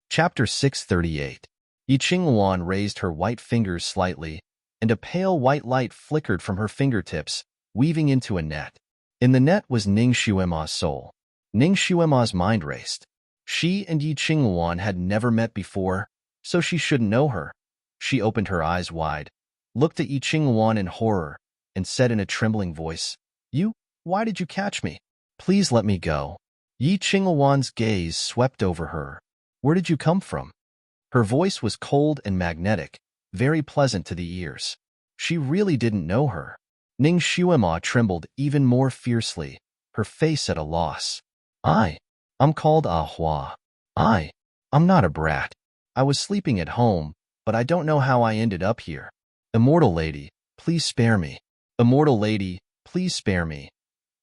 Chapter 638. Yi Qingwan raised her white fingers slightly, and a pale white light flickered from her fingertips, weaving into a net. In the net was Ning Shuima's soul. Ning Shuima's mind raced. She and Yi Qingwan had never met before, so she shouldn't know her. She opened her eyes wide, looked at Yi Qingwan in horror, and said in a trembling voice, "You, why did you catch me? Please let me go." Yi Qingwan's gaze swept over her. "Where did you come from?" Her voice was cold and magnetic, very pleasant to the ears. She really didn't know her. Ning Shuima trembled even more fiercely, her face at a loss. I'm called Hua. I'm not a brat. I was sleeping at home, but I don't know how I ended up here. Immortal lady, please spare me. Immortal lady, please spare me.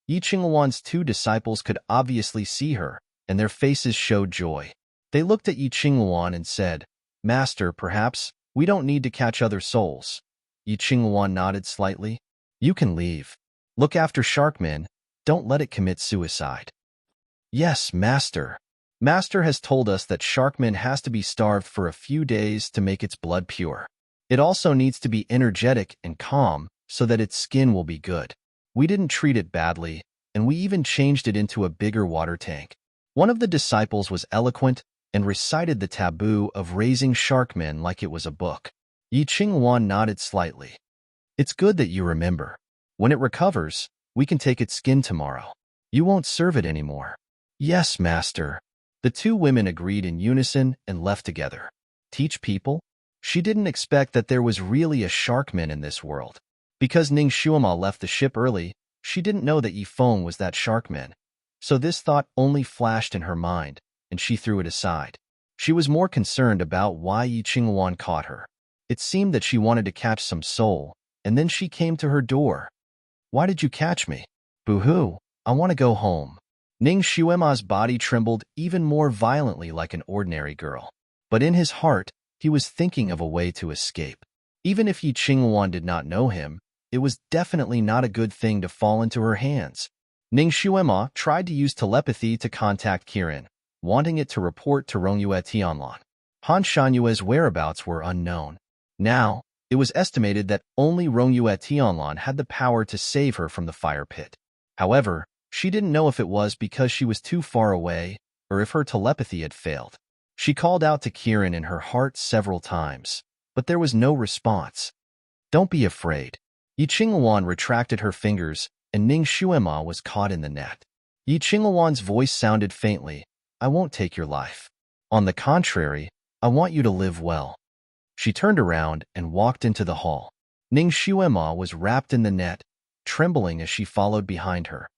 Yi Qinghuan's two disciples could obviously see her, and their faces showed joy. They looked at Yi Qinghuan and said, Master, perhaps we don't need to catch other souls. Yi Qinghuan nodded slightly. You can leave. Look after Sharkman. Don't let it commit suicide. Yes, Master. Master has told us that Sharkman has to be starved for a few days to make its blood pure. It also needs to be energetic and calm so that its skin will be good. We didn't treat it badly, and we even changed it into a bigger water tank. One of the disciples was eloquent and recited the taboo of raising Sharkmen like it was a book. Yi Qinghuan nodded slightly. It's good that you remember. When it recovers, we can take its skin tomorrow. You won't serve it anymore. Yes, Master. The two women agreed in unison and left together. Teach people? She didn't expect that there was really a Sharkman in this world. Because Ning Shuima left the ship early, she didn't know that Yi Feng was that Sharkman. So this thought only flashed in her mind, and she threw it aside. She was more concerned about why Yi Qinghuan caught her. It seemed that she wanted to catch some soul, and then she came to her door. Why did you catch me? Boo-hoo, I want to go home. Ning Shuima's body trembled even more violently like an ordinary girl. But in his heart, he was thinking of a way to escape. Even if Yi Qinghuan did not know him, it was definitely not a good thing to fall into her hands. Ning Shuima tried to use telepathy to contact Kirin, wanting it to report to Rongyue Tianlan. Han Shanyue's whereabouts were unknown. Now, it was estimated that only Rongyue Tianlan had the power to save her from the fire pit. However, she didn't know if it was because she was too far away or if her telepathy had failed. She called out to Kirin in her heart several times, but there was no response. Don't be afraid. Yi Qinghuan retracted her fingers, and Ning Shuima was caught in the net. Yi Qinghuan's voice sounded faintly. I won't take your life. On the contrary, I want you to live well. She turned around and walked into the hall. Ning Shuima was wrapped in the net, trembling as she followed behind her.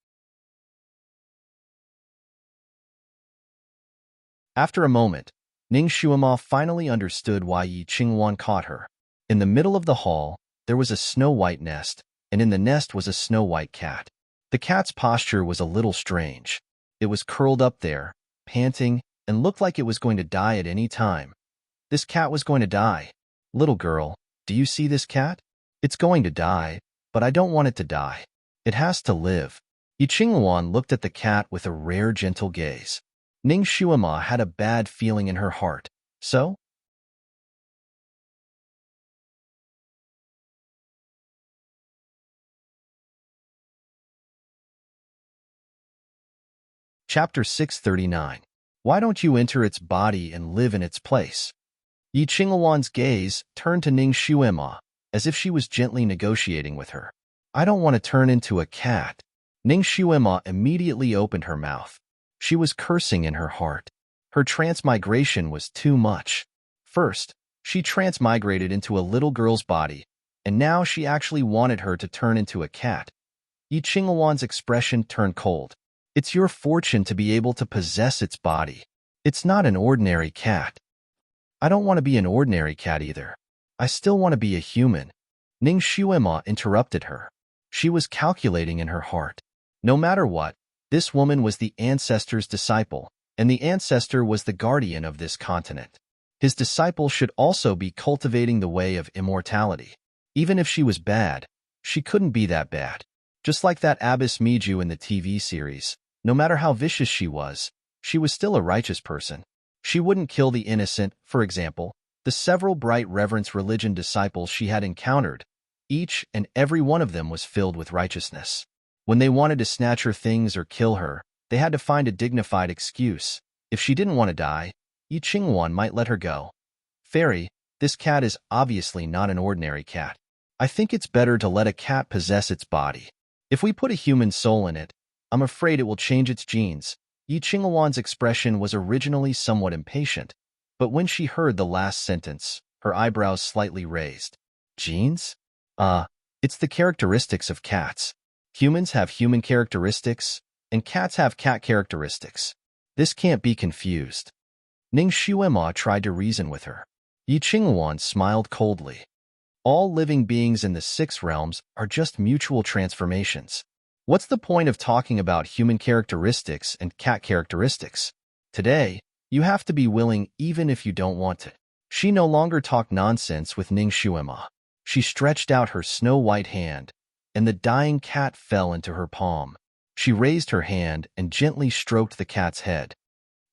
After a moment, Ning Shuima finally understood why Yi Qinghuan caught her. In the middle of the hall, there was a snow-white nest, and in the nest was a snow-white cat. The cat's posture was a little strange. It was curled up there, panting, and looked like it was going to die at any time. This cat was going to die. Little girl, do you see this cat? It's going to die, but I don't want it to die. It has to live. Yi Qinghuan looked at the cat with a rare gentle gaze. Ning Shuima had a bad feeling in her heart. So? Chapter 639. Why don't you enter its body and live in its place? Yi Qinghuan's gaze turned to Ning Shuima, as if she was gently negotiating with her. I don't want to turn into a cat. Ning Shuima immediately opened her mouth. She was cursing in her heart. Her transmigration was too much. First, she transmigrated into a little girl's body, and now she actually wanted her to turn into a cat. Yi Qinghuan's expression turned cold. It's your fortune to be able to possess its body. It's not an ordinary cat. I don't want to be an ordinary cat either. I still want to be a human. Ning Shuima interrupted her. She was calculating in her heart. No matter what, this woman was the ancestor's disciple, and the ancestor was the guardian of this continent. His disciple should also be cultivating the way of immortality. Even if she was bad, she couldn't be that bad. Just like that Abbess Miju in the TV series, no matter how vicious she was still a righteous person. She wouldn't kill the innocent. For example, the several bright reverence religion disciples she had encountered, each and every one of them was filled with righteousness. When they wanted to snatch her things or kill her, they had to find a dignified excuse. If she didn't want to die, Yi Qinghuan might let her go. Fairy, this cat is obviously not an ordinary cat. I think it's better to let a cat possess its body. If we put a human soul in it, I'm afraid it will change its genes. Yi Qinghuan's expression was originally somewhat impatient, but when she heard the last sentence, her eyebrows slightly raised. Genes? It's the characteristics of cats. Humans have human characteristics, and cats have cat characteristics. This can't be confused. Ning Shuima tried to reason with her. Yi Qinghuan smiled coldly. All living beings in the six realms are just mutual transformations. What's the point of talking about human characteristics and cat characteristics? Today, you have to be willing even if you don't want to. She no longer talked nonsense with Ning Shuima. She stretched out her snow-white hand, and the dying cat fell into her palm. She raised her hand and gently stroked the cat's head.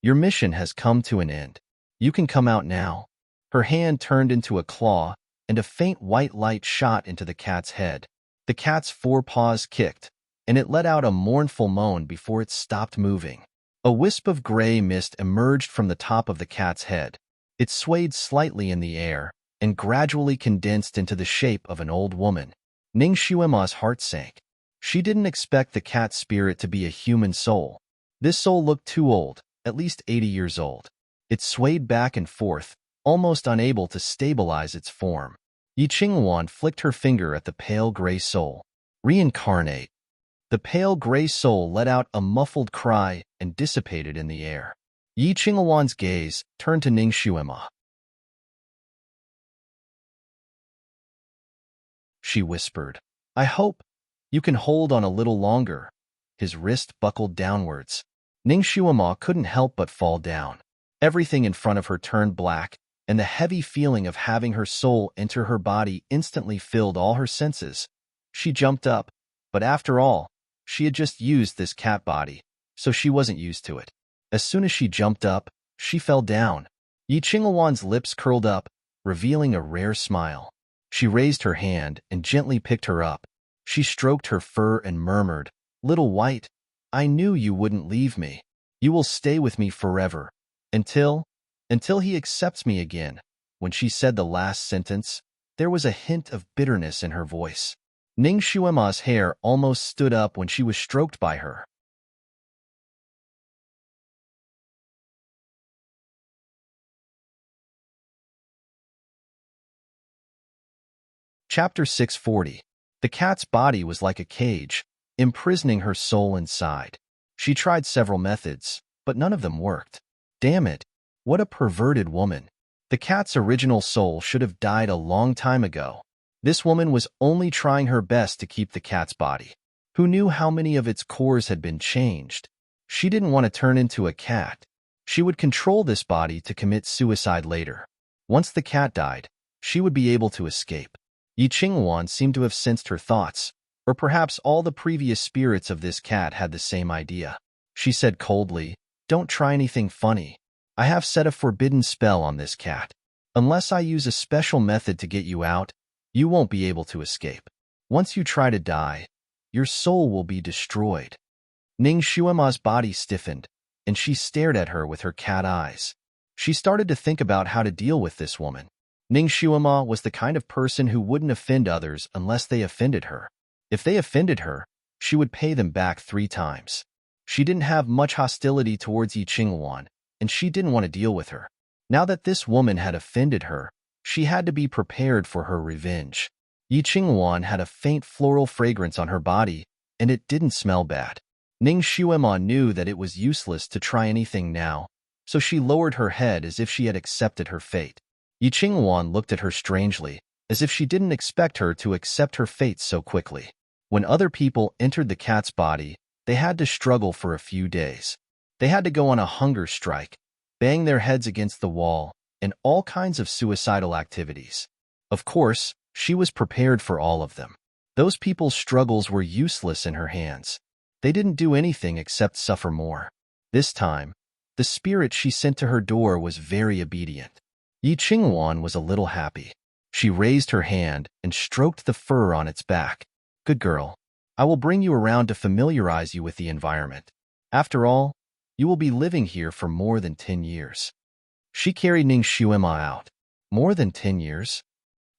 Your mission has come to an end. You can come out now. Her hand turned into a claw, and a faint white light shot into the cat's head. The cat's forepaws kicked, and it let out a mournful moan before it stopped moving. A wisp of gray mist emerged from the top of the cat's head. It swayed slightly in the air and gradually condensed into the shape of an old woman. Ning Shuima's heart sank. She didn't expect the cat spirit to be a human soul. This soul looked too old, at least 80 years old. It swayed back and forth, almost unable to stabilize its form. Yi Qinghuan flicked her finger at the pale gray soul. Reincarnate. The pale gray soul let out a muffled cry and dissipated in the air. Yi Qinghuan's gaze turned to Ning Shuima. She whispered, I hope you can hold on a little longer. His wrist buckled downwards. Ning Shuima couldn't help but fall down. Everything in front of her turned black, and the heavy feeling of having her soul enter her body instantly filled all her senses. She jumped up, but after all, she had just used this cat body, so she wasn't used to it. As soon as she jumped up, she fell down. Yi Qinghuan's lips curled up, revealing a rare smile. She raised her hand and gently picked her up. She stroked her fur and murmured, Little White, I knew you wouldn't leave me. You will stay with me forever. Until he accepts me again. When she said the last sentence, there was a hint of bitterness in her voice. Ning Shuima's hair almost stood up when she was stroked by her. Chapter 640. The cat's body was like a cage, imprisoning her soul inside. She tried several methods, but none of them worked. Damn it, what a perverted woman. The cat's original soul should have died a long time ago. This woman was only trying her best to keep the cat's body. Who knew how many of its cores had been changed? She didn't want to turn into a cat. She would control this body to commit suicide later. Once the cat died, she would be able to escape. Yi Qinghuan seemed to have sensed her thoughts, or perhaps all the previous spirits of this cat had the same idea. She said coldly, Don't try anything funny. I have set a forbidden spell on this cat. Unless I use a special method to get you out, you won't be able to escape. Once you try to die, your soul will be destroyed. Ning Shuima's body stiffened, and she stared at her with her cat eyes. She started to think about how to deal with this woman. Ning Shuima was the kind of person who wouldn't offend others unless they offended her. If they offended her, she would pay them back 3 times. She didn't have much hostility towards Yi Qinghuan, and she didn't want to deal with her. Now that this woman had offended her, she had to be prepared for her revenge. Yi Qinghuan had a faint floral fragrance on her body, and it didn't smell bad. Ning Shuima knew that it was useless to try anything now, so she lowered her head as if she had accepted her fate. Yi Qinghuan looked at her strangely, as if she didn't expect her to accept her fate so quickly. When other people entered the cat's body, they had to struggle for a few days. They had to go on a hunger strike, bang their heads against the wall, and all kinds of suicidal activities. Of course, she was prepared for all of them. Those people's struggles were useless in her hands. They didn't do anything except suffer more. This time, the spirit she sent to her door was very obedient. Yi Qinghuan was a little happy. She raised her hand and stroked the fur on its back. Good girl. I will bring you around to familiarize you with the environment. After all, you will be living here for more than 10 years. She carried Ning Shuima out. More than 10 years?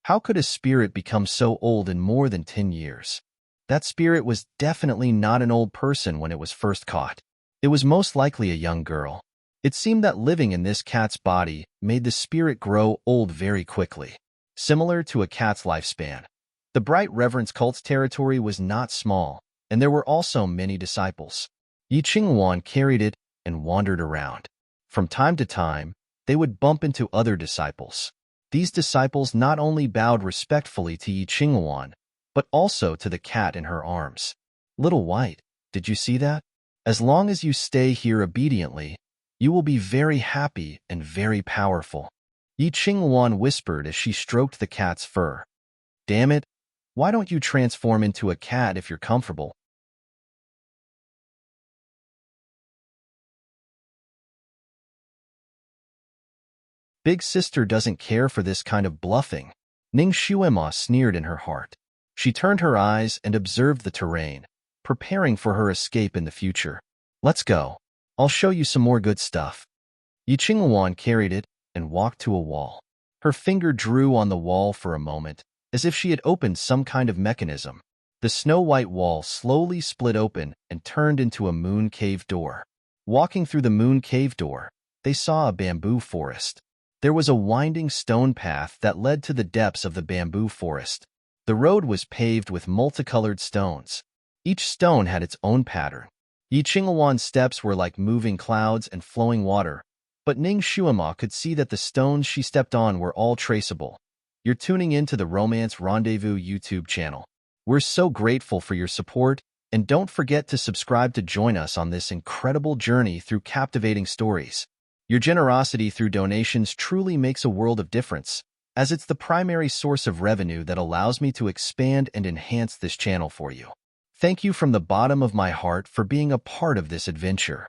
How could a spirit become so old in more than 10 years? That spirit was definitely not an old person when it was first caught. It was most likely a young girl. It seemed that living in this cat's body made the spirit grow old very quickly, similar to a cat's lifespan. The Bright Reverence cult's territory was not small, and there were also many disciples. Yi Qinghuan carried it and wandered around. From time to time, they would bump into other disciples. These disciples not only bowed respectfully to Yi Qinghuan, but also to the cat in her arms. Little White, did you see that? As long as you stay here obediently, you will be very happy and very powerful. Yi Qinghuan whispered as she stroked the cat's fur. Damn it, why don't you transform into a cat if you're comfortable? Big sister doesn't care for this kind of bluffing. Ning Xuema sneered in her heart. She turned her eyes and observed the terrain, preparing for her escape in the future. Let's go. I'll show you some more good stuff. Yi Qinghuan carried it and walked to a wall. Her finger drew on the wall for a moment, as if she had opened some kind of mechanism. The snow-white wall slowly split open and turned into a moon cave door. Walking through the moon cave door, they saw a bamboo forest. There was a winding stone path that led to the depths of the bamboo forest. The road was paved with multicolored stones. Each stone had its own pattern. Yi Qinghuan's steps were like moving clouds and flowing water, but Ning Xuema could see that the stones she stepped on were all traceable. You're tuning into the Romance Rendezvous YouTube channel. We're so grateful for your support, and don't forget to subscribe to join us on this incredible journey through captivating stories. Your generosity through donations truly makes a world of difference, as it's the primary source of revenue that allows me to expand and enhance this channel for you. Thank you from the bottom of my heart for being a part of this adventure.